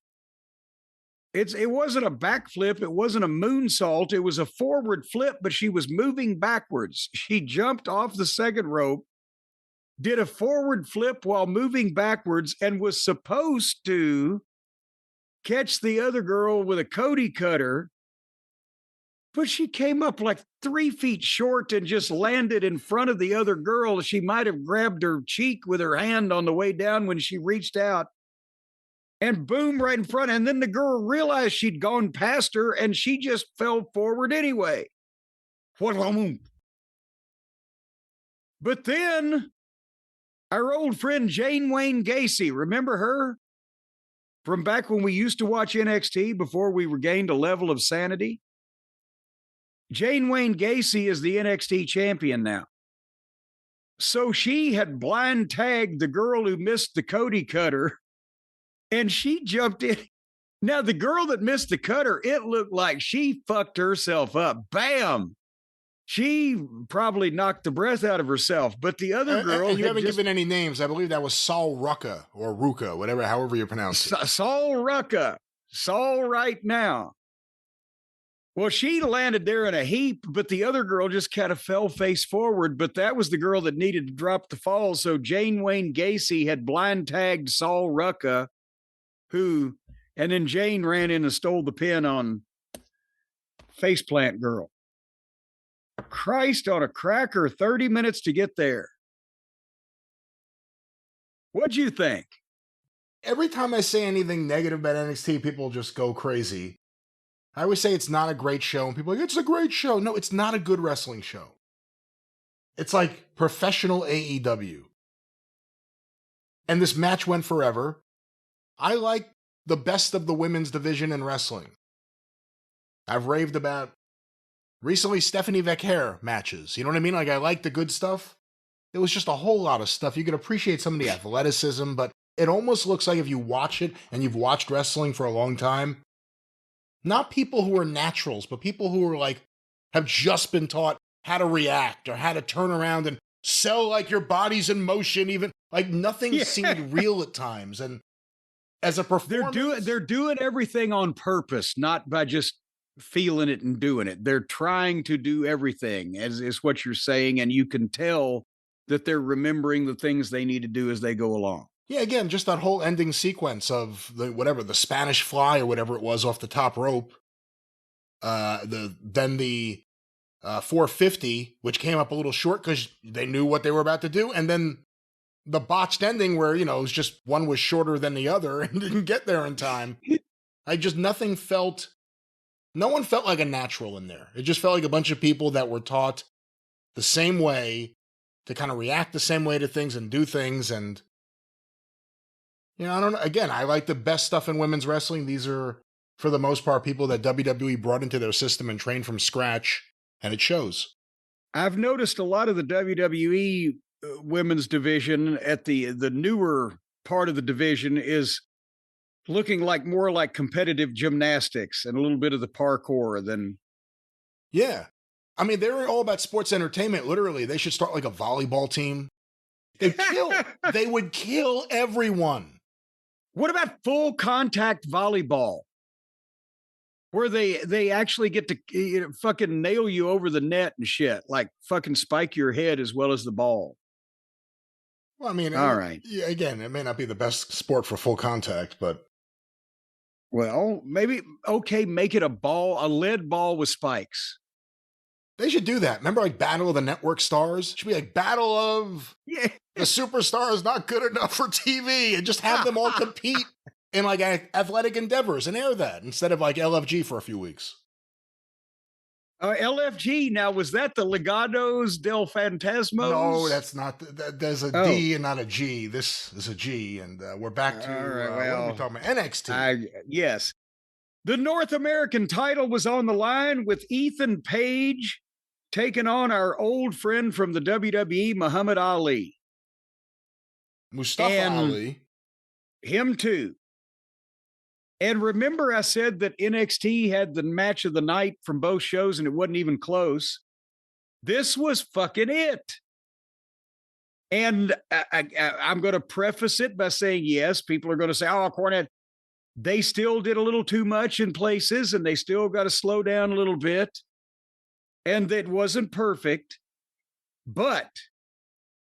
It wasn't a backflip. It wasn't a moonsault. It was a forward flip, but she was moving backwards. She jumped off the second rope, did a forward flip while moving backwards, and was supposed to catch the other girl with a Cody cutter. But she came up like 3 feet short and just landed in front of the other girl. She might have grabbed her cheek with her hand on the way down when she reached out. And boom, right in front. And then the girl realized she'd gone past her and she just fell forward anyway. But then our old friend Jane Wayne Gacy, remember her? From back when we used to watch NXT before we regained a level of sanity? Jane Wayne Gacy is the NXT champion now. So she had blind tagged the girl who missed the Cody cutter. And she jumped in. Now, the girl that missed the cutter, it looked like she fucked herself up. Bam! She probably knocked the breath out of herself. But the other girl... And you haven't given any names. I believe that was Saul Rucka or Ruka, however you pronounce it. Saul Rucka. Saul right now. Well, she landed there in a heap, but the other girl just kind of fell face forward. But that was the girl that needed to drop the fall. So Jane Wayne Gacy had blind tagged Saul Rucka, and then Jane ran in and stole the pin on Faceplant Girl. Christ on a cracker, 30 minutes to get there. What'd you think? Every time I say anything negative about NXT, people just go crazy. I always say it's not a great show, and people are like, it's a great show. No, it's not a good wrestling show. It's like professional AEW. and this match went forever. I like the best of the women's division in wrestling. I've raved about recently Stephanie Vecchare matches. You know what I mean? Like, I like the good stuff. It was just a whole lot of stuff. You could appreciate some of the athleticism, but it almost looks like if you watch it and you've watched wrestling for a long time, not people who are naturals, but people who are like, have just been taught how to react or how to turn around and sell like your body's in motion, even like nothing seemed real at times. And as a performance, they're doing everything on purpose, not by just feeling it and doing it. They're trying to do everything, as is what you're saying, and you can tell that they're remembering the things they need to do as they go along. Yeah, again, just that whole ending sequence of the Spanish fly or whatever it was off the top rope. The 450, which came up a little short because they knew what they were about to do, and then the botched ending where, it was just one was shorter than the other and didn't get there in time. No one felt like a natural in there. It just felt like a bunch of people that were taught the same way to kind of react the same way to things and do things. And, I don't know. Again, I like the best stuff in women's wrestling. These are, for the most part, people that WWE brought into their system and trained from scratch, and it shows. I've noticed a lot of the WWE women's division at the newer part of the division is looking like more like competitive gymnastics and a little bit of the parkour than. Yeah. I mean, they're all about sports entertainment. Literally, they should start like a volleyball team. They would kill everyone. What about full contact volleyball? Where they actually get to fucking nail you over the net and shit, like fucking spike your head as well as the ball. Well, I mean, all right. Yeah, again, it may not be the best sport for full contact, but. Well, maybe, okay, make it a lead ball with spikes. They should do that. Remember, like, Battle of the Network Stars? It should be like Battle of the Superstars Not Good Enough for TV, and just have them all compete in like athletic endeavors and air that instead of like LFG for a few weeks. LFG, now, was that the Legados del Fantasmos? No, that's not. There's a D and not a G. This is a G, and we're back to, all right, what are we talking about? NXT. Yes. The North American title was on the line with Ethan Page taking on our old friend from the WWE, Muhammad Ali. Mustafa Ali. Him too. And remember I said that NXT had the match of the night from both shows and it wasn't even close. This was fucking it. And I'm going to preface it by saying, yes, people are going to say, oh, Cornette, they still did a little too much in places and they still got to slow down a little bit. And that wasn't perfect. But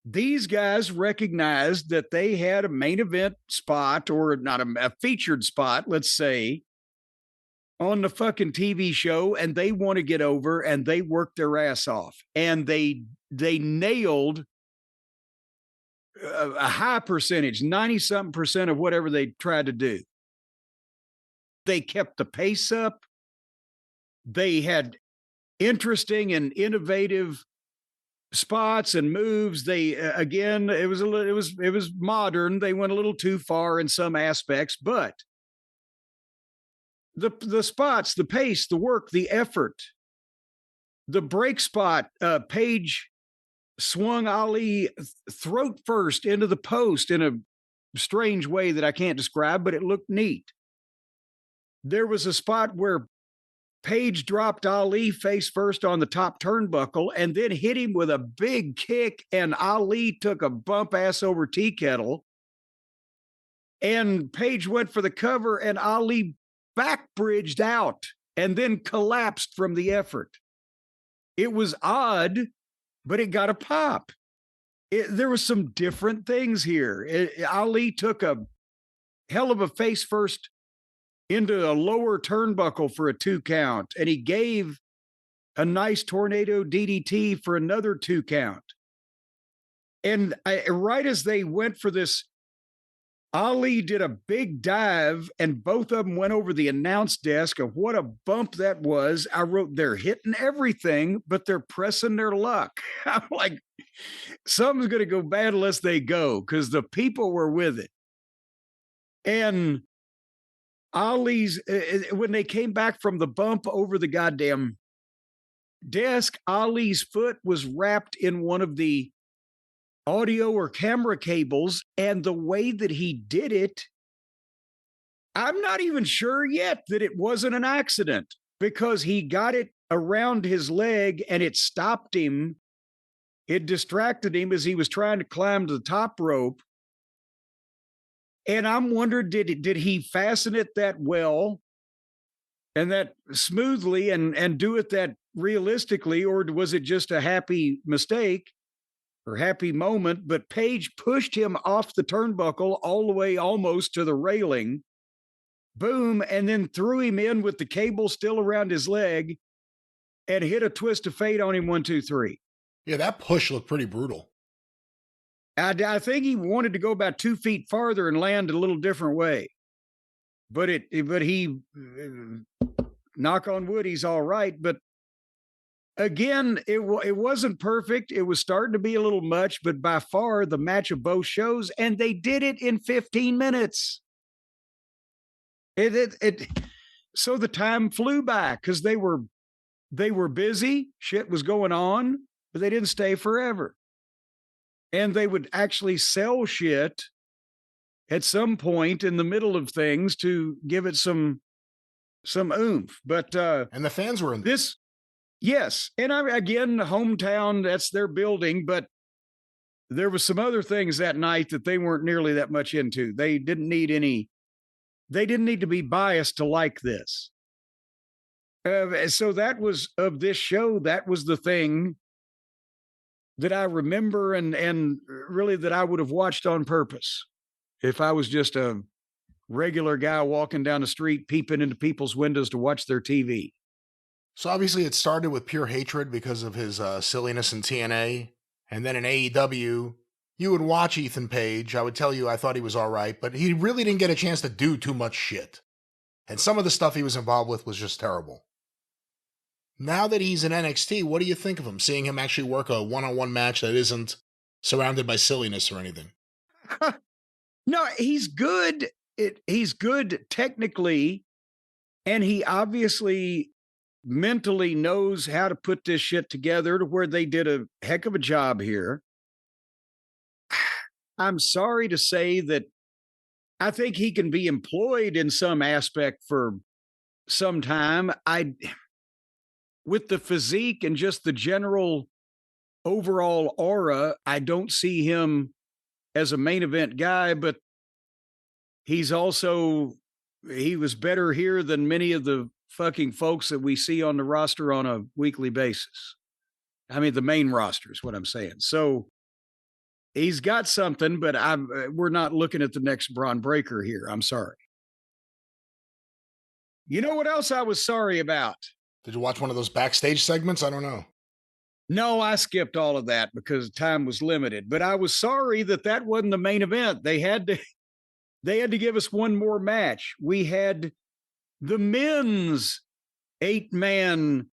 these guys recognized that they had a main event spot, or not a featured spot, let's say, on the fucking TV show, and they want to get over, and they worked their ass off. And they nailed a high percentage, 90-something% of whatever they tried to do. They kept the pace up. They had interesting and innovative spots and moves. They again, it was modern. They went a little too far in some aspects, but the spots, the pace, the work, the effort, the break spot, Page swung Ali throat first into the post in a strange way that I can't describe, but it looked neat. There was a spot where Page dropped Ali face first on the top turnbuckle and then hit him with a big kick, and Ali took a bump ass over tea kettle. And Page went for the cover, and Ali backbridged out and then collapsed from the effort. It was odd, but it got a pop. There was some different things here. Ali took a hell of a face first into a lower turnbuckle for a 2 count, and he gave a nice tornado DDT for another 2 count. And right as they went for this Ali did a big dive, and both of them went over the announce desk, and what a bump that was. I wrote, they're hitting everything, but they're pressing their luck. I'm like, something's going to go bad unless they go, because the people were with it. And Ali's, when they came back from the bump over the goddamn desk, Ali's foot was wrapped in one of the audio or camera cables, and the way that he did it, I'm not even sure yet that it wasn't an accident, because he got it around his leg and it stopped him. It distracted him as he was trying to climb to the top rope. And I'm wondering, did he fasten it that well and that smoothly and do it that realistically, or was it just a happy mistake or happy moment? But Page pushed him off the turnbuckle all the way almost to the railing, boom, and then threw him in with the cable still around his leg and hit a twist of fate on him, 1, 2, 3. Yeah, that push looked pretty brutal. I think he wanted to go about 2 feet farther and land a little different way, but he, knock on wood, he's all right. But again, it wasn't perfect. It was starting to be a little much, but by far the match of both shows, and they did it in 15 minutes. So the time flew by because they were busy. Shit was going on, but they didn't stay forever. And they would actually sell shit at some point in the middle of things to give it some oomph. But and the fans were in this. Yes. And again, hometown, that's their building, but there was some other things that night that they weren't nearly that much into. They didn't need to be biased to like this. So that was, of this show, that was the thing that I remember and really that I would have watched on purpose if I was just a regular guy walking down the street, peeping into people's windows to watch their TV. So obviously it started with pure hatred because of his silliness in TNA. And then in AEW, you would watch Ethan Page. I would tell you I thought he was all right, but he really didn't get a chance to do too much shit. And some of the stuff he was involved with was just terrible. Now that he's in NXT, what do you think of him? Seeing him actually work a one-on-one match that isn't surrounded by silliness or anything. No, he's good. He's good technically, and he obviously mentally knows how to put this shit together to where they did a heck of a job here. I'm sorry to say that I think he can be employed in some aspect for some time. With the physique and just the general overall aura, I don't see him as a main event guy, but he was better here than many of the fucking folks that we see on the roster on a weekly basis. I mean, the main roster is what I'm saying. So he's got something, but we're not looking at the next Braun Breaker here. I'm sorry. You know what else I was sorry about? Did you watch one of those backstage segments? I don't know. No, I skipped all of that because time was limited, but I was sorry that wasn't the main event. They had to give us one more match. We had the men's 8-man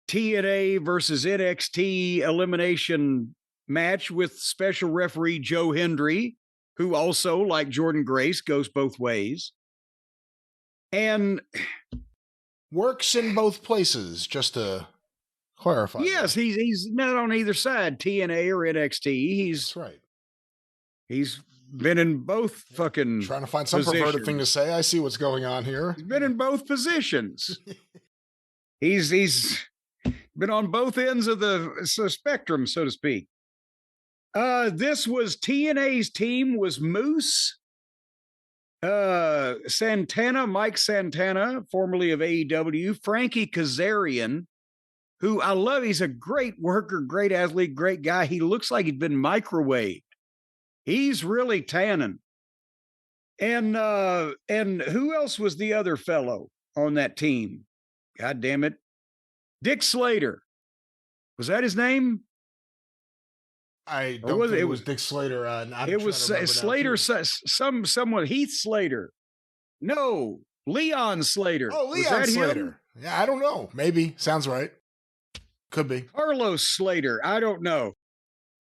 TNA versus NXT elimination match with special referee Joe Hendry, who also, like Jordan Grace, goes both ways. And works in both places, just to clarify. Yes, he's not on either side, TNA or NXT. That's right. He's been in both fucking trying to find some perverted thing to say. I see what's going on here. He's been in both positions. he's been on both ends of the spectrum, so to speak. This was TNA's team was Moose, Santana, Mike Santana, formerly of AEW, Frankie Kazarian, who I love. He's a great worker, great athlete, great guy. He looks like he'd been microwaved. He's really tanning. And who else was the other fellow on that team? God damn it. Dick Slater. Was that his name? I Or don't was think it? it was Dick Slater. I'm trying It to was remember now, Slater. too. Someone Heath Slater. No, Leon Slater. Oh, Was Leon that him? Slater. Yeah, I don't know. Maybe. Sounds right. Could be. Carlos Slater. I don't know.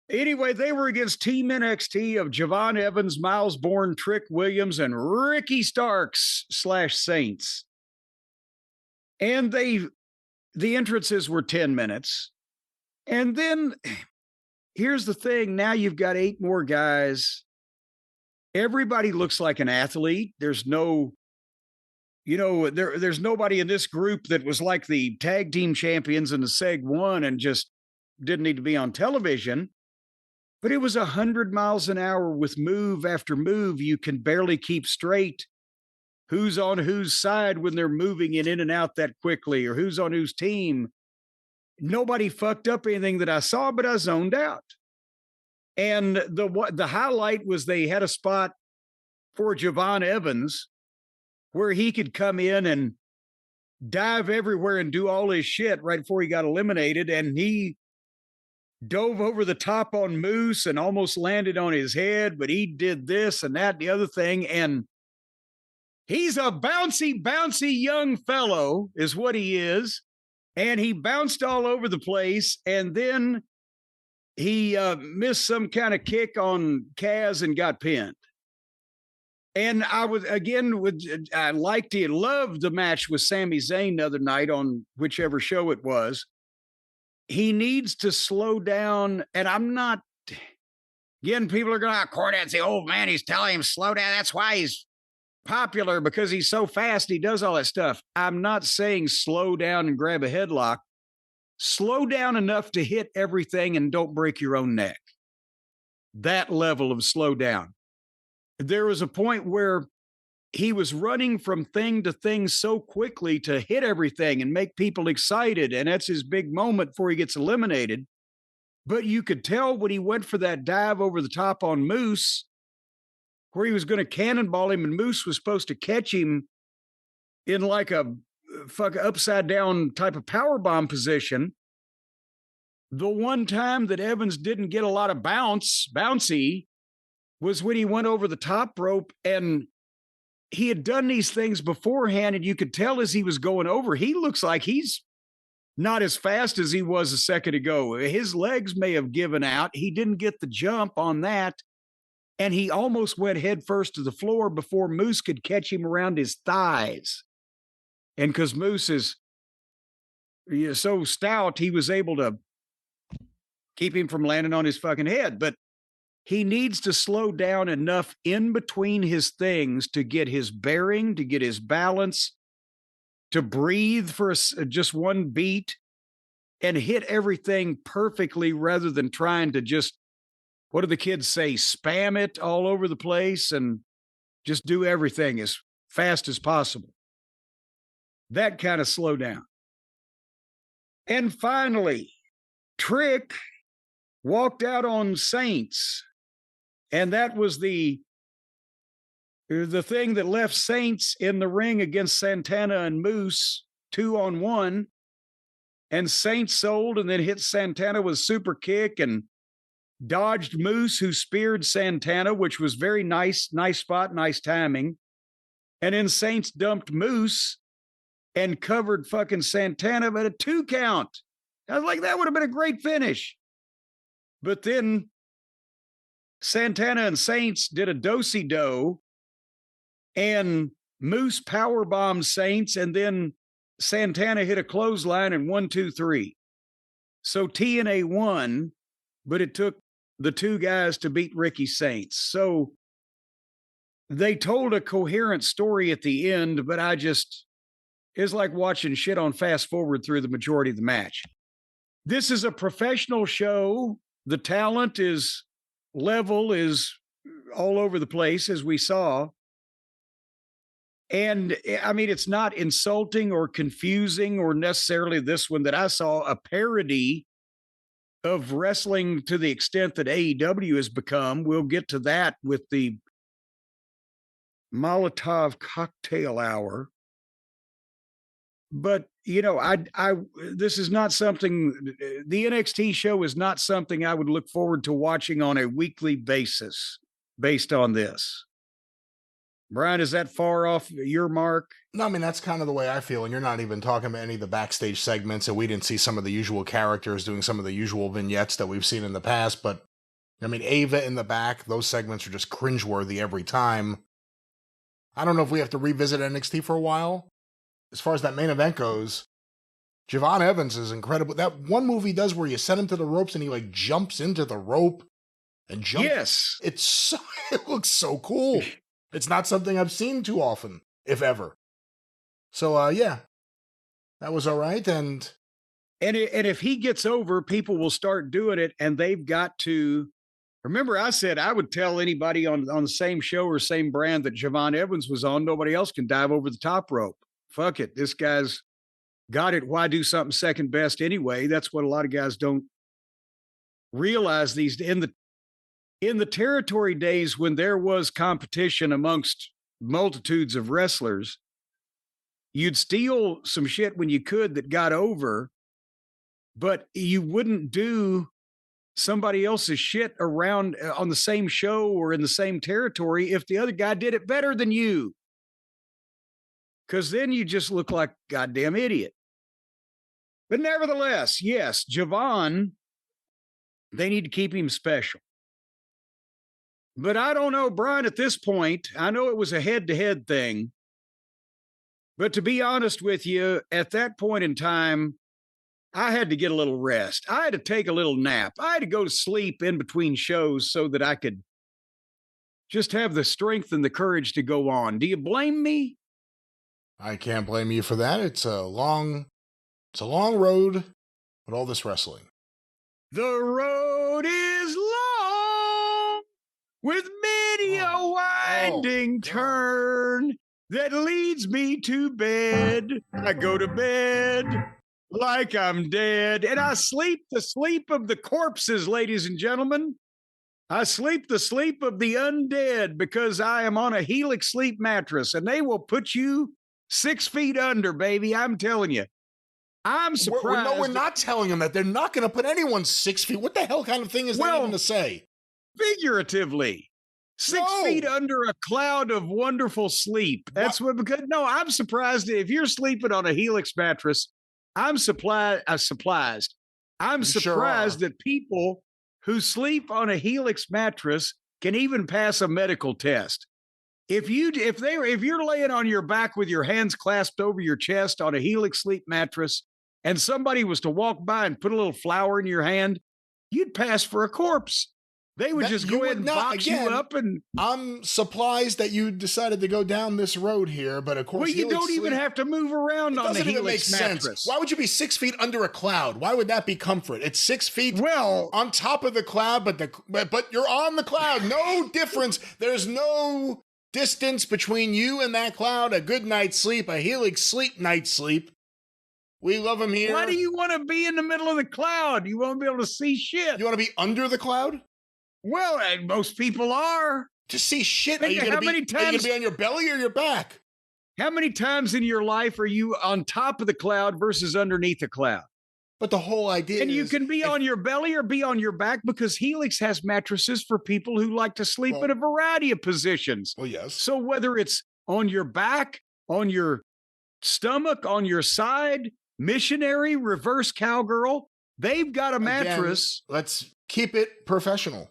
Anyway, they were against Team NXT of Javon Evans, Miles Bourne, Trick Williams, and Ricky Starks / Saints. And the entrances were 10 minutes. And then here's the thing. Now you've got 8 more guys. Everybody looks like an athlete. There's no, there's nobody in this group that was like the tag team champions in the Seg 1 and just didn't need to be on television. But it was 100 miles an hour with move after move. You can barely keep straight who's on whose side when they're moving in and out that quickly, or who's on whose team. Nobody fucked up anything that I saw, but I zoned out. And the highlight was they had a spot for Javon Evans where he could come in and dive everywhere and do all his shit right before he got eliminated. And he dove over the top on Moose and almost landed on his head, but he did this and that and the other thing. And he's a bouncy young fellow is what he is. And he bounced all over the place. And then he missed some kind of kick on Kaz and got pinned. And I was, again, I loved the match with Sami Zayn the other night on whichever show it was. He needs to slow down. And I'm not, again, people are going, Cornette's the old man. He's telling him slow down. That's why he's popular, because he's so fast. He does all that stuff. I'm not saying slow down and grab a headlock. Slow down enough to hit everything and don't break your own neck. That level of slow down. There was a point where he was running from thing to thing so quickly to hit everything and make people excited. And that's his big moment before he gets eliminated. But you could tell when he went for that dive over the top on Moose, where he was going to cannonball him, and Moose was supposed to catch him in like a fuck upside down type of powerbomb position. The one time that Evans didn't get a lot of bouncy was when he went over the top rope, and he had done these things beforehand, and you could tell as he was going over, he looks like he's not as fast as he was a second ago. His legs may have given out. He didn't get the jump on that, and he almost went head first to the floor before Moose could catch him around his thighs. And because Moose is so stout, he was able to keep him from landing on his fucking head. But he needs to slow down enough in between his things to get his bearing, to get his balance, to breathe for just one beat and hit everything perfectly rather than trying to just, what do the kids say, spam it all over the place and just do everything as fast as possible. That kind of slow down. And finally, Trick walked out on Saints. And that was the thing that left Saints in the ring against Santana and Moose 2-on-1. And Saints sold and then hit Santana with super kick and dodged Moose, who speared Santana, which was very nice spot, nice timing. And then Saints dumped Moose and covered fucking Santana at a 2 count. I was like, that would have been a great finish. But then Santana and Saints did a do-si-do, and Moose powerbombed Saints, and then Santana hit a clothesline and 1, 2, 3. So TNA won, but it took the 2 guys to beat Ricky Saints. So they told a coherent story at the end, but it's like watching shit on fast forward through the majority of the match. This is a professional show. The talent is all over the place, as we saw. And I mean, it's not insulting or confusing or necessarily this one that I saw, a parody of wrestling to the extent that AEW has become. We'll get to that with the Molotov cocktail hour. But this is not something. The NXT show is not something I would look forward to watching on a weekly basis based on this. Brian, is that far off your mark? No, I mean, that's kind of the way I feel. And you're not even talking about any of the backstage segments, and we didn't see some of the usual characters doing some of the usual vignettes that we've seen in the past. But, I mean, Ava in the back, those segments are just cringeworthy every time. I don't know if we have to revisit NXT for a while. As far as that main event goes, Javon Evans is incredible. That one move he does where you set him to the ropes and he like jumps into the rope and jumps. Yes. It looks so cool. It's not something I've seen too often, if ever. So, yeah, that was all right. And if he gets over, people will start doing it, and they've got to. Remember, I said I would tell anybody on the same show or same brand that Javon Evans was on, nobody else can dive over the top rope. Fuck it. This guy's got it. Why do something second best anyway? That's what a lot of guys don't realize these in the territory days when there was competition amongst multitudes of wrestlers. You'd steal some shit when you could that got over, but you wouldn't do somebody else's shit around on the same show or in the same territory if the other guy did it better than you. Because then you just look like a goddamn idiot. But nevertheless, yes, Javon, they need to keep him special. But I don't know, Brian, at this point, I know it was a head-to-head thing. But to be honest with you, at that point in time, I had to get a little rest. I had to take a little nap. I had to go to sleep in between shows so that I could just have the strength and the courage to go on. Do you blame me? I can't blame you for that. It's a long road with all this wrestling. The road is long with many a winding turn that leads me to bed. I go to bed like I'm dead, and I sleep the sleep of the corpses, ladies and gentlemen. I sleep the sleep of the undead because I am on a Helix sleep mattress, and they will put you 6 feet under, baby. I'm telling you. I'm surprised. We're not telling them that. They're not going to put anyone 6 feet. What the hell kind of thing is that even to say? Figuratively. 6 feet under a cloud of wonderful sleep. That's what, because I'm surprised if you're sleeping on a Helix mattress. I'm surprised that people who sleep on a Helix mattress can even pass a medical test. If you're laying on your back with your hands clasped over your chest on a Helix sleep mattress, and somebody was to walk by and put a little flower in your hand, you'd pass for a corpse. They would just go ahead and box you up. And I'm surprised that you decided to go down this road here, but of course, you don't even have to move around on the Helix mattress. Sense. Why would you be 6 feet under a cloud? Why would that be comfort? It's 6 feet on top of the cloud, but you're on the cloud. No difference. There's no distance between you and that cloud. A good night's sleep, a Helix sleep night's sleep. We love them here. Why do you want to be in the middle of the cloud? You won't be able to see shit. You want to be under the cloud? Well, most people are. To see shit, are you going to be on your belly or your back? How many times in your life are you on top of the cloud versus underneath the cloud? But the whole idea and you can be on your belly or be on your back because Helix has mattresses for people who like to sleep in a variety of positions. Well, yes. So whether it's on your back, on your stomach, on your side, missionary, reverse cowgirl, they've got a mattress. Again, let's keep it professional.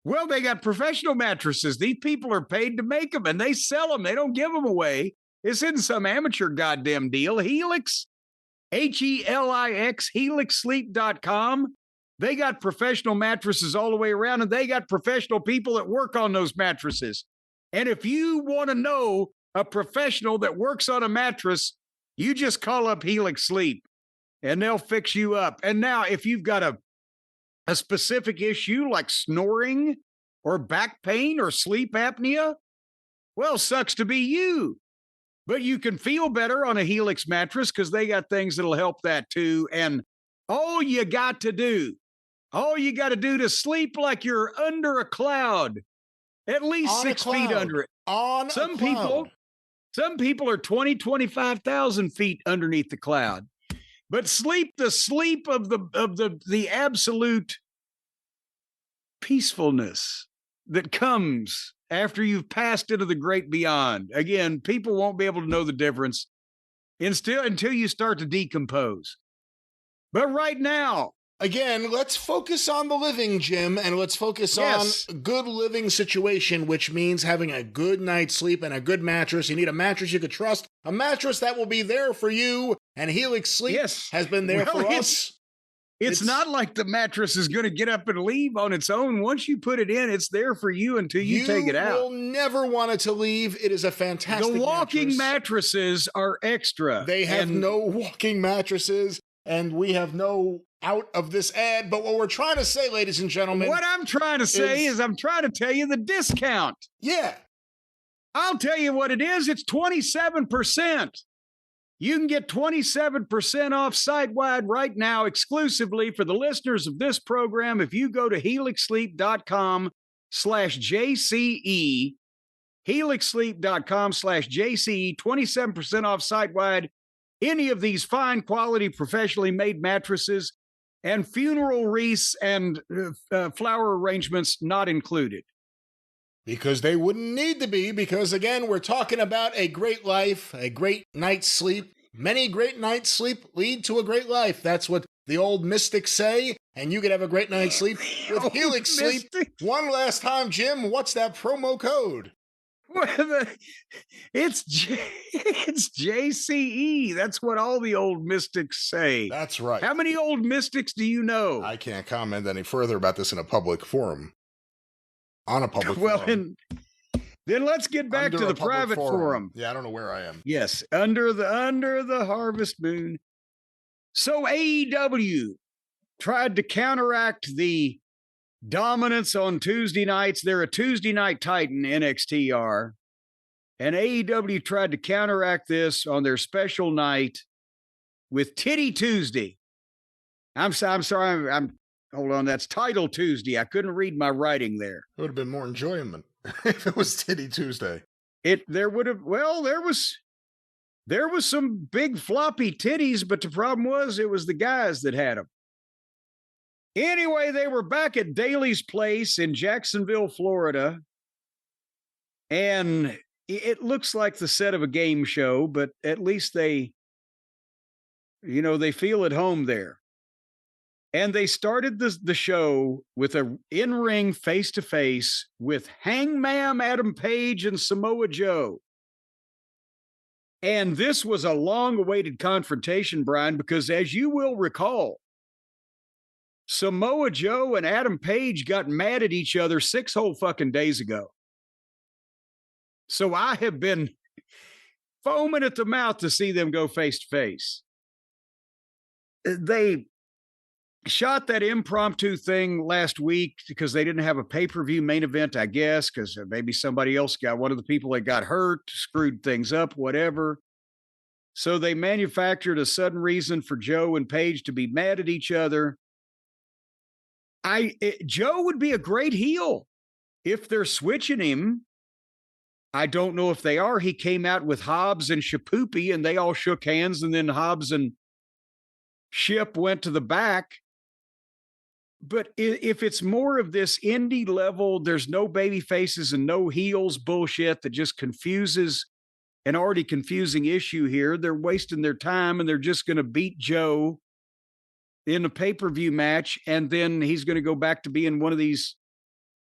Well, they got professional mattresses. These people are paid to make them, and they sell them. They don't give them away. It's in some amateur goddamn deal. Helix, Helix, helixsleep.com. They got professional mattresses all the way around, and they got professional people that work on those mattresses. And if you want to know a professional that works on a mattress, you just call up Helix Sleep, and they'll fix you up. And now, if you've got a specific issue like snoring or back pain or sleep apnea, well, sucks to be you. But you can feel better on a Helix mattress because they got things that'll help that too. And all you got to do to sleep like you're under a cloud, at least 6 feet under it. Some people are 20, 25,000 feet underneath the cloud. But sleep, the sleep of the absolute peacefulness that comes after you've passed into the great beyond. Again, people won't be able to know the difference until you start to decompose. But right now, again, let's focus on the living, Jim, and let's focus on a good living situation, which means having a good night's sleep and a good mattress. You need a mattress you could trust, a mattress that will be there for you, and Helix Sleep has been there for us. It's not like the mattress is going to get up and leave on its own. Once you put it in, it's there for you until you take it out. You will never want it to leave. It is a fantastic The walking mattresses are extra. They have no walking mattresses, and we have no out of this ad. But what we're trying to say, ladies and gentlemen. What I'm trying to say is I'm trying to tell you the discount. Yeah. I'll tell you what it is. It's 27%. You can get 27% off site-wide right now exclusively for the listeners of this program if you go to helixsleep.com/JCE, helixsleep.com/JCE, 27% off site-wide any of these fine quality professionally made mattresses and funeral wreaths and flower arrangements not included. Because they wouldn't need to be, because again, we're talking about a great life, a great night's sleep. Many great nights' sleep lead to a great life. That's what the old mystics say, and you can have a great night's sleep with Helix Sleep. One last time, Jim, what's that promo code? Well, it's JCE. That's what all the old mystics say. That's right. How many old mystics do you know? I can't comment any further about this in a public forum. On a public forum. Then let's get back to the private forum. Yeah, I don't know where I am. Yes, under the harvest moon. So AEW tried to counteract the dominance on Tuesday nights. They're a Tuesday night titan, NXT are. And AEW tried to counteract this on their special night with Titty Tuesday. I'm sorry, hold on, that's Title Tuesday. I couldn't read my writing there. It would have been more enjoyment if it was Titty Tuesday. There was some big floppy titties, but the problem was it was the guys that had them. Anyway, they were back at Daly's Place in Jacksonville, Florida, and it looks like the set of a game show, but at least they feel at home there. And they started the show with a in-ring face-to-face with Hangman Adam Page and Samoa Joe. And this was a long-awaited confrontation, Brian, because as you will recall, Samoa Joe and Adam Page got mad at each other 6 whole fucking days ago. So I have been foaming at the mouth to see them go face-to-face. They shot that impromptu thing last week because they didn't have a pay-per-view main event, I guess, because maybe somebody else got one of the people that got hurt, screwed things up, whatever. So they manufactured a sudden reason for Joe and Paige to be mad at each other. Joe would be a great heel if they're switching him. I don't know if they are. He came out with Hobbs and Shapoopy, and they all shook hands, and then Hobbs and Ship went to the back. But if it's more of this indie level, there's no baby faces and no heels bullshit that just confuses an already confusing issue here. They're wasting their time, and they're just going to beat Joe in a pay-per-view match, and then he's going to go back to being one of these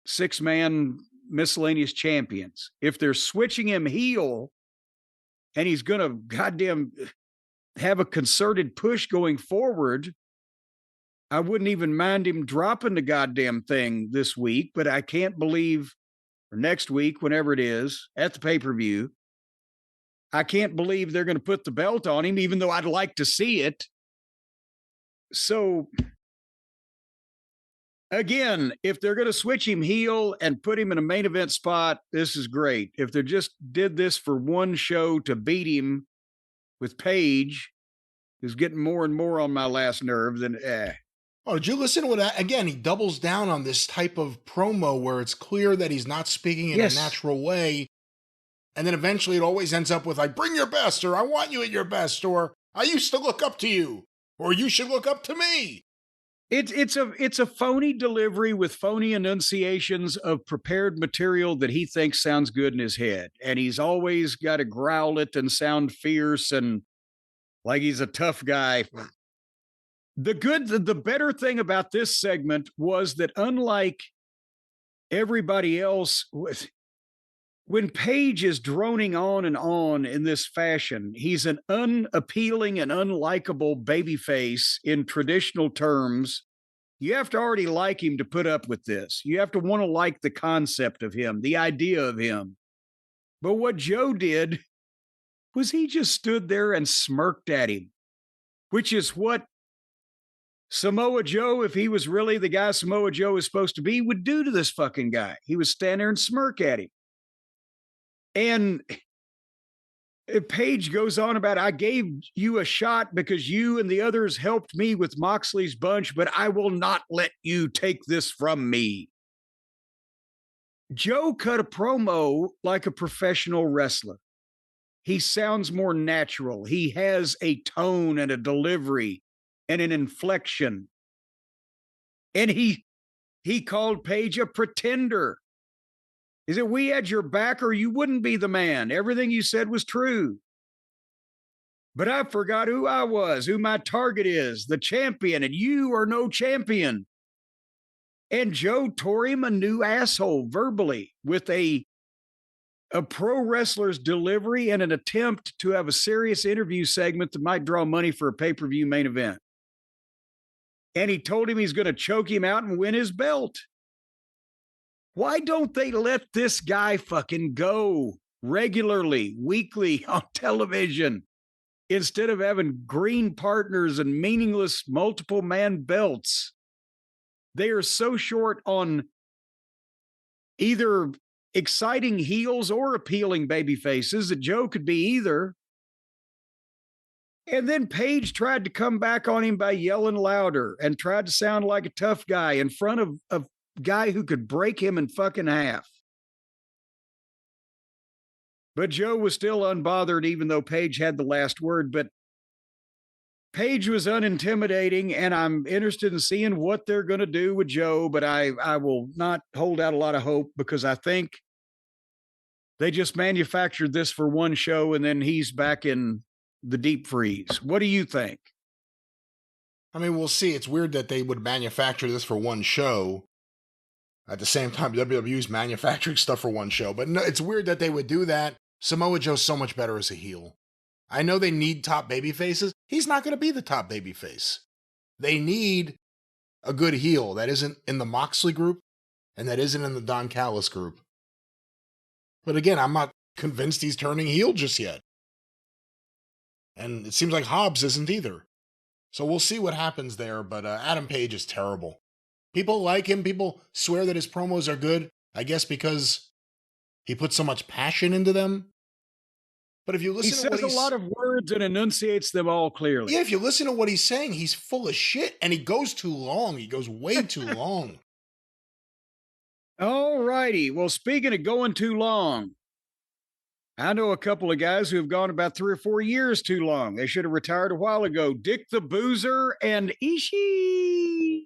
6-man miscellaneous champions. If they're switching him heel and he's going to goddamn have a concerted push going forward, I wouldn't even mind him dropping the goddamn thing this week, but I can't believe, or next week, whenever it is, at the pay-per-view, I can't believe they're going to put the belt on him, even though I'd like to see it. So, again, if they're going to switch him heel and put him in a main event spot, this is great. If they just did this for one show to beat him with Paige, who's getting more and more on my last nerve, then Oh, did you listen to what, again, he doubles down on this type of promo where it's clear that he's not speaking in a natural way. And then eventually it always ends up with like, bring your best, or I want you at your best, or I used to look up to you, or you should look up to me. It's a phony delivery with phony enunciations of prepared material that he thinks sounds good in his head. And he's always got to growl it and sound fierce and like he's a tough guy. The better thing about this segment was that unlike everybody else, when Page is droning on in this fashion, he's an unappealing and unlikable babyface in traditional terms. You have to already like him to put up with this. You have to want to like the concept of him, the idea of him. But what Joe did was he just stood there and smirked at him, which is what Samoa Joe, if he was really the guy Samoa Joe is supposed to be, would do to this fucking guy. He would stand there and smirk at him. And Page goes on about, I gave you a shot because you and the others helped me with Moxley's bunch, but I will not let you take this from me. Joe cut a promo like a professional wrestler. He sounds more natural. He has a tone and a delivery and an inflection. And he called Page a pretender. He said, we had your back or you wouldn't be the man. Everything you said was true. But I forgot who I was, who my target is, the champion, and you are no champion. And Joe tore him a new asshole verbally with a pro wrestler's delivery and an attempt to have a serious interview segment that might draw money for a pay-per-view main event. And he told him he's going to choke him out and win his belt. Why don't they let this guy fucking go regularly, weekly on television instead of having green partners and meaningless multiple man belts? They are so short on either exciting heels or appealing baby faces that Joe could be either. And then Page tried to come back on him by yelling louder and tried to sound like a tough guy in front of a guy who could break him in fucking half. But Joe was still unbothered, even though Page had the last word. But Page was unintimidating, and I'm interested in seeing what they're going to do with Joe, but I will not hold out a lot of hope because I think they just manufactured this for one show, and then he's back in the deep freeze. What do you think? I mean, we'll see. It's weird that they would manufacture this for one show. At the same time, WWE's manufacturing stuff for one show. But no, it's weird that they would do that. Samoa Joe's so much better as a heel. I know they need top baby faces. He's not going to be the top baby face. They need a good heel that isn't in the Moxley group and that isn't in the Don Callis group. But again, I'm not convinced he's turning heel just yet. And it seems like Hobbs isn't either. So we'll see what happens there, but Adam Page is terrible. People like him. People swear that his promos are good, I guess because he puts so much passion into them. But if you listen to what he says a lot of words and enunciates them all clearly. Yeah, if you listen to what he's saying, he's full of shit, and he goes too long. He goes way too long. All righty. Well, speaking of going too long, I know a couple of guys who have gone about 3 or 4 years too long. They should have retired a while ago. Dick the Boozer and Ishii.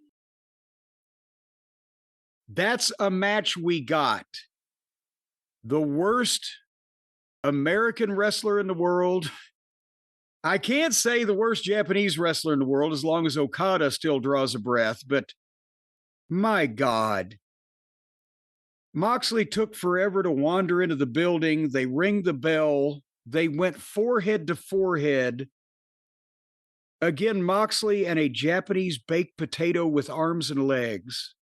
That's a match we got. The worst American wrestler in the world. I can't say the worst Japanese wrestler in the world as long as Okada still draws a breath, but my God. Moxley took forever to wander into the building. They ring the bell. They went forehead to forehead. Again, Moxley and a Japanese baked potato with arms and legs.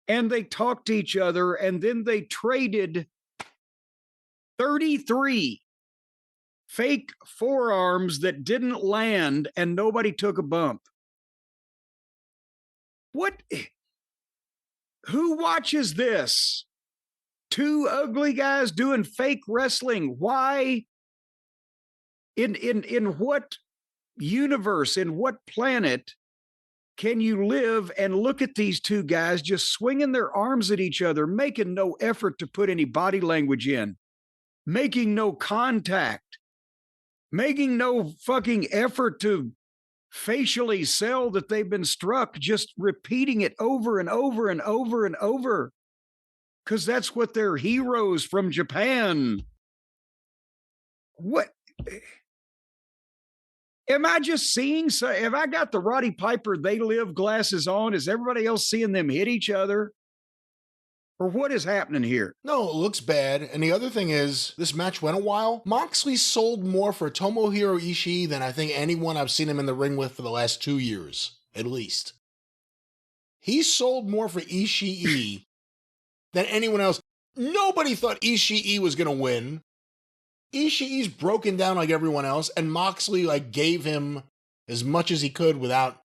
And they talked to each other, and then they traded 33 fake forearms that didn't land, and nobody took a bump. What? Who watches this? 2 ugly guys doing fake wrestling. Why? In what universe, in what planet can you live and look at these 2 guys just swinging their arms at each other, making no effort to put any body language in? making no contact, making no fucking effort to facially sell that they've been struck, just repeating it over and over and over and over. Because that's what their heroes from Japan. What? Am I just seeing? So, have I got the Roddy Piper They Live glasses on? Is everybody else seeing them hit each other? Or what is happening here? No, it looks bad. And the other thing is, this match went a while. Moxley sold more for Tomohiro Ishii than I think anyone I've seen him in the ring with for the last 2 years, at least. He sold more for Ishii than anyone else. Nobody thought Ishii was going to win. Ishii's broken down like everyone else, and Moxley gave him as much as he could without,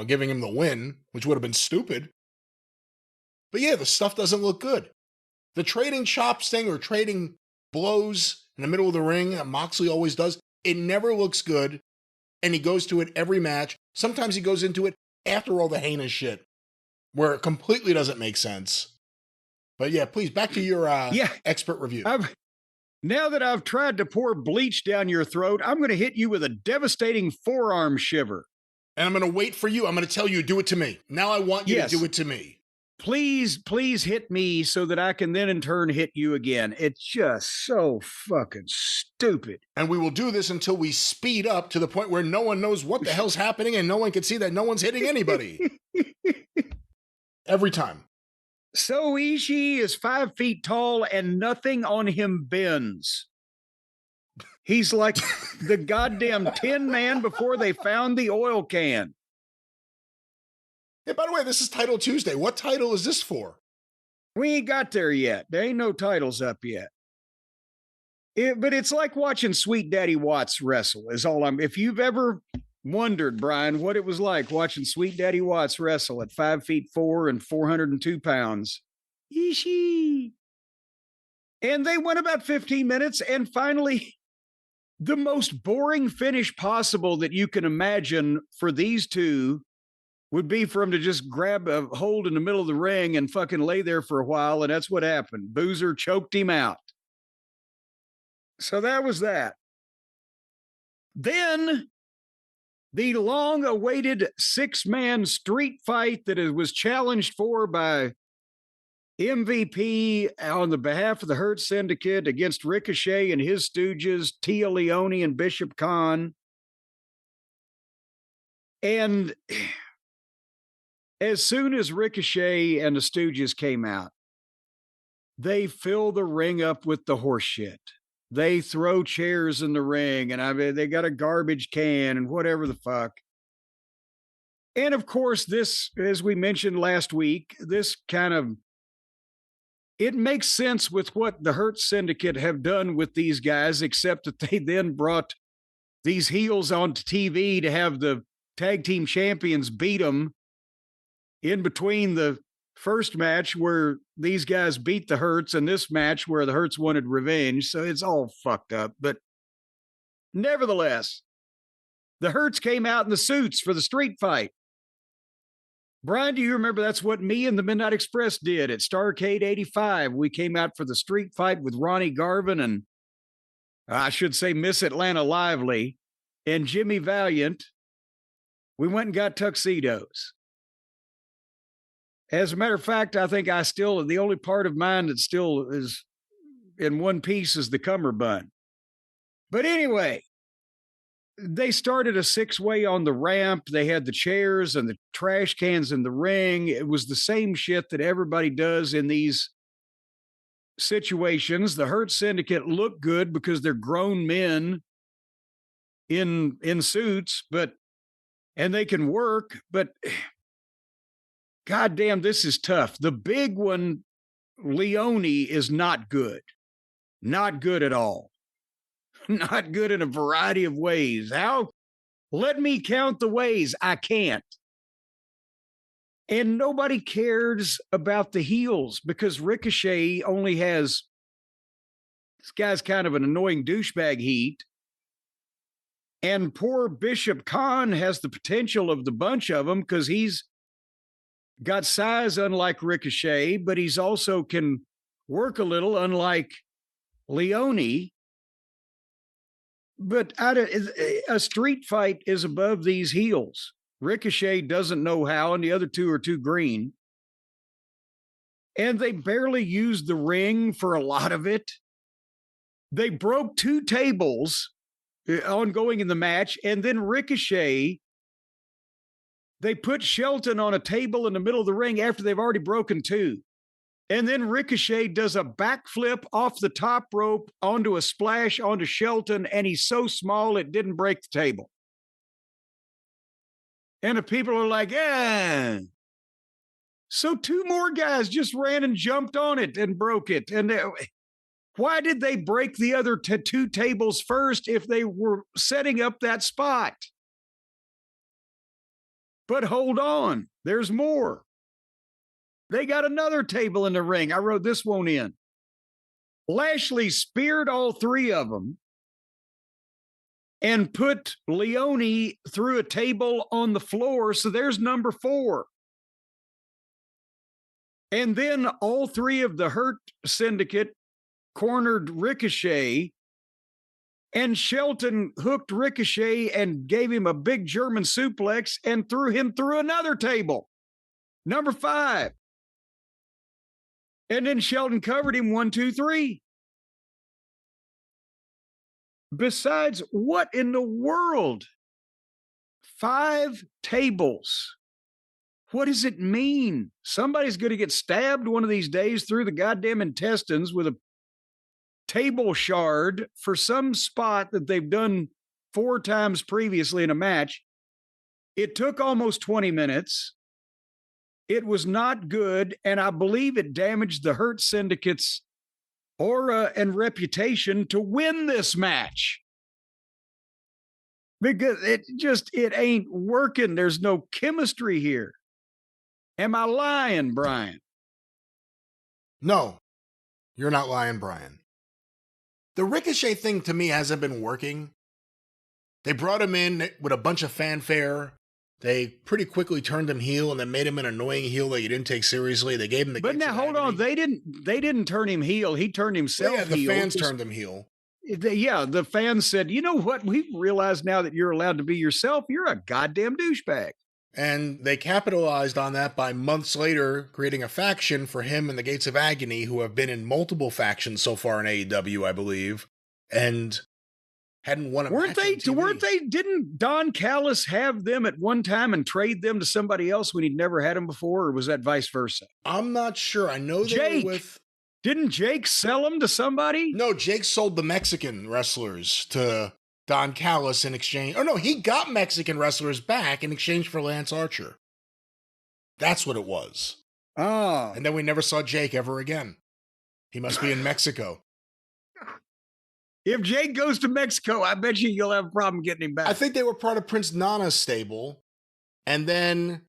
giving him the win, which would have been stupid. But yeah, the stuff doesn't look good. The trading chops thing or trading blows in the middle of the ring that Moxley always does, it never looks good, and he goes to it every match. Sometimes he goes into it after all the heinous shit, where it completely doesn't make sense. But yeah, please, back to your expert review. Now that I've tried to pour bleach down your throat, I'm going to hit you with a devastating forearm shiver. And I'm going to wait for you. I'm going to tell you, do it to me. Now I want you to do it to me. Please hit me so that I can then in turn hit you again. It's just so fucking stupid. And we will do this until we speed up to the point where no one knows what the hell's happening and no one can see that no one's hitting anybody. Every time. So Ishii is 5 feet tall and nothing on him bends. He's like the goddamn Tin Man before they found the oil can. Hey, by the way, this is Title Tuesday. What title is this for? We ain't got there yet. There ain't no titles up yet. But it's like watching Sweet Daddy Watts wrestle is all if you've ever wondered, Brian, what it was like watching Sweet Daddy Watts wrestle at 5'4" and 402 pounds. Ishii. And they went about 15 minutes, and finally, the most boring finish possible that you can imagine for these two would be for him to just grab a hold in the middle of the ring and fucking lay there for a while, and that's what happened. Boozer choked him out. So that was that. Then the long-awaited 6-man street fight that it was challenged for by MVP on the behalf of the Hurt Syndicate against Ricochet and his stooges, Tia Leone and Bishop Khan. And as soon as Ricochet and the stooges came out, they fill the ring up with the horse shit. They throw chairs in the ring, and they got a garbage can and whatever the fuck. And of course, this, as we mentioned last week, it makes sense with what the Hurt Syndicate have done with these guys, except that they then brought these heels onto TV to have the tag team champions beat them in between the first match where these guys beat the Hurts and this match where the Hurts wanted revenge. So it's all fucked up. But nevertheless, the Hurts came out in the suits for the street fight. Brian, do you remember that's what me and the Midnight Express did at Starrcade 85? We came out for the street fight with Ronnie Garvin and I should say Miss Atlanta Lively and Jimmy Valiant. We went and got tuxedos. As a matter of fact, I think the only part of mine that still is in one piece is the cummerbund. But anyway, they started a 6-way on the ramp. They had the chairs and the trash cans in the ring. It was the same shit that everybody does in these situations. The Hurt Syndicate look good because they're grown men in suits, and they can work, but God damn, this is tough. The big one, Leone, is not good. Not good at all. Not good in a variety of ways. How? Let me count the ways. I can't. And nobody cares about the heels because Ricochet only has, this guy's kind of an annoying douchebag heat. And poor Bishop Khan has the potential of the bunch of them because he's got size unlike Ricochet, but he's also can work a little unlike Leone. But a street fight is above these heels. Ricochet doesn't know how, and the other two are too green. And they barely used the ring for a lot of it. They broke 2 tables ongoing in the match, and then Ricochet, they put Shelton on a table in the middle of the ring after they've already broken 2. And then Ricochet does a backflip off the top rope onto a splash onto Shelton, and he's so small it didn't break the table. And the people are like, eh. So 2 more guys just ran and jumped on it and broke it. And why did they break the other 2 tables first if they were setting up that spot? But hold on, there's more. They got another table in the ring. I wrote this one in. Lashley speared all 3 of them and put Leone through a table on the floor. So there's number 4. And then all 3 of the Hurt Syndicate cornered Ricochet, and Shelton hooked Ricochet and gave him a big German suplex and threw him through another table. Number 5. And then Shelton covered him 1, 2, 3. Besides, what in the world? 5 tables. What does it mean? Somebody's going to get stabbed one of these days through the goddamn intestines with a table shard for some spot that they've done 4 times previously in a match. It took almost 20 minutes. It was not good, and I believe it damaged the Hurt Syndicate's aura and reputation to win this match. Because it ain't working. There's no chemistry here. Am I lying, Brian? No, you're not lying, Brian. The Ricochet thing to me hasn't been working. They brought him in with a bunch of fanfare. They pretty quickly turned him heel and then made him an annoying heel that you didn't take seriously. They gave him the. But now hold on, they didn't turn him heel. He turned himself heel. Yeah, the fans turned him heel. Yeah, the fans said, you know what? We've realized now that you're allowed to be yourself. You're a goddamn douchebag. And they capitalized on that by months later creating a faction for him and the Gates of Agony, who have been in multiple factions so far in AEW, I believe, and hadn't won a match on TV. Didn't Don Callis have them at one time and trade them to somebody else when he'd never had them before, or was that vice versa? I'm not sure. I know they were with... Didn't Jake sell them to somebody? No, Jake sold the Mexican wrestlers to Don Callis in exchange. Oh, no, he got Mexican wrestlers back in exchange for Lance Archer. That's what it was. Oh. And then we never saw Jake ever again. He must be in Mexico. If Jake goes to Mexico, I bet you'll have a problem getting him back. I think they were part of Prince Nana's stable. And then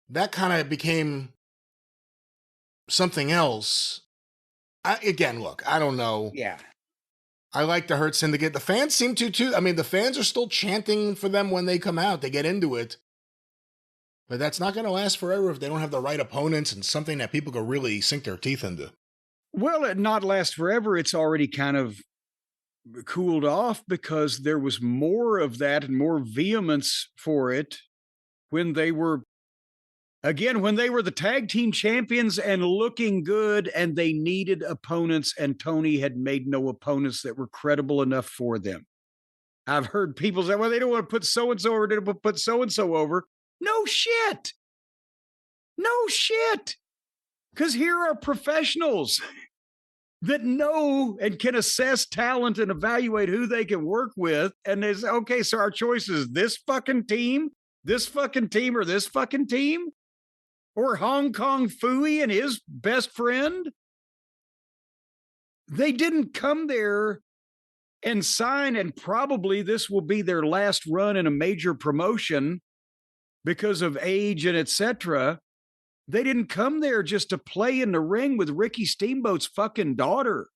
that kind of became something else. Again, look, I don't know. Yeah. I like the Hurt Syndicate. The fans seem to, too. I mean, the fans are still chanting for them when they come out. They get into it. But that's not going to last forever if they don't have the right opponents and something that people can really sink their teeth into. Well, it not last forever. It's already kind of cooled off because there was more of that and more vehemence for it when they were the tag team champions and looking good, and they needed opponents, and Tony had made no opponents that were credible enough for them. I've heard people say, well, they don't want to put so-and-so over, they don't want to put so-and-so over. No shit. Because here are professionals that know and can assess talent and evaluate who they can work with. And they say, okay, so our choice is this fucking team, or this fucking team, or Hong Kong Phooey and his best friend. They didn't come there and sign, and probably this will be their last run in a major promotion because of age and etc. They didn't come there just to play in the ring with Ricky Steamboat's fucking daughter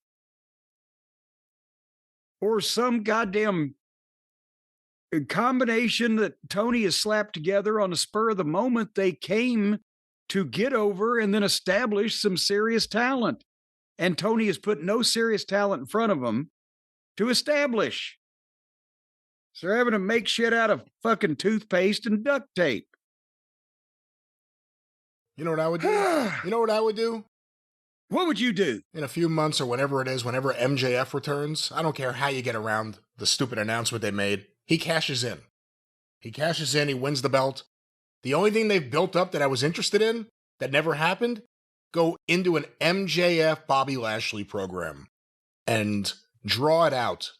or some goddamn combination that Tony has slapped together on the spur of the moment. They came to get over and then establish some serious talent. And Tony has put no serious talent in front of them to establish. So they're having to make shit out of fucking toothpaste and duct tape. You know what I would do? You know what I would do? What would you do? In a few months or whenever it is, whenever MJF returns, I don't care how you get around the stupid announcement they made, he cashes in. He cashes in, he wins the belt. The only thing they've built up that I was interested in, that never happened, go into an MJF Bobby Lashley program and draw it out.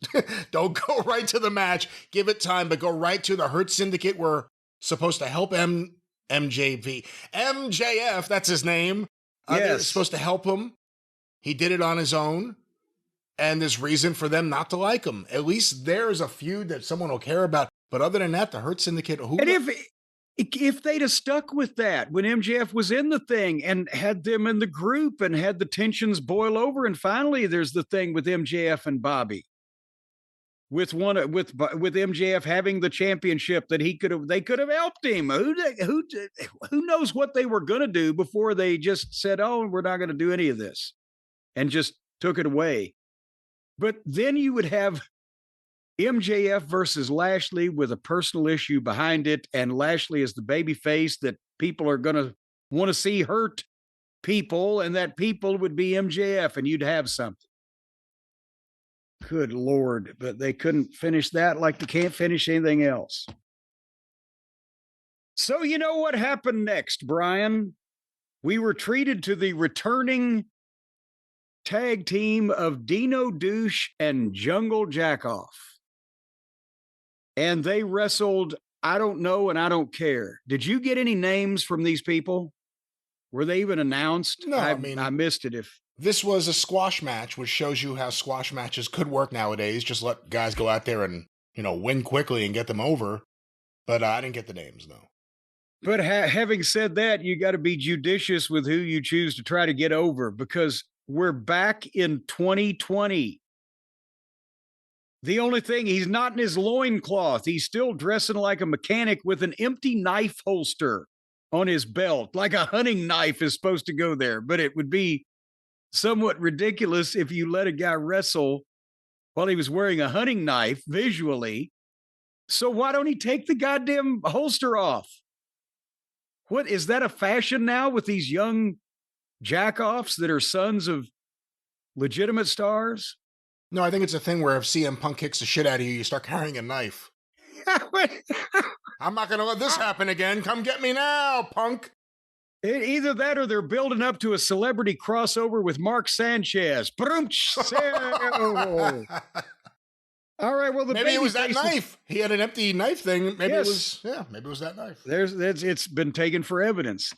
Don't go right to the match, give it time, but go right to the Hurt Syndicate where supposed to help MJF, that's his name. They're supposed to help him. He did it on his own. And there's reason for them not to like him. At least there's a feud that someone will care about. But other than that, the Hurt Syndicate... And if they'd have stuck with that when MJF was in the thing and had them in the group and had the tensions boil over, and finally there's the thing with MJF and Bobby. With MJF having the championship that they could have helped him. Who knows what they were going to do before they just said, "Oh, we're not going to do any of this," and just took it away. But then you would have MJF versus Lashley with a personal issue behind it, and Lashley is the baby face that people are going to want to see hurt people, and that people would be MJF, and you'd have something. Good Lord, but they couldn't finish that like they can't finish anything else. So you know what happened next, Brian? We were treated to the returning tag team of Dino Douche and Jungle Jackoff. And they wrestled, I don't know and I don't care. Did you get any names from these people? Were they even announced? No, I missed it. This was a squash match, which shows you how squash matches could work nowadays. Just let guys go out there and, win quickly and get them over. But I didn't get the names, no. But having said that, you got to be judicious with who you choose to try to get over, because we're back in 2020. The only thing, he's not in his loincloth. He's still dressing like a mechanic with an empty knife holster on his belt, like a hunting knife is supposed to go there. But it would be somewhat ridiculous if you let a guy wrestle while he was wearing a hunting knife visually. So why don't he take the goddamn holster off? What is that a fashion now with these young jackoffs that are sons of legitimate stars? No, I think it's a thing where if CM Punk kicks the shit out of you, you start carrying a knife. I'm not going to let this happen again. Come get me now, Punk. Either that or they're building up to a celebrity crossover with Mark Sanchez. All right, well, maybe it was that knife. He had an empty knife thing. Maybe it was that knife. It's been taken for evidence.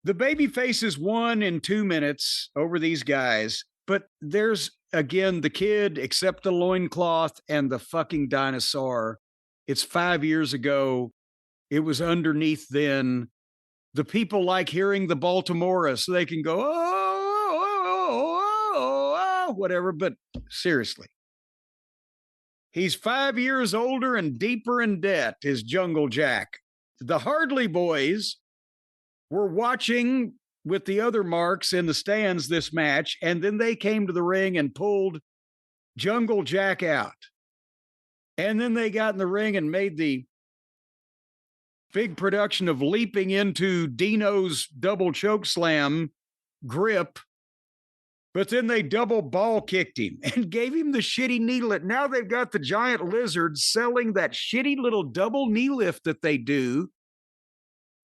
The baby faces won in 2 minutes over these guys, but there's, again, the kid, except the loincloth and the fucking dinosaur. It's 5 years ago. It was underneath then. The people like hearing the Baltimora so they can go, whatever. But seriously, he's 5 years older and deeper in debt, is Jungle Jack. The Hardley boys were watching with the other marks in the stands this match, and then they came to the ring and pulled Jungle Jack out. And then they got in the ring and made the big production of leaping into Dino's double choke slam grip, but then they double ball kicked him and gave him the shitty knee lift. Now they've got the giant lizard selling that shitty little double knee lift that they do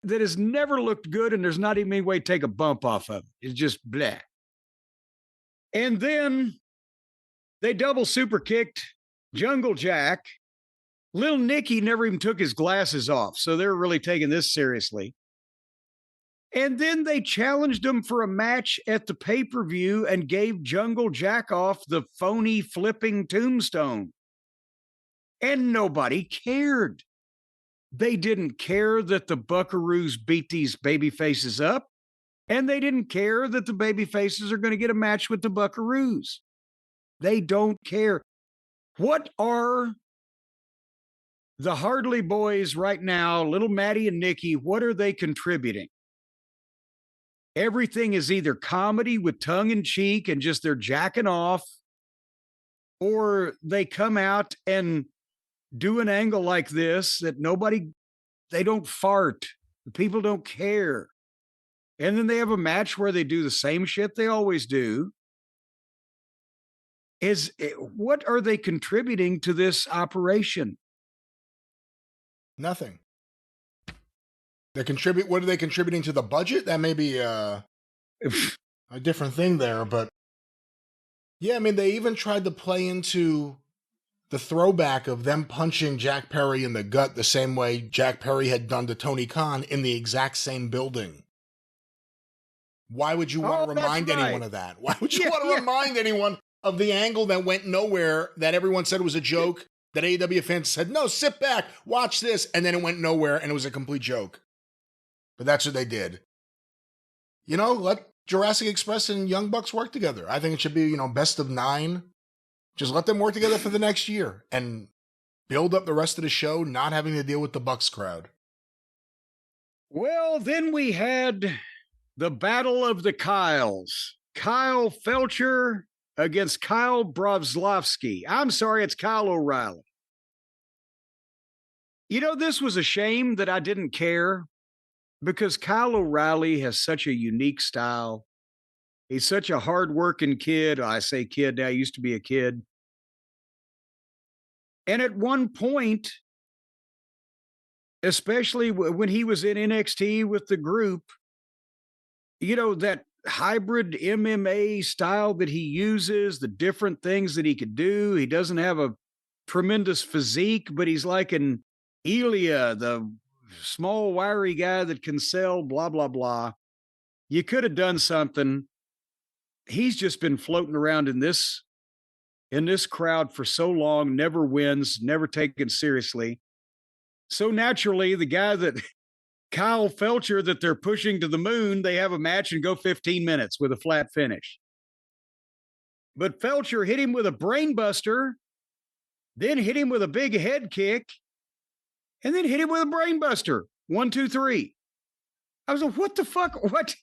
that has never looked good, and there's not even any way to take a bump off of it. It's just bleh. And then they double super kicked Jungle Jack. Little Nicky never even took his glasses off, so they're really taking this seriously. And then they challenged him for a match at the pay-per-view and gave Jungle Jack off the phony flipping tombstone. And nobody cared. They didn't care that the Buckaroos beat these baby faces up, and they didn't care that the baby faces are going to get a match with the Buckaroos. They don't care. What are the Hardley boys right now, little Maddie and Nikki, what are they contributing? everything is either comedy with tongue in cheek and just they're jacking off, or they come out and do an angle like this that they don't fart. People don't care. And then they have a match where they do the same shit they always do. What are they contributing to this operation? Nothing. What are they contributing to the budget? That may be a different thing there, but yeah, I mean, they even tried to play into the throwback of them punching Jack Perry in the gut the same way Jack Perry had done to Tony Khan in the exact same building. Why would you want to remind anyone of that? Why would you want to remind anyone of the angle that went nowhere, that everyone said was a joke, that AEW fans said, no, sit back, watch this, and then it went nowhere and it was a complete joke? But that's what they did. You know, let Jurassic Express and Young Bucks work together. I think it should be, best of 9. Just let them work together for the next year and build up the rest of the show, not having to deal with the Bucks crowd. Well, then we had the Battle of the Kyles. Kyle Felcher against Kyle Brovslavsky. I'm sorry, it's Kyle O'Reilly. This was a shame that I didn't care, because Kyle O'Reilly has such a unique style. He's such a hardworking kid. I say kid now, I used to be a kid. And at one point, especially when he was in NXT with the group, that hybrid MMA style that he uses, the different things that he could do. He doesn't have a tremendous physique, but he's like an Elia, the small, wiry guy that can sell, blah, blah, blah. You could have done something. He's just been floating around in this crowd for so long, never wins, never taken seriously. So naturally, the guy that Kyle Felcher that they're pushing to the moon, they have a match and go 15 minutes with a flat finish. But Felcher hit him with a brain buster, then hit him with a big head kick, and then hit him with a brain buster. 1, 2, 3. I was like, what the fuck? What?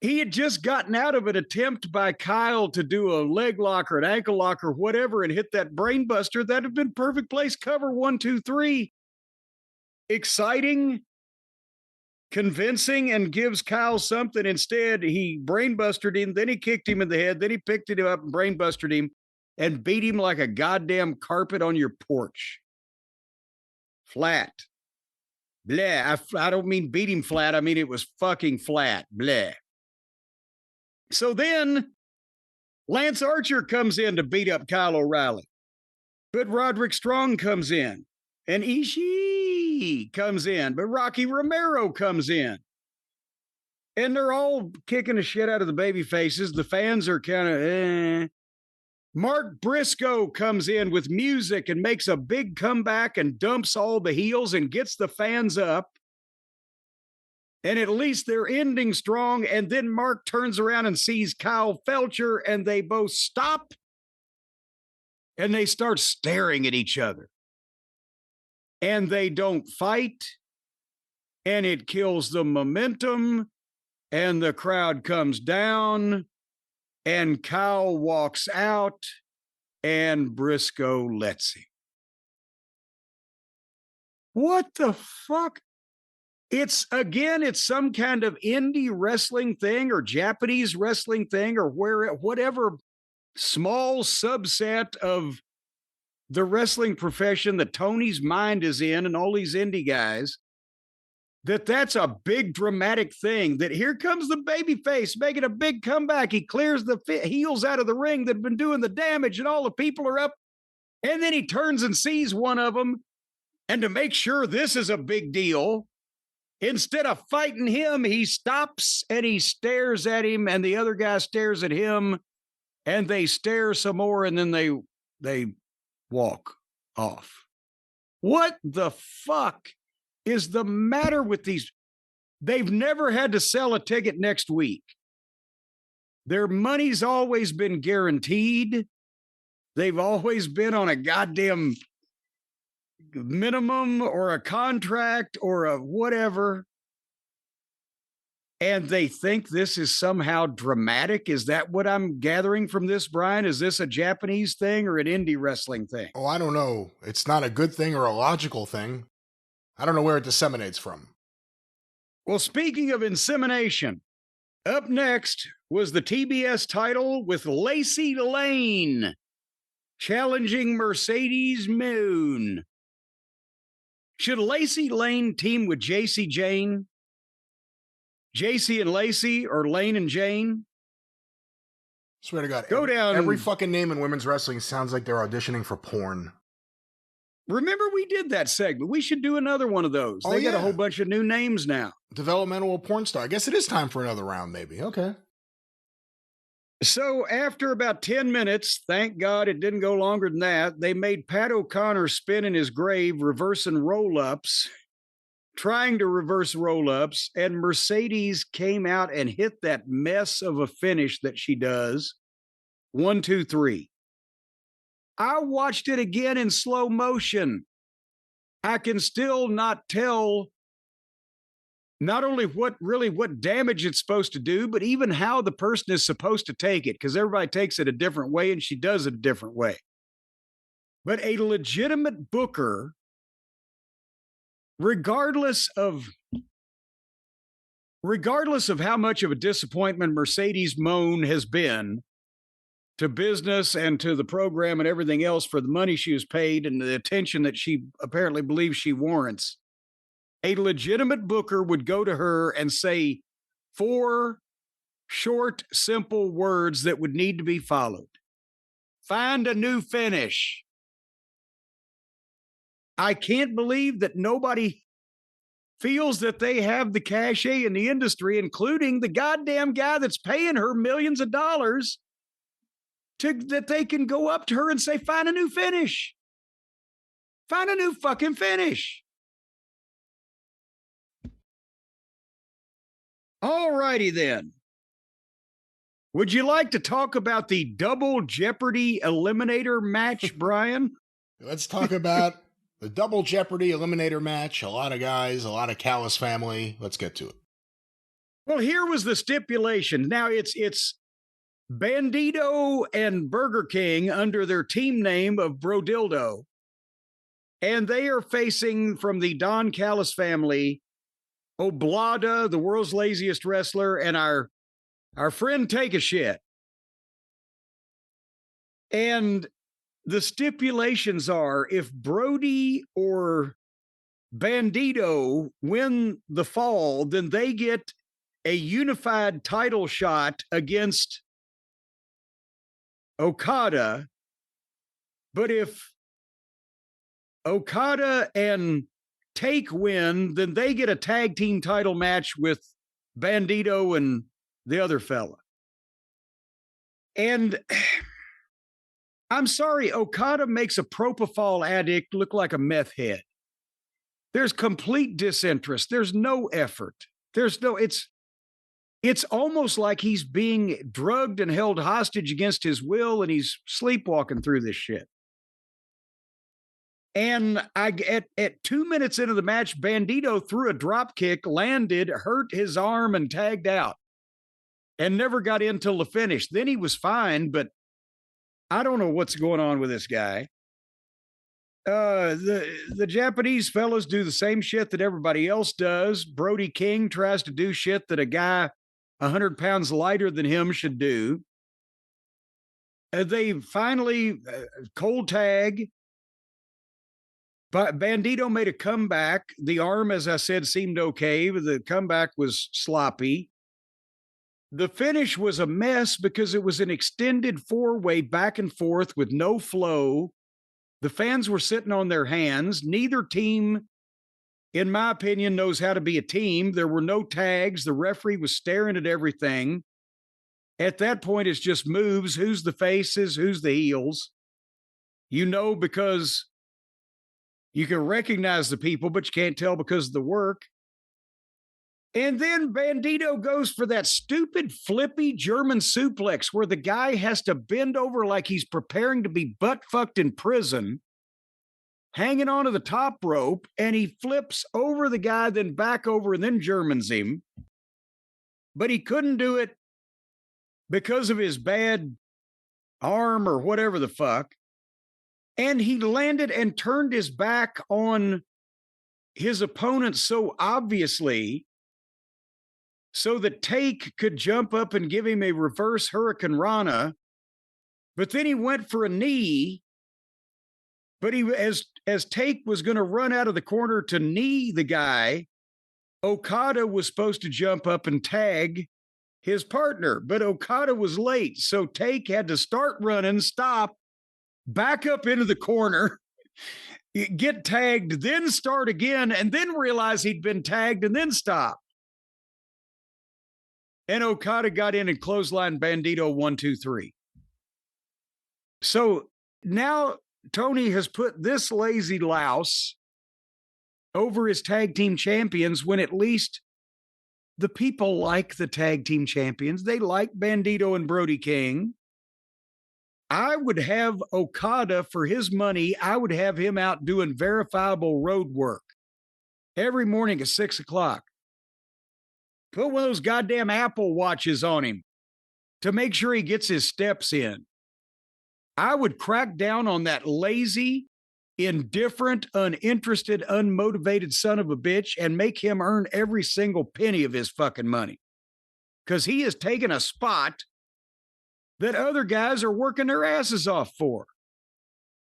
He had just gotten out of an attempt by Kyle to do a leg lock or an ankle lock or whatever and hit that brain buster. That'd have been perfect place cover. 1, 2, 3. Exciting, convincing, and gives Kyle something. Instead, he brain busted him, then he kicked him in the head, then he picked him up and brain busted him and beat him like a goddamn carpet on your porch. Flat. Blah. I don't mean beat him flat. I mean it was fucking flat. Blah. So then Lance Archer comes in to beat up Kyle O'Reilly. But Roderick Strong comes in. And Ishii comes in. But Rocky Romero comes in. And they're all kicking the shit out of the baby faces. The fans are kind of Mark Briscoe comes in with music and makes a big comeback and dumps all the heels and gets the fans up. And at least they're ending strong. And then Mark turns around and sees Kyle Felcher, and they both stop and they start staring at each other. And they don't fight. And it kills the momentum. And the crowd comes down. And Kyle walks out, and Briscoe lets him. What the fuck? It's some kind of indie wrestling thing or Japanese wrestling thing or whatever small subset of the wrestling profession that Tony's mind is in and all these indie guys. That's a big dramatic thing, that here comes the babyface making a big comeback. He clears the heels out of the ring that have been doing the damage and all the people are up. And then he turns and sees one of them. And to make sure this is a big deal, instead of fighting him, he stops and he stares at him and the other guy stares at him and they stare some more and then they walk off. What the fuck is the matter with these? They've never had to sell a ticket next week. Their money's always been guaranteed. They've always been on a goddamn minimum or a contract or a whatever. And they think this is somehow dramatic. Is that what I'm gathering from this, Brian? Is this a Japanese thing or an indie wrestling thing? Oh, I don't know. It's not a good thing or a logical thing. I don't know where it disseminates from. Well, speaking of insemination, up next was the TBS title with Lacey Lane challenging Mercedes Moon. Should Lacey Lane team with JC Jane? JC and Lacey, or Lane and Jane? Swear to God. Go down. Every fucking name in women's wrestling sounds like they're auditioning for porn. Remember we did that segment. We should do another one of those. They got a whole bunch of new names now. Developmental porn star. I guess it is time for another round, maybe. Okay. So after about 10 minutes, thank God it didn't go longer than that, they made Pat O'Connor spin in his grave, reversing roll-ups, trying to reverse roll-ups, and Mercedes came out and hit that mess of a finish that she does. 1, 2, 3. I watched it again in slow motion. I can still not tell not only what damage it's supposed to do, but even how the person is supposed to take it, because everybody takes it a different way and she does it a different way. But a legitimate booker, regardless of how much of a disappointment Mercedes Moan has been to business and to the program and everything else for the money she was paid and the attention that she apparently believes she warrants, a legitimate booker would go to her and say 4 short, simple words that would need to be followed. Find a new finish. I can't believe that nobody feels that they have the cachet in the industry, including the goddamn guy that's paying her millions of dollars, that they can go up to her and say, find a new finish. Find a new fucking finish. All righty then. Would you like to talk about the Double Jeopardy Eliminator match, Brian? Let's talk about the Double Jeopardy Eliminator match. A lot of guys, a lot of Callis family. Let's get to it. Well, here was the stipulation. Now it's Bandito and Burger King under their team name of Brodildo. And they are facing, from the Don Callis family, Oblada, the world's laziest wrestler, and our friend Take a Shit. And the stipulations are, if Brody or Bandito win the fall, then they get a unified title shot against Okada. But if Okada and Take win, then they get a tag team title match with Bandito and the other fella. And I'm sorry, Okada makes a propofol addict look like a meth head. There's complete disinterest. There's no effort. It's almost like he's being drugged and held hostage against his will, and he's sleepwalking through this shit. And at 2 minutes into the match, Bandito threw a drop kick, landed, hurt his arm, and tagged out, and never got in till the finish. Then he was fine, but I don't know what's going on with this guy. The Japanese fellas do the same shit that everybody else does. Brody King tries to do shit that a guy 100 pounds lighter than him should do. They finally cold tag. But Bandito made a comeback. The arm, as I said, seemed okay, but the comeback was sloppy. The finish was a mess because it was an extended 4-way back and forth with no flow. The fans were sitting on their hands. Neither team, in my opinion, knows how to be a team. There were no tags. The referee was staring at everything. At that point, it's just moves. Who's the faces? Who's the heels? You know, because you can recognize the people, but you can't tell because of the work. And then Bandito goes for that stupid flippy German suplex where the guy has to bend over like he's preparing to be butt-fucked in prison, hanging onto the top rope, and he flips over the guy, then back over, and then Germans him. but he couldn't do it because of his bad arm or whatever the fuck. And he landed and turned his back on his opponent so obviously so that Take could jump up and give him a reverse Hurricane Rana. But then he went for a knee. But he, as Take was going to run out of the corner to knee the guy, Okada was supposed to jump up and tag his partner. But Okada was late. So Take had to start running, stop, back up into the corner, get tagged, then start again, and then realize he'd been tagged and then stop. And Okada got in and clothesline Bandito 1, 2, 3. So now Tony has put this lazy louse over his tag team champions when at least the people like the tag team champions. They like Bandito and Brody King. I would have Okada for his money. I would have him out doing verifiable road work every morning at 6 o'clock. Put one of those goddamn Apple watches on him to make sure he gets his steps in. I would crack down on that lazy, indifferent, uninterested, unmotivated son of a bitch and make him earn every single penny of his fucking money. Because he has taken a spot that other guys are working their asses off for.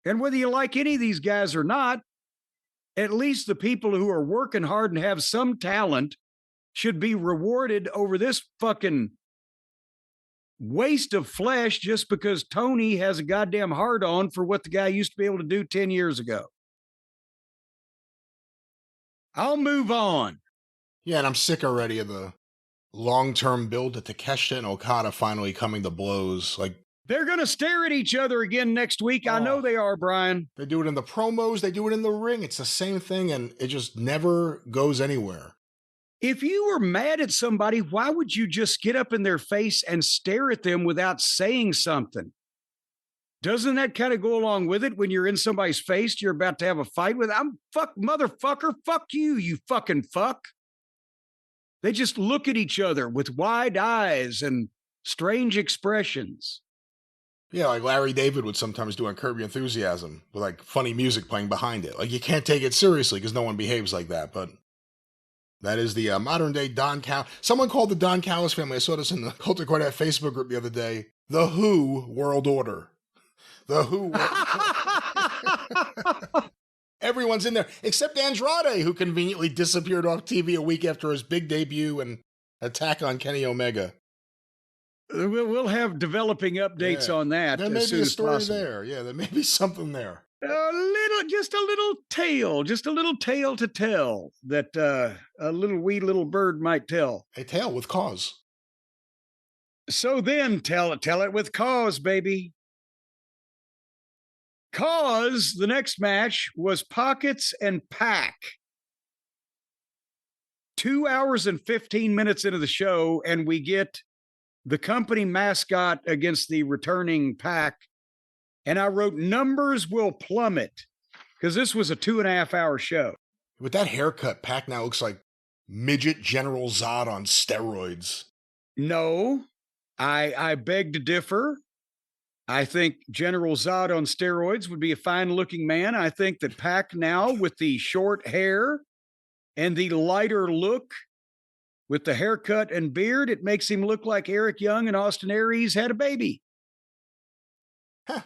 And whether you like any of these guys or not, at least the people who are working hard and have some talent should be rewarded over this fucking waste of flesh just because Tony has a goddamn hard on for what the guy used to be able to do 10 years ago. I'll move on. Yeah, and I'm sick already of the long-term build to Takeshita and Okada finally coming to blows. Like, they're going to stare at each other again next week. I know they are, Brian. They do it in the promos. They do it in the ring. It's the same thing, and it just never goes anywhere. If you were mad at somebody, why would you just get up in their face and stare at them without saying something? Doesn't that kind of go along with it when you're in somebody's face, you're about to have a fight with? I'm motherfucker, fuck you, you fucking fuck. They just look at each other with wide eyes and strange expressions. Yeah, like Larry David would sometimes do on Curb Your Enthusiasm with like funny music playing behind it. Like you can't take it seriously because no one behaves like that, but that is the modern day Don Callis. Someone called the Don Callis family. I saw this in the Kota Cornette Facebook group the other day. The Who World Order. The Who World Order. Everyone's in there except Andrade, who conveniently disappeared off TV a week after his big debut and attack on Kenny Omega. We'll have developing updates on that. There may be a story there. Yeah, there may be something there. Just a little tale to tell that a wee little bird might tell. A tale with cause. So then tell it with cause, baby. Cause the next match was Pockets and Pac. 2 hours and 15 minutes into the show, and we get the company mascot against the returning Pac. And I wrote, numbers will plummet, because this was a 2.5 hour show. With that haircut, Pac now looks like midget General Zod on steroids. No, I beg to differ. I think General Zod on steroids would be a fine-looking man. I think that Pac now, with the short hair and the lighter look, with the haircut and beard, it makes him look like Eric Young and Austin Aries had a baby. Huh.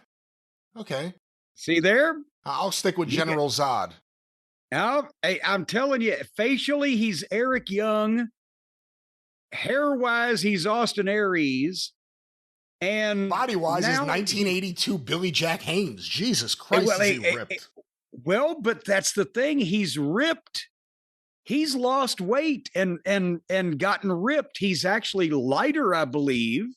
Okay. See there? I'll stick with General Zod. Now, I'm telling you, facially, he's Eric Young. Hair-wise, he's Austin Aries. And body-wise is 1982 Billy Jack Haynes. Jesus Christ, is he ripped. Well, but that's the thing. He's ripped. He's lost weight and gotten ripped. He's actually lighter, I believe.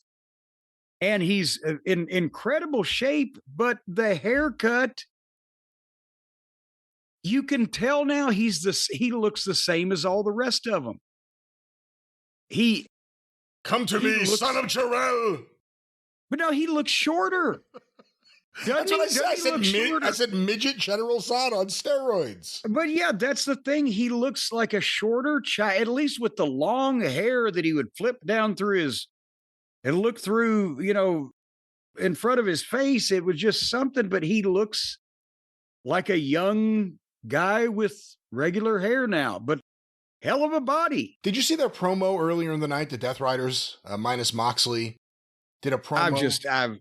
And he's in incredible shape, but the haircut, you can tell now he looks the same as all the rest of them. Come to me, son of Jarrell. But no, he looks shorter. That's what I said. I Shorter? said midget General Zod on steroids. But yeah, that's the thing. He looks like a shorter child, at least with the long hair that he would flip down through his and look through, in front of his face. It was just something, but he looks like a young guy with regular hair now, but hell of a body. Did you see their promo earlier in the night? The Death Riders, minus Moxley, did a promo.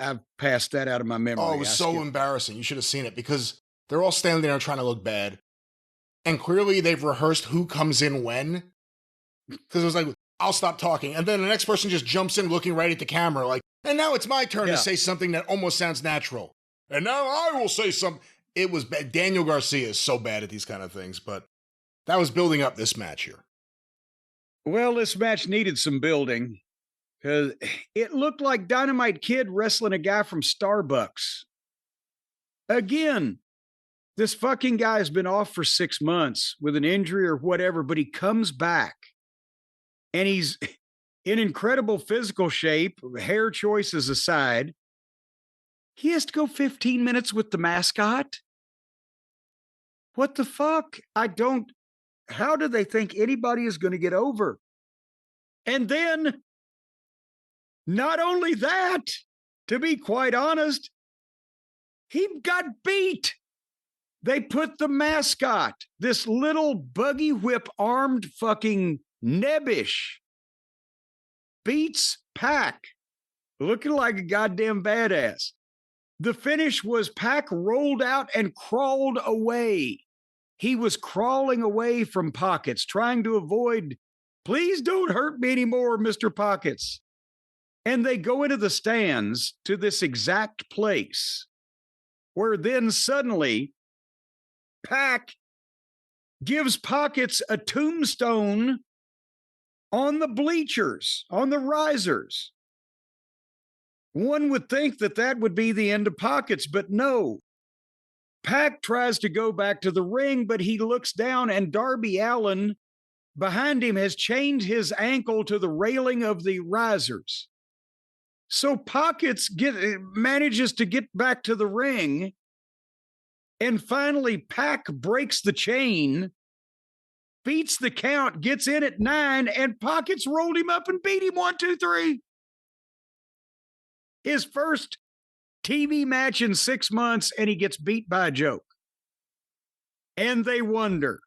I've passed that out of my memory. Oh, it was so embarrassing. You should have seen it because they're all standing there trying to look bad. And clearly they've rehearsed who comes in when. Because it was like, I'll stop talking. And then the next person just jumps in looking right at the camera like, and now it's my turn to say something that almost sounds natural. And now I will say something. It was bad. Daniel Garcia is so bad at these kind of things, but that was building up this match here. Well, this match needed some building. Because it looked like Dynamite Kid wrestling a guy from Starbucks. Again, this fucking guy has been off for 6 months with an injury or whatever, but he comes back. And he's in incredible physical shape, hair choices aside. He has to go 15 minutes with the mascot? What the fuck? How do they think anybody is going to get over? And then, not only that, to be quite honest, he got beat. They put the mascot, this little buggy whip armed fucking nebbish, beats Pac, looking like a goddamn badass. The finish was Pac rolled out and crawled away. He was crawling away from Pockets, trying to avoid, please don't hurt me anymore, Mr. Pockets. And they go into the stands to this exact place where then suddenly Pac gives Pockets a tombstone on the bleachers, on the risers. One would think that would be the end of Pockets, but no. Pac tries to go back to the ring, but he looks down and Darby Allin behind him has chained his ankle to the railing of the risers. So Pockets manages to get back to the ring, and finally Pac breaks the chain, beats the count, gets in at 9, and Pockets rolled him up and beat him 1, 2, 3. His first TV match in 6 months, and he gets beat by a joke. And they wonder.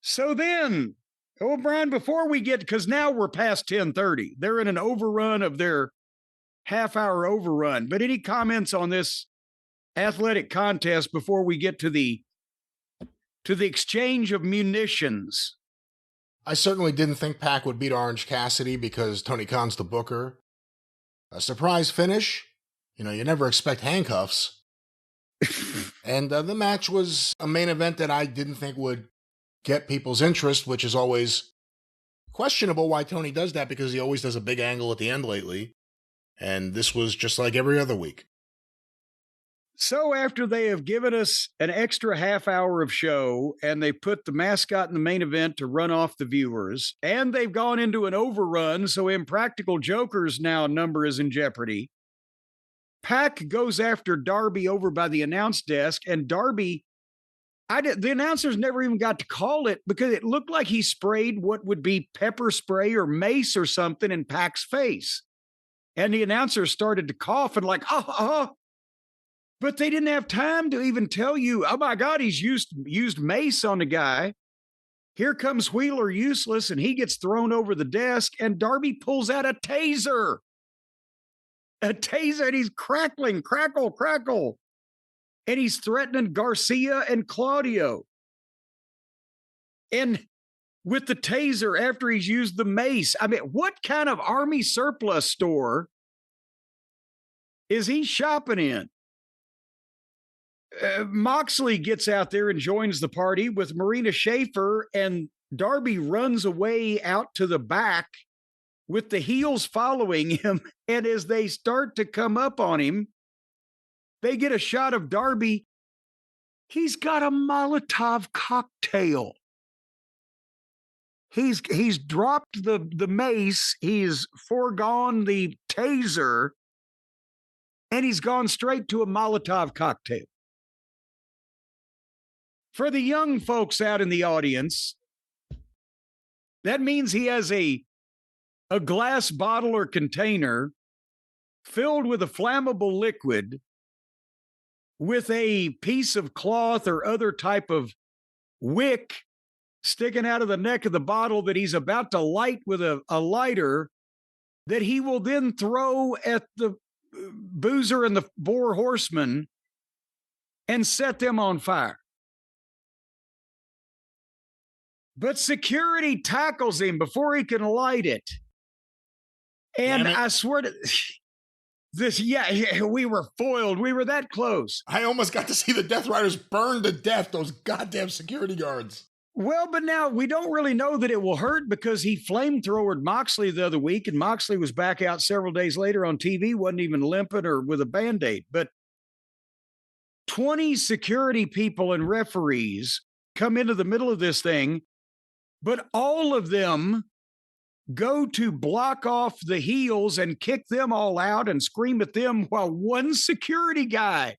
So then, Brian, before we get, because now we're past 10:30, they're in an overrun of their half-hour overrun. But any comments on this athletic contest before we get to the exchange of munitions? I certainly didn't think Pac would beat Orange Cassidy because Tony Khan's the booker. A surprise finish. You never expect handcuffs. And the match was a main event that I didn't think would get people's interest, which is always questionable why Tony does that because he always does a big angle at the end lately. And this was just like every other week. So after they have given us an extra half hour of show and they put the mascot in the main event to run off the viewers, and they've gone into an overrun, so Impractical Joker's now number is in jeopardy, Pac goes after Darby over by the announce desk, and Darby, the announcers never even got to call it because it looked like he sprayed what would be pepper spray or mace or something in Pac's face. And the announcers started to cough and like, but they didn't have time to even tell you, oh my God, he's used mace on the guy. Here comes Wheeler Useless, and he gets thrown over the desk, and Darby pulls out a taser. A taser, and he's crackling, crackle. And he's threatening Garcia and Claudio. And with the taser, after he's used the mace, I mean, what kind of army surplus store is he shopping in? Moxley gets out there and joins the party with Marina Schaefer, and Darby runs away out to the back with the heels following him. And as they start to come up on him, they get a shot of Darby. He's got a Molotov cocktail. He's dropped the mace, he's foregone the taser, and he's gone straight to a Molotov cocktail. For the young folks out in the audience, that means he has a glass bottle or container filled with a flammable liquid with a piece of cloth or other type of wick sticking out of the neck of the bottle that he's about to light with a lighter that he will then throw at the boozer and the four horsemen and set them on fire. But security tackles him before he can light it. And I swear to this, we were foiled. We were that close. I almost got to see the Death Riders burn to death those goddamn security guards. Well, but now we don't really know that it will hurt because he flamethrowered Moxley the other week, and Moxley was back out several days later on TV, wasn't even limping or with a Band-Aid. But 20 security people and referees come into the middle of this thing, but all of them go to block off the heels and kick them all out and scream at them while one security guy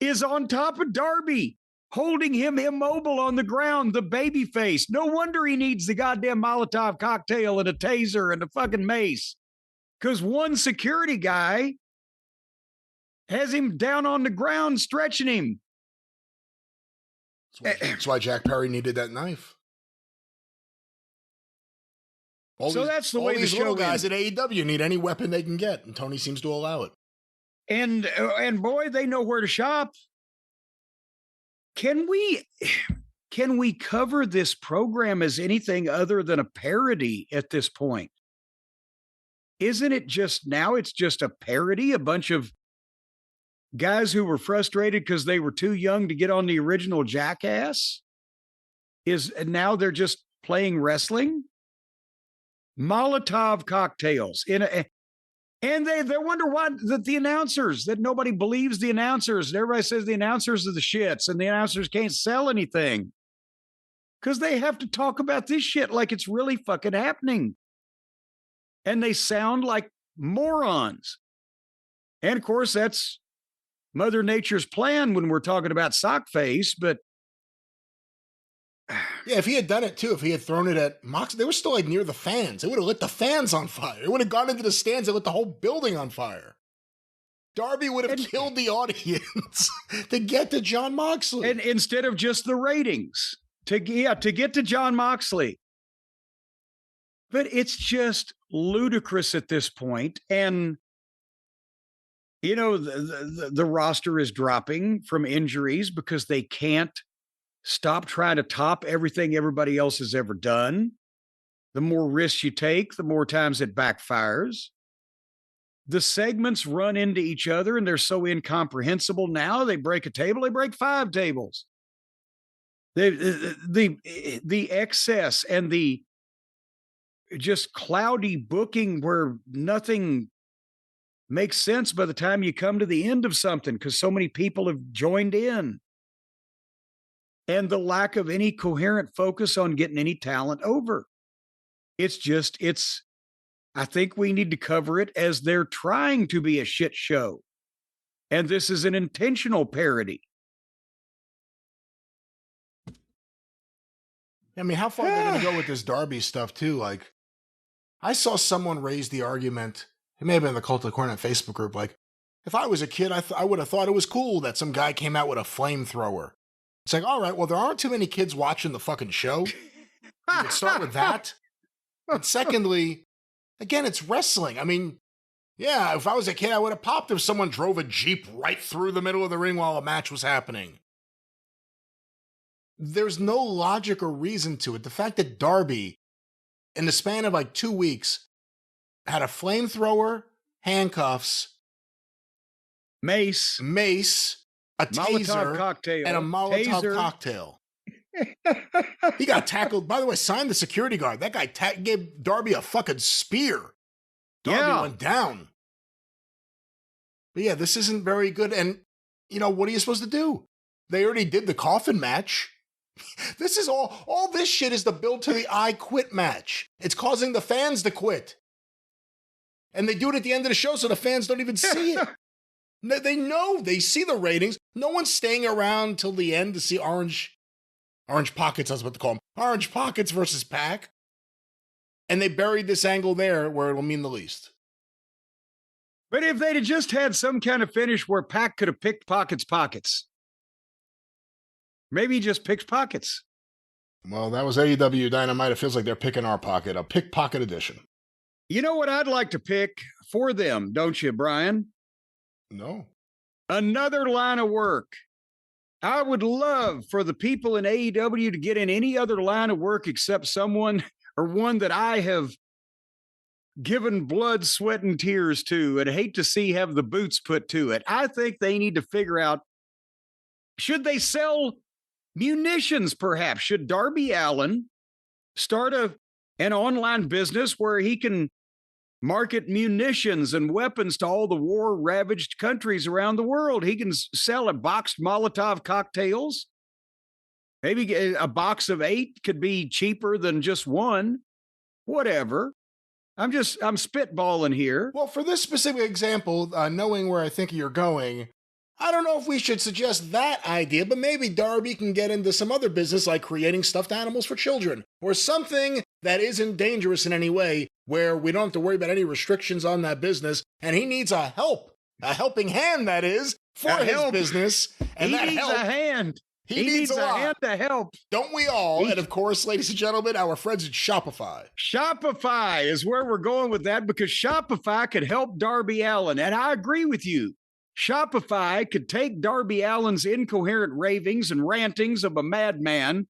is on top of Darby, holding him immobile on the ground, the baby face. No wonder he needs the goddamn Molotov cocktail and a taser and a fucking mace. Because one security guy has him down on the ground stretching him. That's why Jack Perry needed that knife. That's the way the show little guys at AEW need any weapon they can get, and Tony seems to allow it. And boy, they know where to shop. Can we cover this program as anything other than a parody at this point? Isn't it just now? It's just a parody, a bunch of guys who were frustrated because they were too young to get on the original Jackass. And now they're just playing wrestling. Molotov cocktails and they wonder why the announcers, that nobody believes the announcers. And everybody says the announcers are the shits and the announcers can't sell anything because they have to talk about this shit like it's really fucking happening. And they sound like morons. And of course, that's Mother Nature's plan when we're talking about Sockface, but yeah, if he had done it too, if he had thrown it at Mox, they were still like near the fans. It would have lit the fans on fire. It would have gone into the stands and lit the whole building on fire. Darby would have killed the audience to get to Jon Moxley. And instead of just the ratings to get to Jon Moxley. But it's just ludicrous at this point. And, you know, the roster is dropping from injuries because they can't stop trying to top everything everybody else has ever done. The more risks you take, the more times it backfires. The segments run into each other and they're so incomprehensible now. They break a table, they break 5 tables. The excess and the just cloudy booking where nothing makes sense by the time you come to the end of something because so many people have joined in. And the lack of any coherent focus on getting any talent over. I think we need to cover it as they're trying to be a shit show. And this is an intentional parody. I mean, how far are they going to go with this Darby stuff too? Like, I saw someone raise the argument, it may have been the Cult of Cornette Facebook group, like, if I was a kid, I would have thought it was cool that some guy came out with a flamethrower. It's like, all right, well, there aren't too many kids watching the fucking show. You would start with that. And secondly, again, it's wrestling. I mean, yeah, if I was a kid, I would have popped if someone drove a Jeep right through the middle of the ring while a match was happening. There's no logic or reason to it. The fact that Darby, in the span of like 2 weeks, had a flamethrower, handcuffs, mace, a taser, cocktail, and a Molotov cocktail. He got tackled. By the way, signed the security guard. That guy gave Darby a fucking spear. Darby went down. But yeah, this isn't very good. And, you know, what are you supposed to do? They already did the coffin match. This is all this shit is the build to the I quit match. It's causing the fans to quit. And they do it at the end of the show so the fans don't even see it. They know, they see the ratings. No one's staying around till the end to see Orange Pockets, I was about to call them. Orange Pockets versus Pac. And they buried this angle there where it'll mean the least. But if they'd have just had some kind of finish where Pac could have picked pockets. Maybe he just picks pockets. Well, that was AEW Dynamite. It feels like they're picking our pocket, a pickpocket edition. You know what I'd like to pick for them, don't you, Brian? No. Another line of work. I would love for the people in AEW to get in any other line of work except someone or one that I have given blood, sweat, and tears to, and hate to see have the boots put to it. I think they need to figure out, should they sell munitions, perhaps? Should Darby Allin start an online business where he can market munitions and weapons to all the war-ravaged countries around the world? He can sell a boxed Molotov cocktails. Maybe a box of 8 could be cheaper than just one. Whatever. I'm spitballing here. Well, for this specific example, knowing where I think you're going, I don't know if we should suggest that idea, but maybe Darby can get into some other business like creating stuffed animals for children or something that isn't dangerous in any way where we don't have to worry about any restrictions on that business. And he needs a helping hand, that is, for his business. And he needs a hand. He needs a hand to help. Don't we all? And of course, ladies and gentlemen, our friends at Shopify. Shopify is where we're going with that because Shopify could help Darby Allin. And I agree with you. Shopify could take Darby Allin's incoherent ravings and rantings of a madman,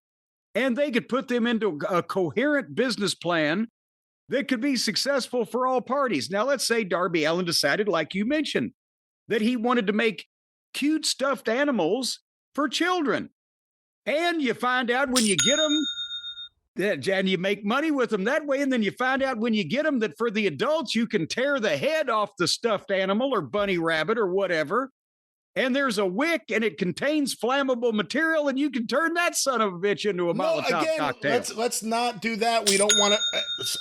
and they could put them into a coherent business plan that could be successful for all parties. Now, let's say Darby Allin decided, like you mentioned, that he wanted to make cute stuffed animals for children. And you find out when you get them, and you make money with them that way, and then you find out when you get them that for the adults, you can tear the head off the stuffed animal or bunny rabbit or whatever, and there's a wick, and it contains flammable material, and you can turn that son of a bitch into a Molotov cocktail. Let's not do that. We don't want to.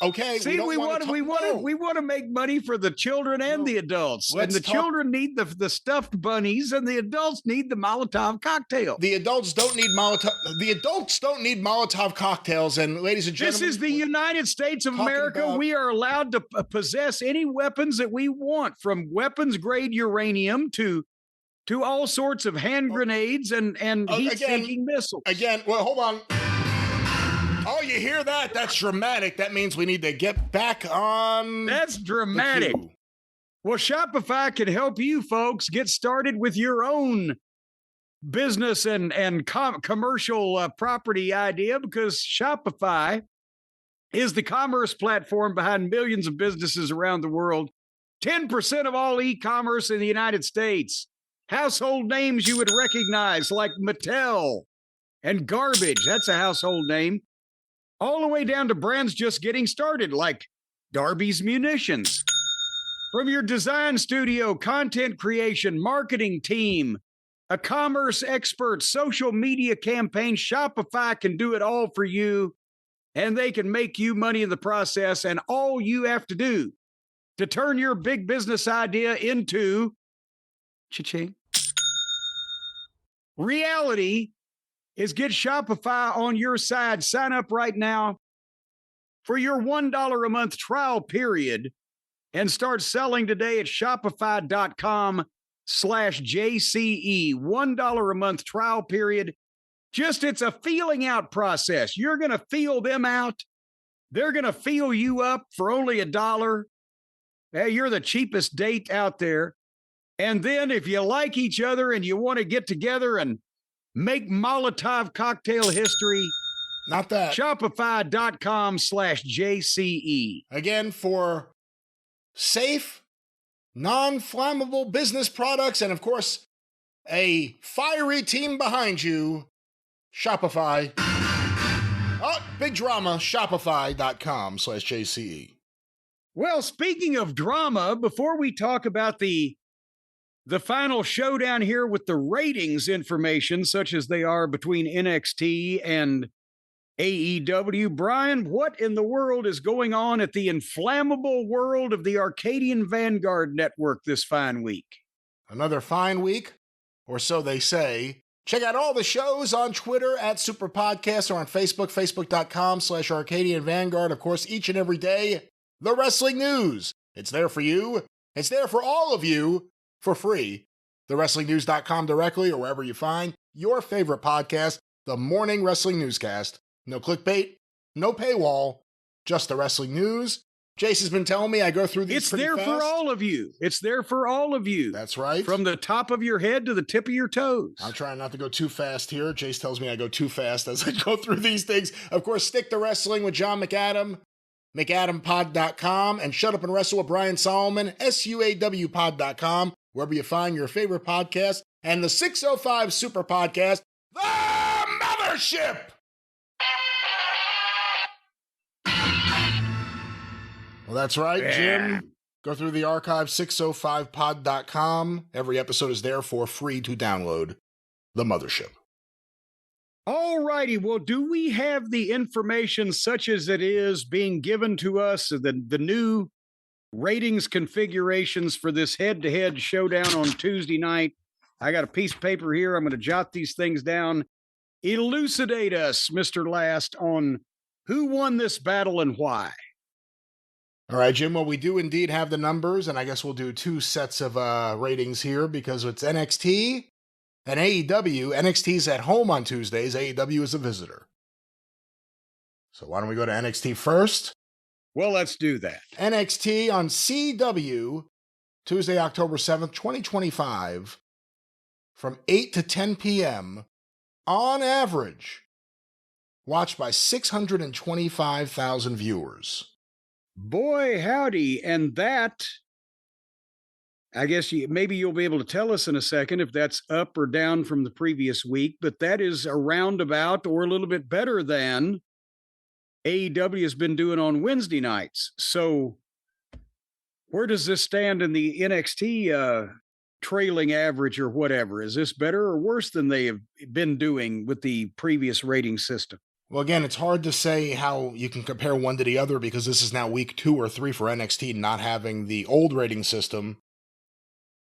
Okay. See, we want to make money for the children and the adults, and the children need the stuffed bunnies, and the adults need the Molotov cocktail. The adults don't need Molotov. The adults don't need Molotov cocktails. And ladies and gentlemen, this is the United States of America. We are allowed to possess any weapons that we want, from weapons grade uranium to all sorts of hand grenades and heat-seeking missiles. Again, well, hold on. Oh, you hear that? That's dramatic. That means we need to get back on. That's dramatic. Well, Shopify can help you folks get started with your own business and commercial property idea, because Shopify is the commerce platform behind millions of businesses around the world. 10% of all e-commerce in the United States. Household names you would recognize like Mattel and Garbage. That's a household name. All the way down to brands just getting started like Darby's Munitions. From your design studio, content creation, marketing team, a commerce expert, social media campaign, Shopify can do it all for you, and they can make you money in the process. And all you have to do to turn your big business idea into cha-ching reality is get Shopify on your side. Sign up right now for your $1 a month trial period and start selling today at shopify.com/JCE. $1 a month trial period. It's a feeling out process. You're going to feel them out. They're going to feel you up for only $1. Hey, you're the cheapest date out there. And then if you like each other and you want to get together and make Molotov cocktail history, not that. Shopify.com/JCE. Again, for safe, non-flammable business products, and of course, a fiery team behind you, Shopify. Oh, big drama, Shopify.com/JCE. Well, speaking of drama, before we talk about the the final showdown here with the ratings information, such as they are between NXT and AEW. Brian, what in the world is going on at the inflammable world of the Arcadian Vanguard Network this fine week? Another fine week, or so they say. Check out all the shows on Twitter at Superpodcast or on Facebook, facebook.com/Arcadian Vanguard. Of course, each and every day, the wrestling news. It's there for you. It's there for all of you for free. TheWrestlingNews.com directly or wherever you find your favorite podcast, the Morning Wrestling Newscast. No clickbait, no paywall, just the wrestling news. Jason's been telling me I go through these It's pretty there fast. for all of you. It's there for all of you. That's right. From the top of your head to the tip of your toes. I'm trying not to go too fast here. Jace tells me I go too fast as I go through these things. Of course, Stick to Wrestling with John McAdam, McAdamPod.com, and Shut Up and Wrestle with Brian Solomon, SUAWPod.com, wherever you find your favorite podcast, and the 605 Super Podcast, The Mothership! Well, that's right, Jim. Go through the archive, 605pod.com. Every episode is there for free to download. The Mothership. All righty. Well, do we have the information such as it is being given to us, the new ratings configurations for this head-to-head showdown on Tuesday night? I got a piece of paper here. I'm going to jot these things down. Elucidate us, Mr. Last, on who won this battle and why. All right, Jim. Well, we do indeed have the numbers, and I guess we'll do two sets of ratings here because it's NXT and AEW. NXT's at home on Tuesdays. AEW is a visitor. So why don't we go to NXT first? Well, let's do that. NXT on CW, Tuesday, October 7th, 2025, from 8 to 10 p.m., on average, watched by 625,000 viewers. Boy, howdy. And that, I guess maybe you'll be able to tell us in a second if that's up or down from the previous week, but that is a roundabout or a little bit better than AEW has been doing on Wednesday nights. So where does this stand in the NXT trailing average or whatever? Is this better or worse than they have been doing with the previous rating system? Well, again, it's hard to say how you can compare one to the other because this is now week 2 or 3 for NXT not having the old rating system.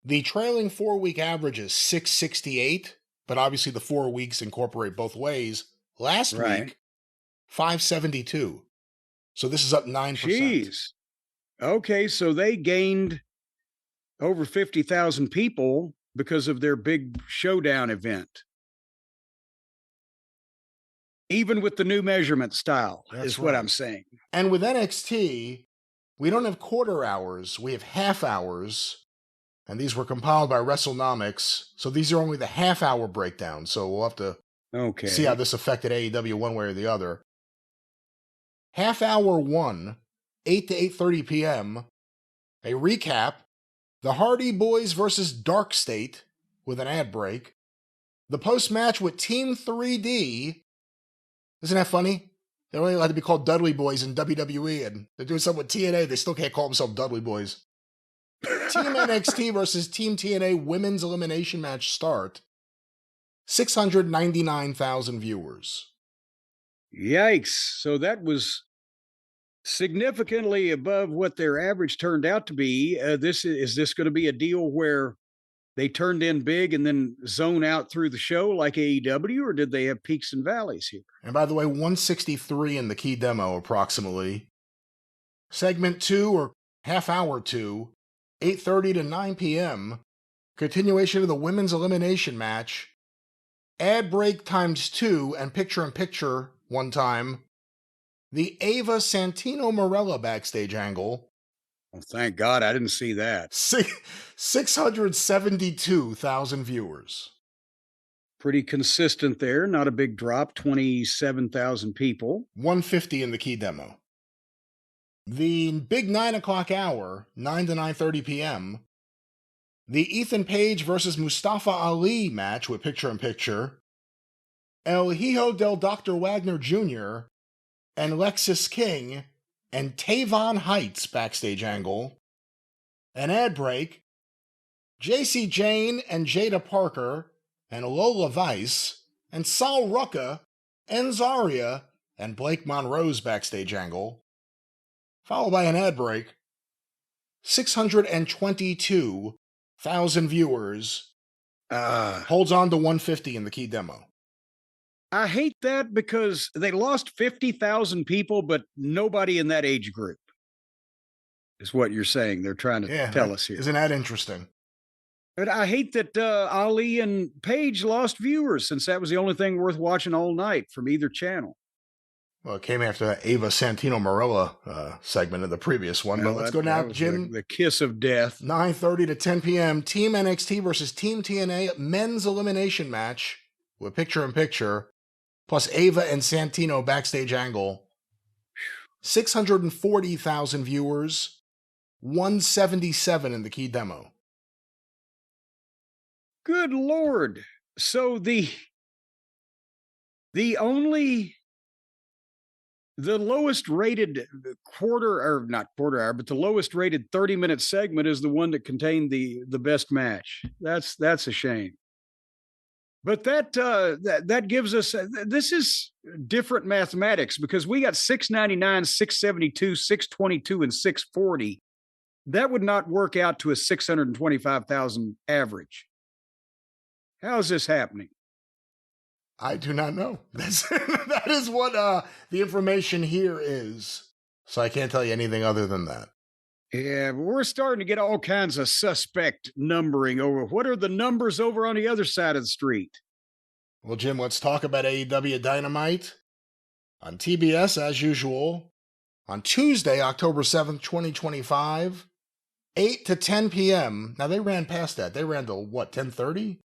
The trailing 4-week average is 668, but obviously the 4 weeks incorporate both ways. Last week, 572. So this is up 9%. Jeez. Okay, so they gained over 50,000 people because of their big showdown event. Even with the new measurement style, is what I'm saying. And with NXT, we don't have quarter hours, we have half hours. And these were compiled by WrestleNomics. So these are only the half-hour breakdowns. So we'll have to see how this affected AEW one way or the other. Half hour 1, 8 to 8:30 p.m. A recap. The Hardy Boys versus Dark State with an ad break. The post-match with Team 3D. Isn't that funny? They're only allowed to be called Dudley Boys in WWE, and they're doing something with TNA. They still can't call themselves Dudley Boys. Team NXT versus Team TNA women's elimination match start. 699,000 viewers. Yikes. So that was significantly above what their average turned out to be. Is this going to be a deal where they turned in big and then zone out through the show like AEW, or did they have peaks and valleys here? And by the way, 163 in the key demo approximately. Segment 2 or half hour 2, 8:30 to 9 p.m. Continuation of the women's elimination match. Ad break times 2 and picture-in-picture one time. The Ava Santino Marella backstage angle. Oh, thank God I didn't see that. 672,000 viewers. Pretty consistent there. Not a big drop. 27,000 people. 150 in the key demo. The big 9 o'clock hour, 9 to 9:30 p.m. The Ethan Page versus Mustafa Ali match with picture-in-picture. El Hijo del Dr. Wagner Jr. and Lexis King and Tavon Heights backstage angle. An ad break. JC Jane and Jada Parker and Lola Weiss and Sal Rucka and Zarya and Blake Monroe's backstage angle, followed by an ad break. 622,000 viewers. Holds on to 150 in the key demo. I hate that because they lost 50,000 people, but nobody in that age group is what you're saying. They're trying to tell us here. Isn't that interesting? But I hate that Ali and Paige lost viewers since that was the only thing worth watching all night from either channel. Well, it came after that Ava Santino Marella segment in the previous one. But let's go now, Jim. The kiss of death. 9:30 to 10 p.m. Team NXT versus Team TNA men's elimination match with picture-in-picture, plus Ava and Santino backstage angle. 640,000 viewers, 177 in the key demo. Good Lord. So the lowest rated not quarter hour, but the lowest rated 30-minute segment is the one that contained the best match. That's a shame. But that gives us, this is different mathematics because we got 699, 672, 622, and 640. That would not work out to a 625,000 average. How is this happening? I do not know. That is what the information here is. So I can't tell you anything other than that. Yeah, but we're starting to get all kinds of suspect numbering over. What are the numbers over on the other side of the street? Well, Jim, let's talk about AEW Dynamite on TBS as usual on Tuesday, October 7th, 2025, 8 to 10 p.m. Now, they ran past that. They ran to, what, 10:30?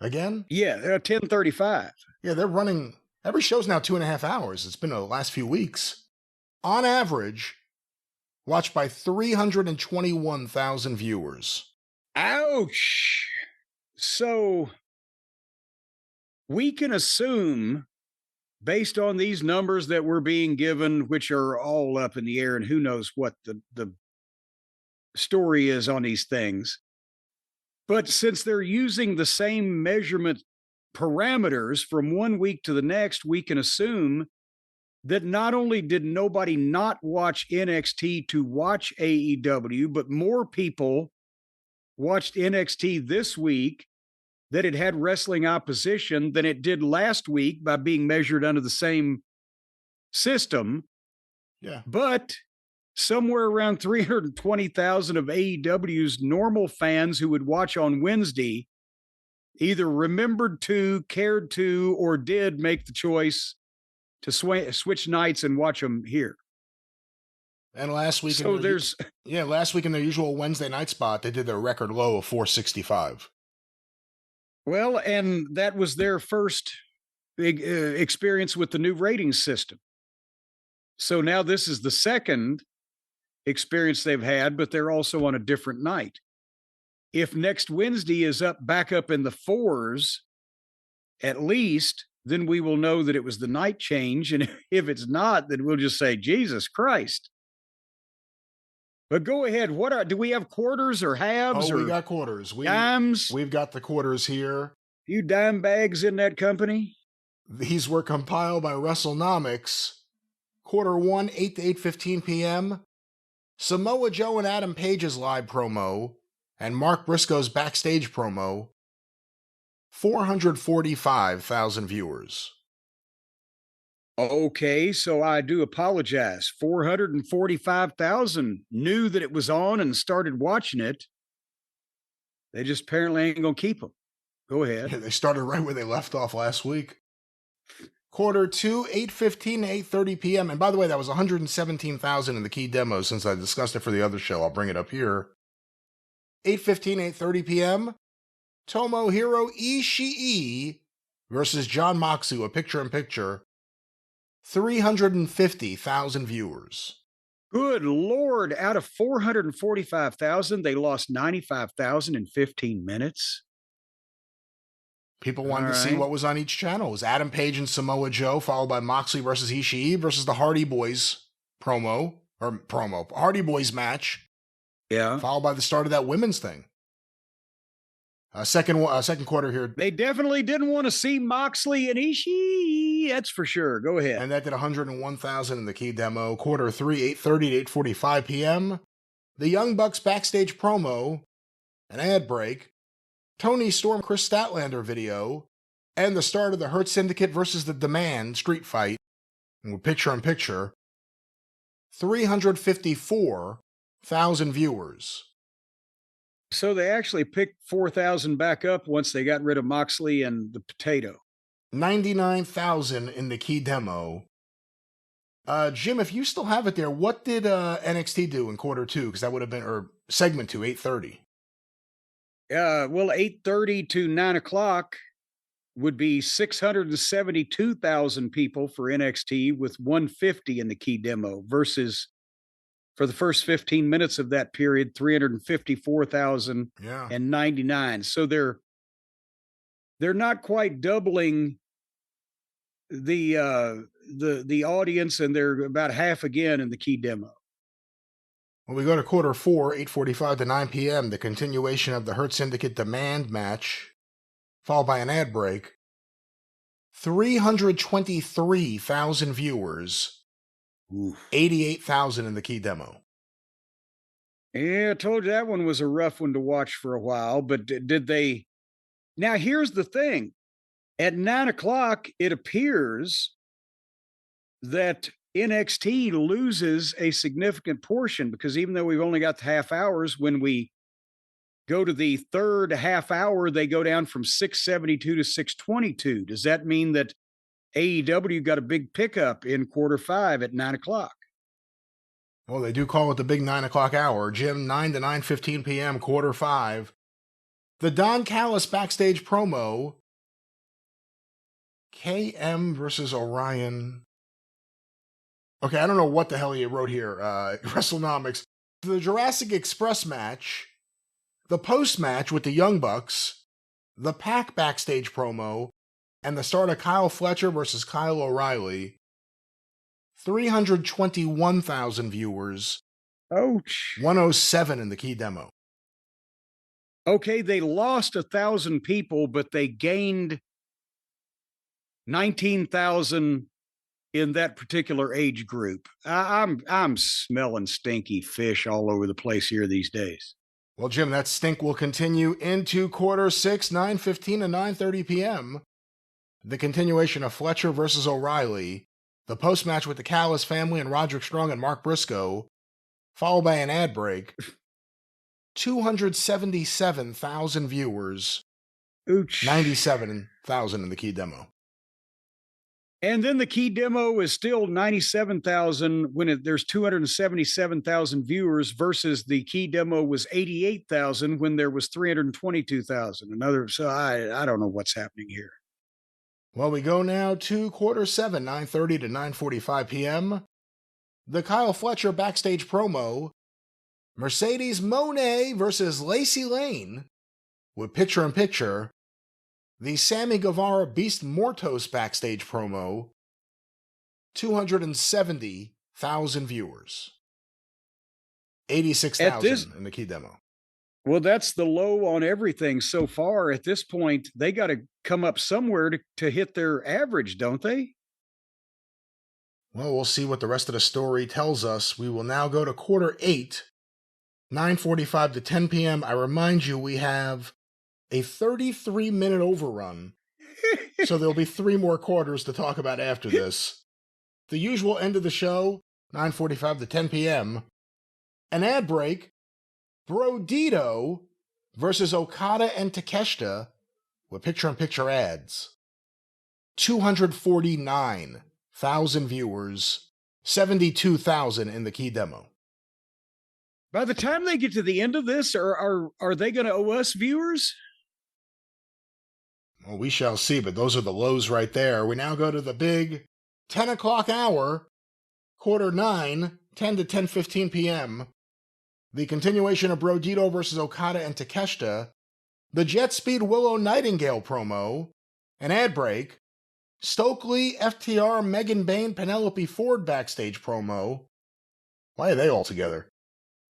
Again? Yeah, they're at 10:35. Yeah, they're running. Every show's now 2.5 hours. It's been the last few weeks. On average, watched by 321,000 viewers. Ouch. So we can assume, based on these numbers that we're being given, which are all up in the air, and who knows what the story is on these things. But since they're using the same measurement parameters from one week to the next, we can assume that not only did nobody not watch NXT to watch AEW, but more people watched NXT this week that it had wrestling opposition than it did last week by being measured under the same system. Yeah. But somewhere around 320,000 of AEW's normal fans who would watch on Wednesday either remembered to, cared to, or did make the choice to switch nights and watch them here. And last week, last week in their usual Wednesday night spot, they did their record low of 465. Well, and that was their first big experience with the new ratings system. So now this is the second experience they've had, but they're also on a different night. If next Wednesday is back up in the fours, at least, then we will know that it was the night change. And if it's not, then we'll just say, Jesus Christ. But go ahead. Do we have quarters or halves? Oh, we got quarters. Dimes? We've got the quarters here. You dime bags in that company? These were compiled by WrestleNomics. Quarter 1, 8 to 8:15 p.m. Samoa Joe and Adam Page's live promo and Mark Briscoe's backstage promo. 445,000 viewers. Okay, so I do apologize. 445,000 knew that it was on and started watching it. They just apparently ain't going to keep them. Go ahead. Yeah, they started right where they left off last week. Quarter 2, 8:15 to 8:30 p.m. And by the way, that was 117,000 in the key demo since I discussed it for the other show. I'll bring it up here. 8:15, 8:30 p.m. Tomohiro Ishii versus Jon Moxley, a picture-in-picture. 350,000 viewers. Good Lord. Out of 445,000, they lost 95,000 in 15 minutes. People wanted to see what was on each channel. It was Adam Page and Samoa Joe, followed by Moxley versus Ishii versus the Hardy Boys Hardy Boys match. Yeah. Followed by the start of that women's thing. Second quarter here. They definitely didn't want to see Moxley and Ishii. That's for sure. Go ahead. And that did 101,000 in the key demo. Quarter 3, 8:30 to 8:45 p.m. The Young Bucks backstage promo, an ad break, Tony Storm Chris Statlander video, and the start of the Hurt Syndicate versus the Demand street fight, with picture-in-picture, 354,000 viewers. So they actually picked 4,000 back up once they got rid of Moxley and the potato. 99,000 in the key demo. Jim, if you still have it there, what did NXT do in quarter 2? Because that would have been, or segment 2, 8:30. Well, 8:30 to 9 o'clock would be 672,000 people for NXT with 150 in the key demo versus for the first 15 minutes of that period, 354,099. So they're not quite doubling the audience, and they're about half again in the key demo. When we go to quarter 4, 8:45 to 9 p.m., the continuation of the Hurt Syndicate Demand match, followed by an ad break. 323,000 viewers. 88,000 in the key demo. Yeah, I told you that one was a rough one to watch for a while, but did they... Now, here's the thing. At 9 o'clock, it appears that NXT loses a significant portion because even though we've only got the half hours, when we go to the third half hour, they go down from 672 to 622. Does that mean that AEW got a big pickup in quarter 5 at 9 o'clock? Well, they do call it the big 9 o'clock hour. Jim, 9 to 9:15 p.m., quarter 5. The Don Callis backstage promo. KM versus Orion. Okay, I don't know what the hell he wrote here. WrestleNomics. The Jurassic Express match. The post-match with the Young Bucks. The Pac backstage promo. And the start of Kyle Fletcher versus Kyle O'Reilly. 321,000 viewers. Ouch. 107 in the key demo. Okay, they lost 1,000 people, but they gained 19,000 in that particular age group. I'm smelling stinky fish all over the place here these days. Well, Jim, that stink will continue into quarter 6, 9:15 to 9:30 p.m. The continuation of Fletcher versus O'Reilly, the post-match with the Callis family and Roderick Strong and Mark Briscoe, followed by an ad break. 277,000 viewers. Ouch. 97,000 in the key demo. And then the key demo is still 97,000 when there's 277,000 viewers versus the key demo was 88,000 when there was 322,000. So I don't know what's happening here. Well, we go now to quarter 7, 9:30 to 9:45 p.m. The Kyle Fletcher backstage promo. Mercedes Moné versus Lacey Lane with picture-in-picture. The Sammy Guevara Beast Mortos backstage promo. 270,000 viewers. 86,000 in the key demo. Well, that's the low on everything so far. At this point, they got to come up somewhere to hit their average, don't they? Well, we'll see what the rest of the story tells us. We will now go to quarter 8, 9:45 to 10 p.m. I remind you, we have a 33-minute overrun. So there'll be 3 more quarters to talk about after this. The usual end of the show, 9:45 to 10 p.m. An ad break. Brodito versus Okada and Takeshita with picture-in-picture ads. 249,000 viewers, 72,000 in the key demo. By the time they get to the end of this, are they going to owe us viewers? Well, we shall see, but those are the lows right there. We now go to the big 10 o'clock hour, quarter 9, 10 to 10:15 p.m. The continuation of Brodito versus Okada and Takeshita, the Jet Speed Willow Nightingale promo, an ad break, Stokely, FTR, Megan Bayne, Penelope Ford backstage promo. Why are they all together?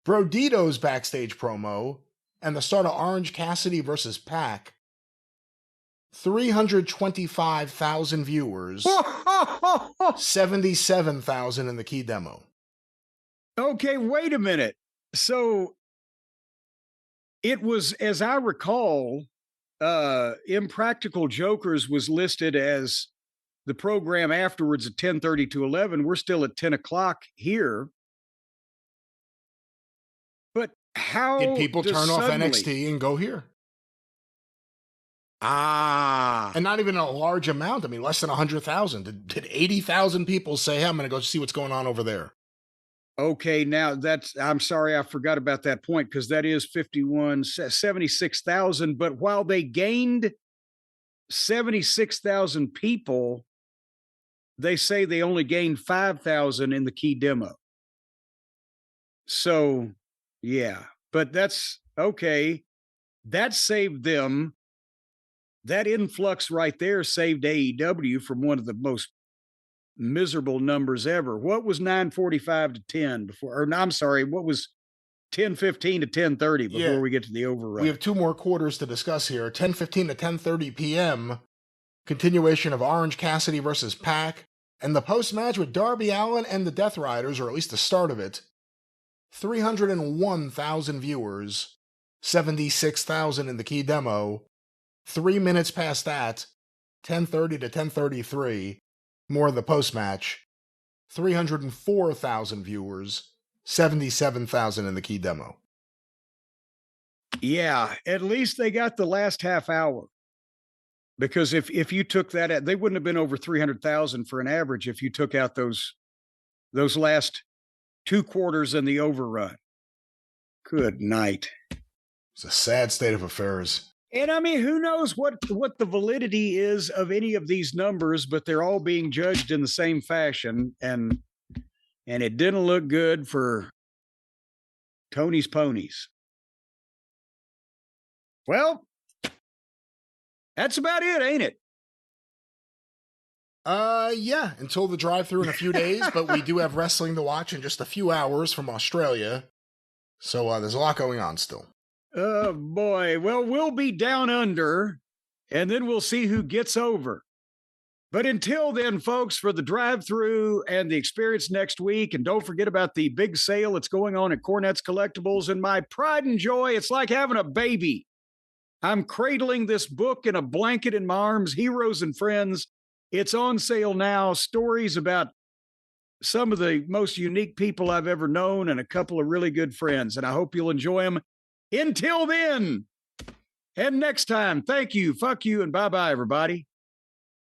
Brodito's backstage promo, And the start of Orange Cassidy versus Pac, 325,000 viewers, 77,000 in the key demo. Okay, wait a minute. So it was, as I recall, Impractical Jokers was listed as the program afterwards at 10:30 to 11. We're still at 10 o'clock here. But how did people turn off NXT and go here? And not even a large amount. I mean, less than 100,000. Did 80,000 people say, hey, I'm going to go see what's going on over there? Okay, now I'm sorry, I forgot about that point, because that is 76,000. But while they gained 76,000 people, they say they only gained 5,000 in the key demo. So, yeah, but that's okay. That saved them. That influx right there saved AEW from one of the most miserable numbers ever. What was 9:45 to 10 before? Or I'm sorry, what was 10:15 to 10:30 before we get to the overrun? We have two more quarters to discuss here. 10:15 to 10:30 p.m. Continuation of Orange Cassidy versus Pac, and the post-match with Darby Allin and the Death Riders, or at least the start of it. 301,000 viewers, 76,000 in the key demo. 3 minutes past that, 10:30 to 10:33. More of the post-match, 304,000 viewers, 77,000 in the key demo. Yeah, at least they got the last half hour. Because if you took that out, they wouldn't have been over 300,000 for an average if you took out those last 2 quarters and the overrun. Good night. It's a sad state of affairs. And I mean, who knows what the validity is of any of these numbers, but they're all being judged in the same fashion. And it didn't look good for Tony's Ponies. Well, that's about it, ain't it? Yeah, until the drive-thru in a few days, but we do have wrestling to watch in just a few hours from Australia. So there's a lot going on still. Oh, boy. Well, we'll be down under, and then we'll see who gets over. But until then, folks, for the drive-thru and the experience next week, and don't forget about the big sale that's going on at Cornette's Collectibles, and my pride and joy, it's like having a baby. I'm cradling this book in a blanket in my arms, Heroes and Friends. It's on sale now. Stories about some of the most unique people I've ever known and a couple of really good friends, and I hope you'll enjoy them. Until then, and next time, thank you, fuck you, and bye-bye, everybody.